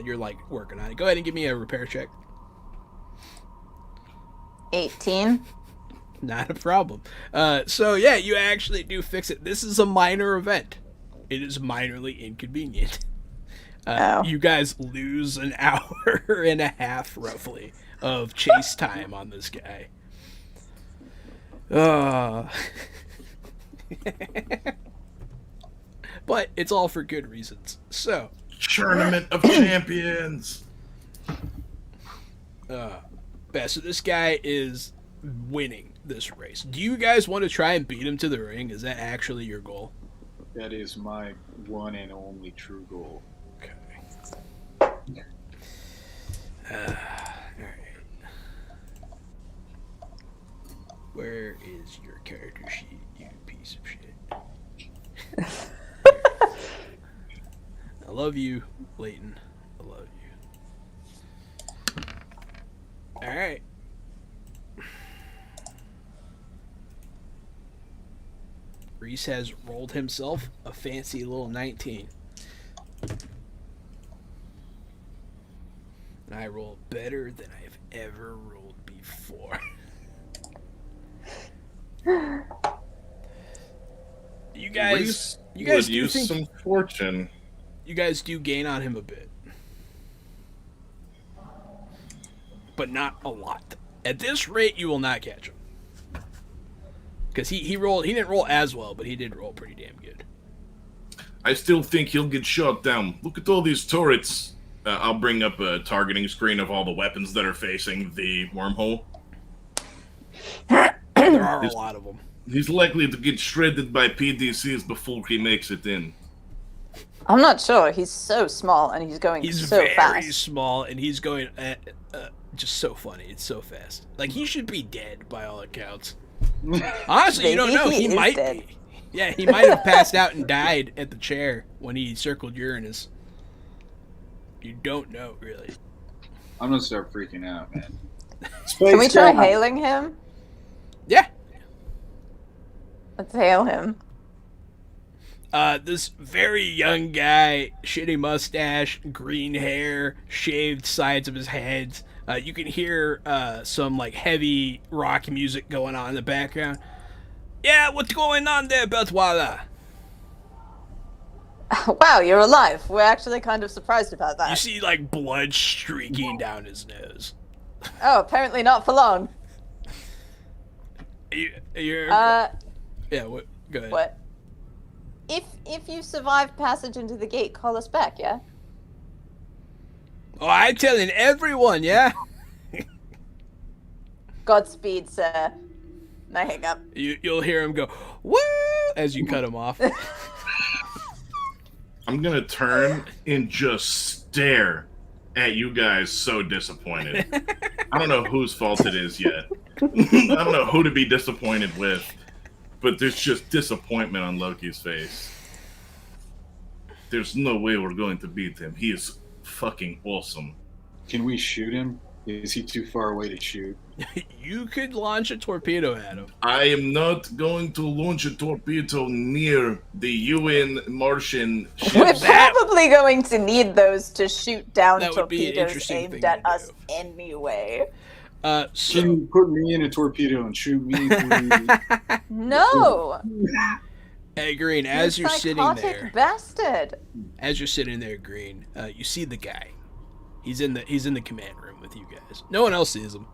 You're like working on it. Go ahead and give me a repair check. 18. Not a problem. So yeah, you actually do fix it. This is a minor event. It is minorly inconvenient. You guys lose an hour and a half, roughly, of chase time on this guy. But it's all for good reasons. So, Tournament of Champions. so this guy is winning this race. Do you guys want to try and beat him to the ring? Is that actually your goal? That is my one and only true goal. Okay. Alright. Where is your character sheet, you piece of shit? I love you, Leighton. I love you. Alright. Reese has rolled himself a fancy little 19. And I rolled better than I've ever rolled before. You guys would do use think some fortune. you guys do gain on him a bit, but not a lot. At this rate, you will not catch him because he didn't roll as well, but he did roll pretty damn good. I still think he'll get shot down. Look at all these turrets. I'll bring up a targeting screen of all the weapons that are facing the wormhole. There are a lot of them. He's likely to get shredded by PDCs before he makes it in. I'm not sure. He's so small and he's going He's so very fast. small, and he's going just so funny. It's so fast. Like, he should be dead by all accounts. Honestly, you don't know. Maybe He he is might dead. be. Yeah, he might have passed out and died at the chair when he circled Uranus. You don't know, really. I'm gonna start freaking out, man. Can we try hailing him? Yeah. Let's hail him. This very young guy, shitty mustache, green hair, shaved sides of his head. You can hear some like heavy rock music going on in the background. Yeah, what's going on there, Beltwala? Wow, you're alive. We're actually kind of surprised about that. You see like blood streaking down his nose. Oh, apparently not for long. You're yeah. What? Go ahead. What? If you survive passage into the gate, call us back, yeah? Oh, I'm telling everyone, yeah. Godspeed, sir. And I hang up. You'll hear him go, woo, as you cut him off. I'm gonna turn and just stare at you guys so disappointed. I don't know whose fault it is yet. I don't know who to be disappointed with, but there's just disappointment on Loki's face. There's no way we're going to beat him. He is fucking awesome. Can we shoot him? Is he too far away to shoot? You could launch a torpedo at him. I am not going to launch a torpedo near the UN Martian We're ships. probably going to need those to shoot down That would be an torpedoes interesting aimed thing at to us do. anyway. Can So you put me in a torpedo and shoot me? No! hey, Green, as You you're sitting psychotic there, bastard. Green, you see the guy. He's in the command room with you guys. No one else sees him.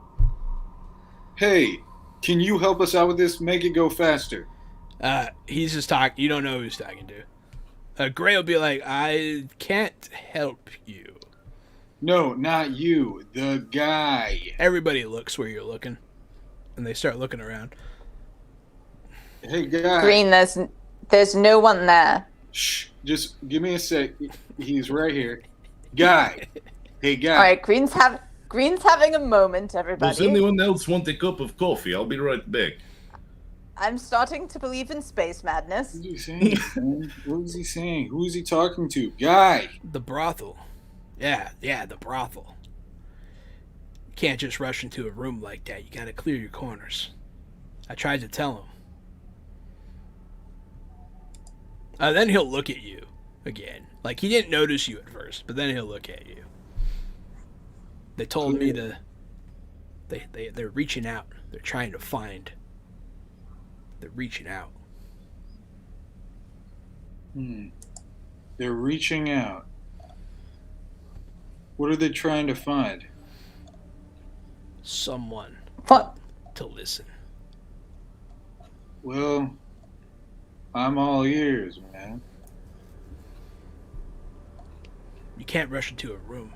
Hey, can you help us out with this? Make it go faster. He's just talking. You don't know who he's talking to. Gray will be like, I can't help you. No, not you. The guy. Everybody looks where you're looking, and they start looking around. Hey, guy. Green, there's no one there. Shh. Just give me a sec. He's right here. Guy. Hey, guy. All right, Green's having a moment, Does everybody. anyone else want a cup of coffee? I'll be right back. I'm starting to believe in space madness. What is he saying, man? What is he saying? Who is he talking to? Guy. The brothel. Yeah, the brothel. You can't just rush into a room like that. You gotta clear your corners. I tried to tell him. Then he'll look at you again. Like, he didn't notice you at first, but then he'll look at you. They told me to... They're reaching out. They're trying to find... They're reaching out. They're reaching out. What are they trying to find? Someone What? to listen. Well, I'm all ears, man. You can't rush into a room.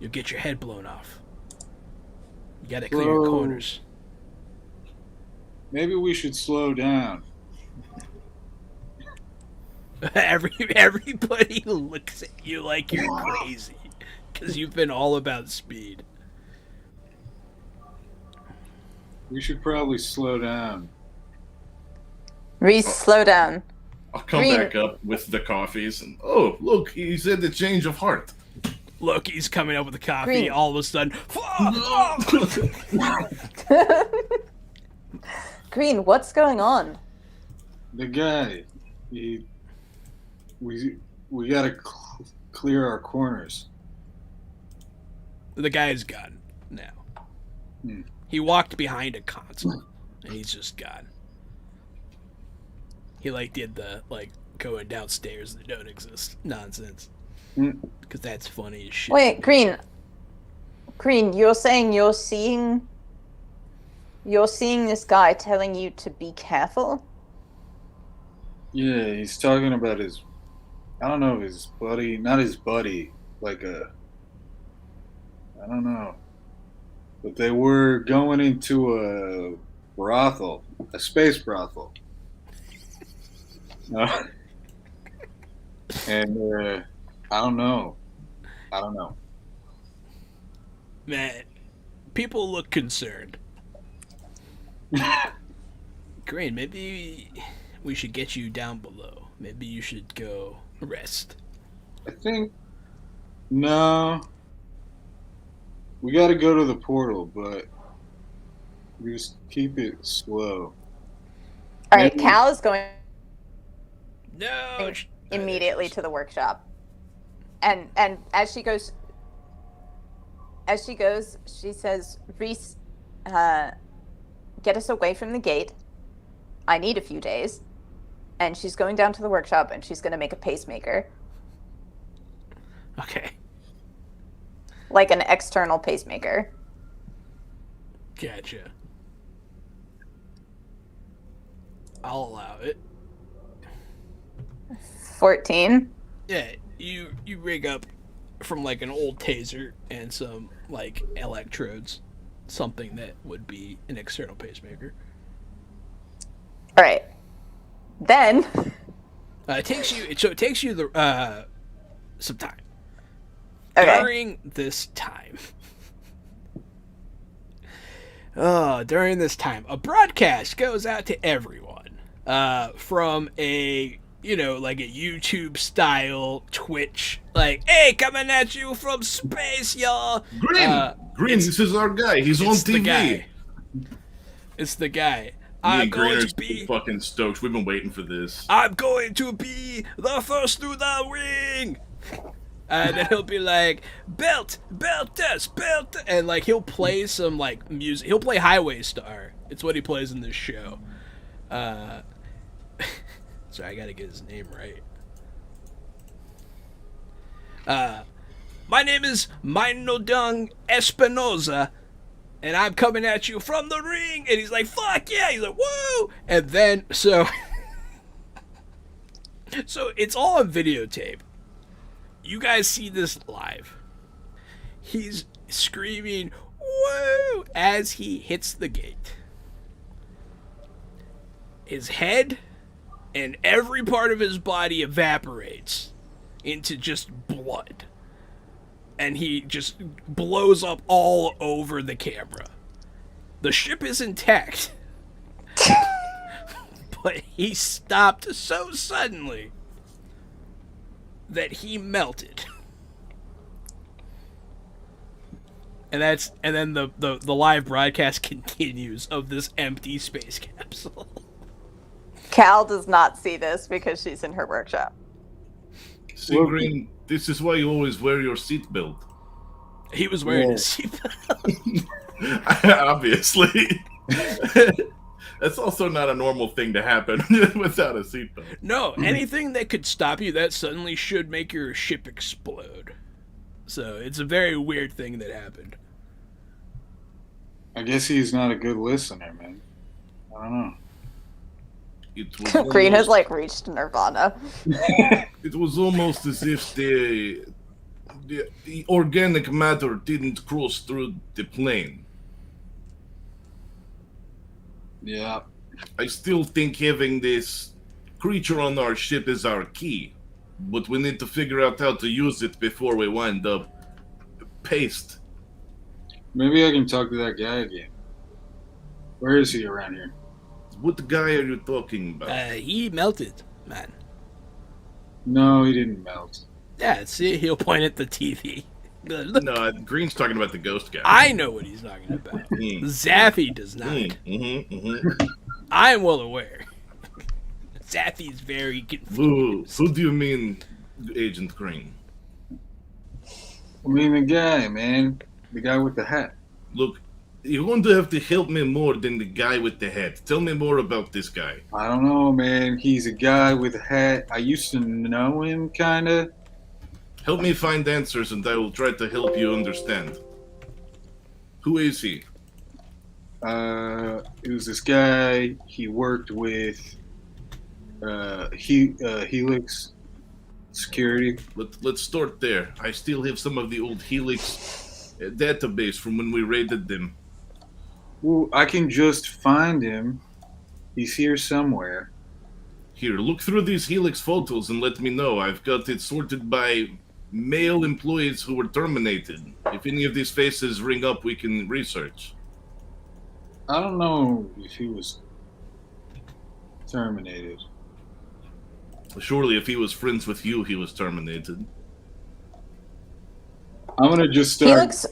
You'll get your head blown off. You gotta clear your Whoa. corners. Maybe we should slow down. Everybody looks at you like you're crazy. Because you've been all about speed. We should probably slow down. Reese, slow down. I'll come Green. back up with the coffees and look, he said the change of heart. Look, he's coming up with the coffee. Green. All of a sudden, Green, what's going on? The guy, we gotta clear our corners. the guy's gone now. Hmm. He walked behind a console, and he's just gone. He did the going downstairs that don't exist nonsense. Because that's funny as shit. Wait, Green, you're saying you're seeing this guy telling you to be careful? Yeah, he's talking about his buddy, not his buddy, I don't know. But they were going into a brothel, a space brothel. And I don't know. Man, people look concerned. Green, maybe we should get you down below. Maybe you should go rest. I think no. We got to go to the portal, but we just keep it slow. All right, Maybe- Cal is going No. immediately to the workshop, and as she goes, she says, "Reese, get us away from the gate. I need a few days." And she's going down to the workshop, and she's going to make a pacemaker, Okay. like an external pacemaker. Gotcha. I'll allow it. 14. Yeah, you rig up from an old taser and some electrodes, something that would be an external pacemaker. All right. Then. It takes you the some time. Okay. During this time, a broadcast goes out to everyone from a like a YouTube style Twitch, like, hey, coming at you from space, y'all. Green, this is our guy. He's on TV. It's the guy. Me and Green are so fucking stoked. We've been waiting for this. I'm going to be the first through the ring. And then he'll be like, belt us, and like he'll play some like music. He'll play Highway Star. It's what he plays in this show. Sorry, I gotta get his name right. My name is Minodung Espinoza, and I'm coming at you from the ring. And he's like, fuck yeah. He's like, woo. And then, so it's all on videotape. You guys see this live. He's screaming, woo, as he hits the gate. His head and every part of his body evaporates into just blood. And he just blows up all over the camera. The ship is intact. But he stopped so suddenly that he melted. And then the live broadcast continues of this empty space capsule. Cal does not see this because she's in her workshop. See, Green, this is why you always wear your seatbelt. He was wearing his seatbelt. Obviously. That's also not a normal thing to happen without a seatbelt. No, anything that could stop you, that suddenly should make your ship explode. So it's a very weird thing that happened. I guess he's not a good listener, man. I don't know. Green has like reached nirvana. It was almost as if the organic matter didn't cross through the plane. Yeah. I still think having this creature on our ship is our key, but we need to figure out how to use it before we wind up paste. Maybe I can talk to that guy again. Where is he around here? What guy are you talking about? He melted, man. No, he didn't melt. Yeah, see, he'll point at the TV. Look, No, Green's talking about the ghost guy. I know what he's talking about. Zaffy does not. I am well aware. Zaffy's very confused. Who do you mean, Agent Green? I mean the guy, man. The guy with the hat. Look, you're going to have to help me more than the guy with the hat. Tell me more about this guy. I don't know, man. He's a guy with a hat. I used to know him, kinda. Help me find answers and I will try to help you understand. Who is he? It was this guy. He worked with Helix Security. Let's start there. I still have some of the old Helix database from when we raided them. Well, I can just find him. He's here somewhere. Here, look through these Helix photos and let me know. I've got it sorted by male employees who were terminated. If any of these faces ring up, we can research. I don't know if he was terminated. Surely if he was friends with you, he was terminated. I'm gonna just start. Helix,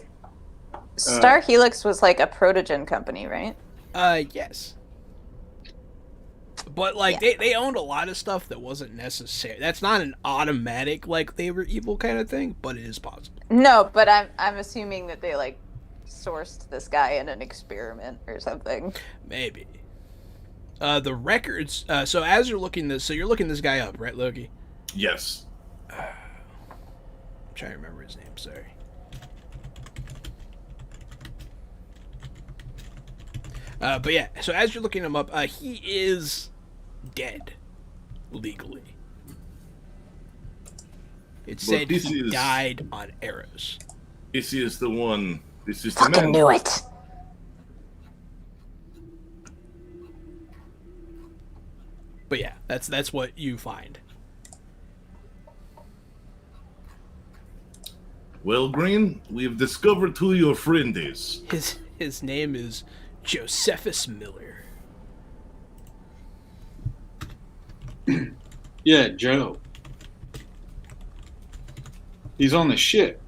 Star Helix was like a protogen company, right? Yes. But like they owned a lot of stuff that wasn't necessary. That's not an automatic like they were evil kind of thing, but it is possible. No, but I'm assuming that they like sourced this guy in an experiment or something. Maybe. The records. So as you're looking you're looking this guy up, right, Loki? Yes. I'm trying to remember his name. Sorry. But yeah, so as you're looking him up, he is dead legally. It said he died on arrows. This is the one. This is the Fucking man. knew it. That's what you find. Well, Green, we've discovered who your friend is. His name is Josephus Miller. Yeah, Joe. He's on the ship.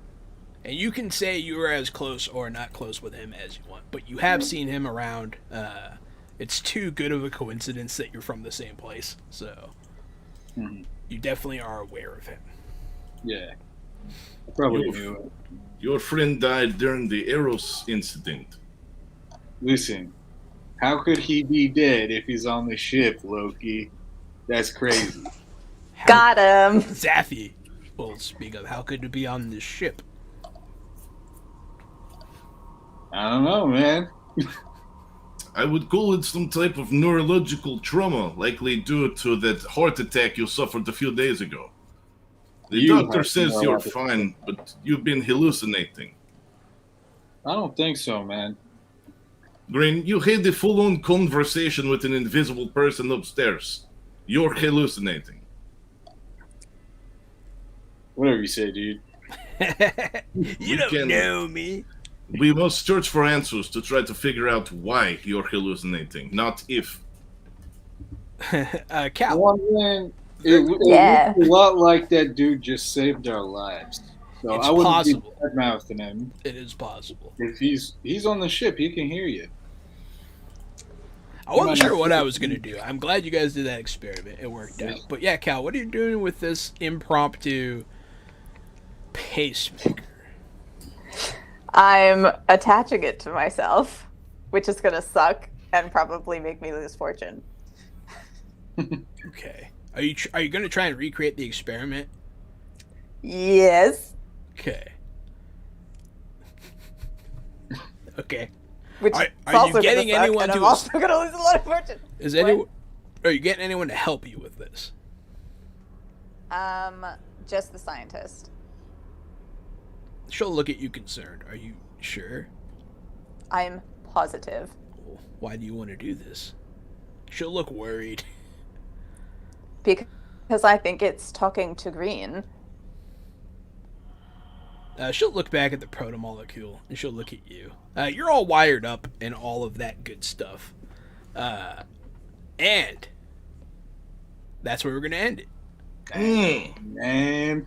And you can say you were as close or not close with him as you want, but you have seen him around. It's too good of a coincidence that you're from the same place, so you definitely are aware of him. Yeah. I probably knew it. Your friend died during the Eros incident. Listen, how could he be dead if he's on the ship, Loki? That's crazy. Got him. Zaffy will speak of how could it be on this ship. I don't know, man. I would call it some type of neurological trauma, likely due to that heart attack you suffered a few days ago. The doctor says you're fine, but you've been hallucinating. I don't think so, man. Green, you had a full-on conversation with an invisible person upstairs. You're hallucinating. Whatever you say, dude. You don't know me. We must search for answers to try to figure out why you're hallucinating, not if. Cal. Well, man, it looks a lot like that dude just saved our lives. So It's I wouldn't possible. be bad-mouthing him. It is possible. If he's on the ship, he can hear you. I wasn't sure what I was going to do. I'm glad you guys did that experiment. It worked out. But yeah, Cal, what are you doing with this impromptu pacemaker? I'm attaching it to myself, which is going to suck and probably make me lose fortune. Okay. Are you going to try and recreate the experiment? Yes. Okay. Okay. Which Are is you also getting gonna suck, anyone and to I'm also going to lose a lot of fortune. Is anyone? Are you getting anyone to help you with this? Just the scientist. She'll look at you concerned. Are you sure? I'm positive. Well, why do you want to do this? She'll look worried. Because I think it's talking to Green. She'll look back at the Proto-Molecule, and she'll look at you. You're all wired up and all of that good stuff. And that's where we're going to end it. Man.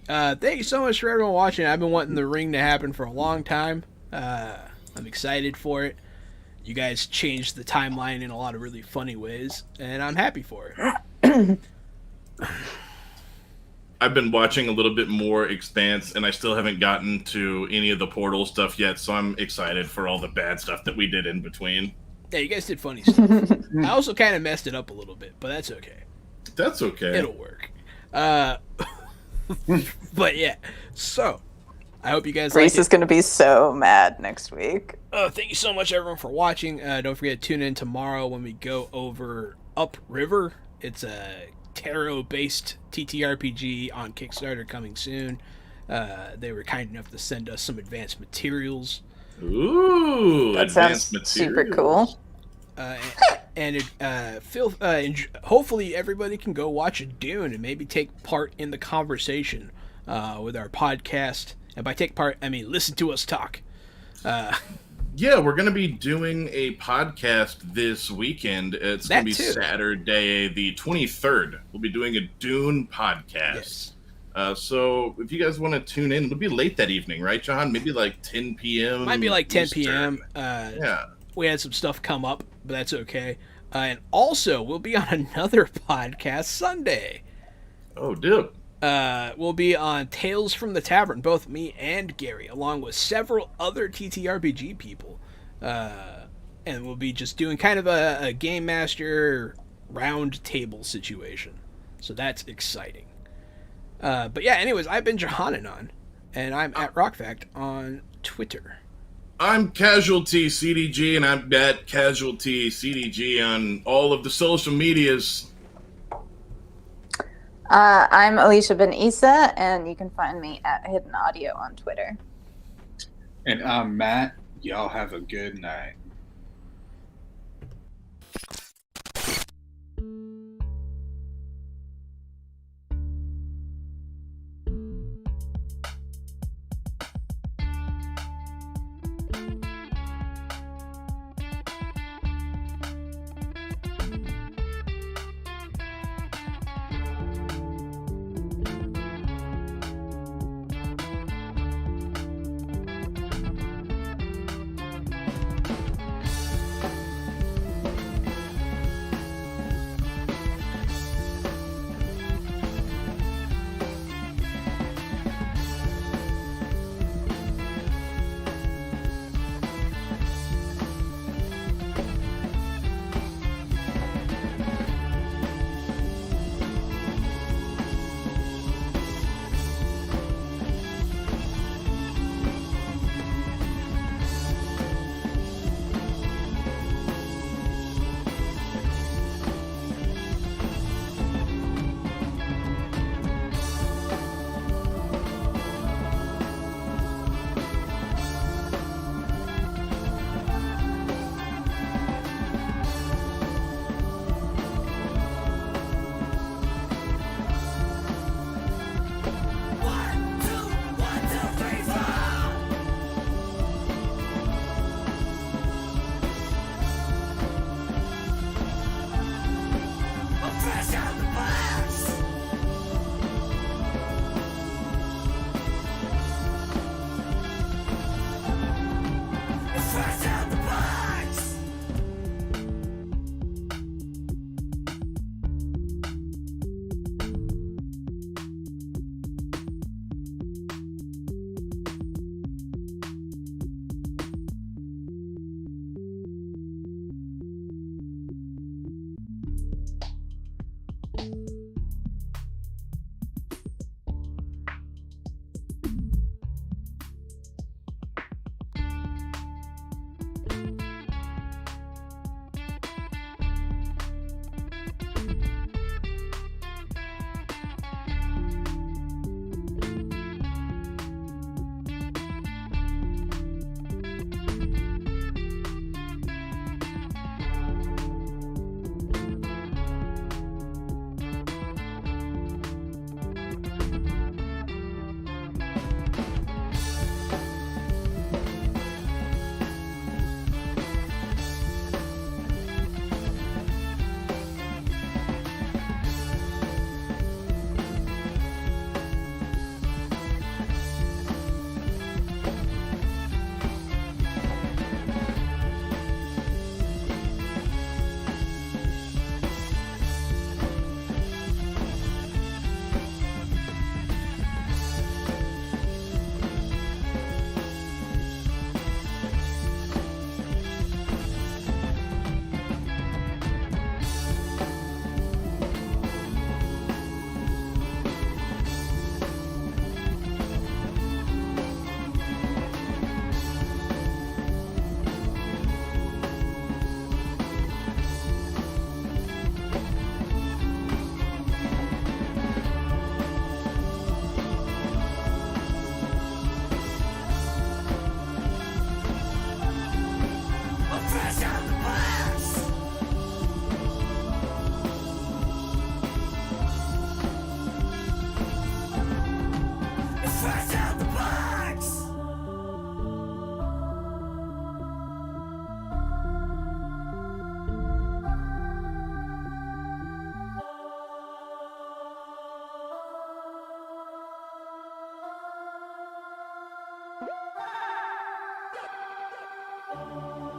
Thank you so much for everyone watching. I've been wanting the ring to happen for a long time. I'm excited for it. You guys changed the timeline in a lot of really funny ways, and I'm happy for it. I've been watching a little bit more Expanse, and I still haven't gotten to any of the portal stuff yet, so I'm excited for all the bad stuff that we did in between. Yeah, you guys did funny stuff. I also kind of messed it up a little bit, but that's okay. That's okay. It'll work. But yeah, so I hope you guys Grace is going to be so mad next week. Thank you so much, everyone, for watching. Don't forget to tune in tomorrow when we go over Upriver. It's a tarot-based TTRPG on Kickstarter coming soon. They were kind enough to send us some advanced materials. Ooh, that sounds super cool. Hopefully everybody can go watch Dune and maybe take part in the conversation with our podcast. And by take part, I mean listen to us talk. Yeah, we're going to be doing a podcast this weekend. It's going to be Saturday, the 23rd. We'll be doing a Dune podcast. Yes. So if you guys want to tune in, it'll be late that evening, right, John? Maybe like 10 p.m. Might be like 10 Eastern. p.m. Yeah. We had some stuff come up, but that's okay. And also, we'll be on another podcast Sunday. Oh, dude. We'll be on Tales from the Tavern, both me and Gary, along with several other TTRPG people. And we'll be just doing kind of a Game Master round table situation. So that's exciting. But yeah, anyways, I've been Johannanon, and I'm at RockFact on Twitter. I'm Casualty CDG, and I'm at Casualty CDG on all of the social medias. I'm Alicia Ben Issa, and you can find me at Hidden Audio on Twitter. And I'm Matt. Y'all have a good night.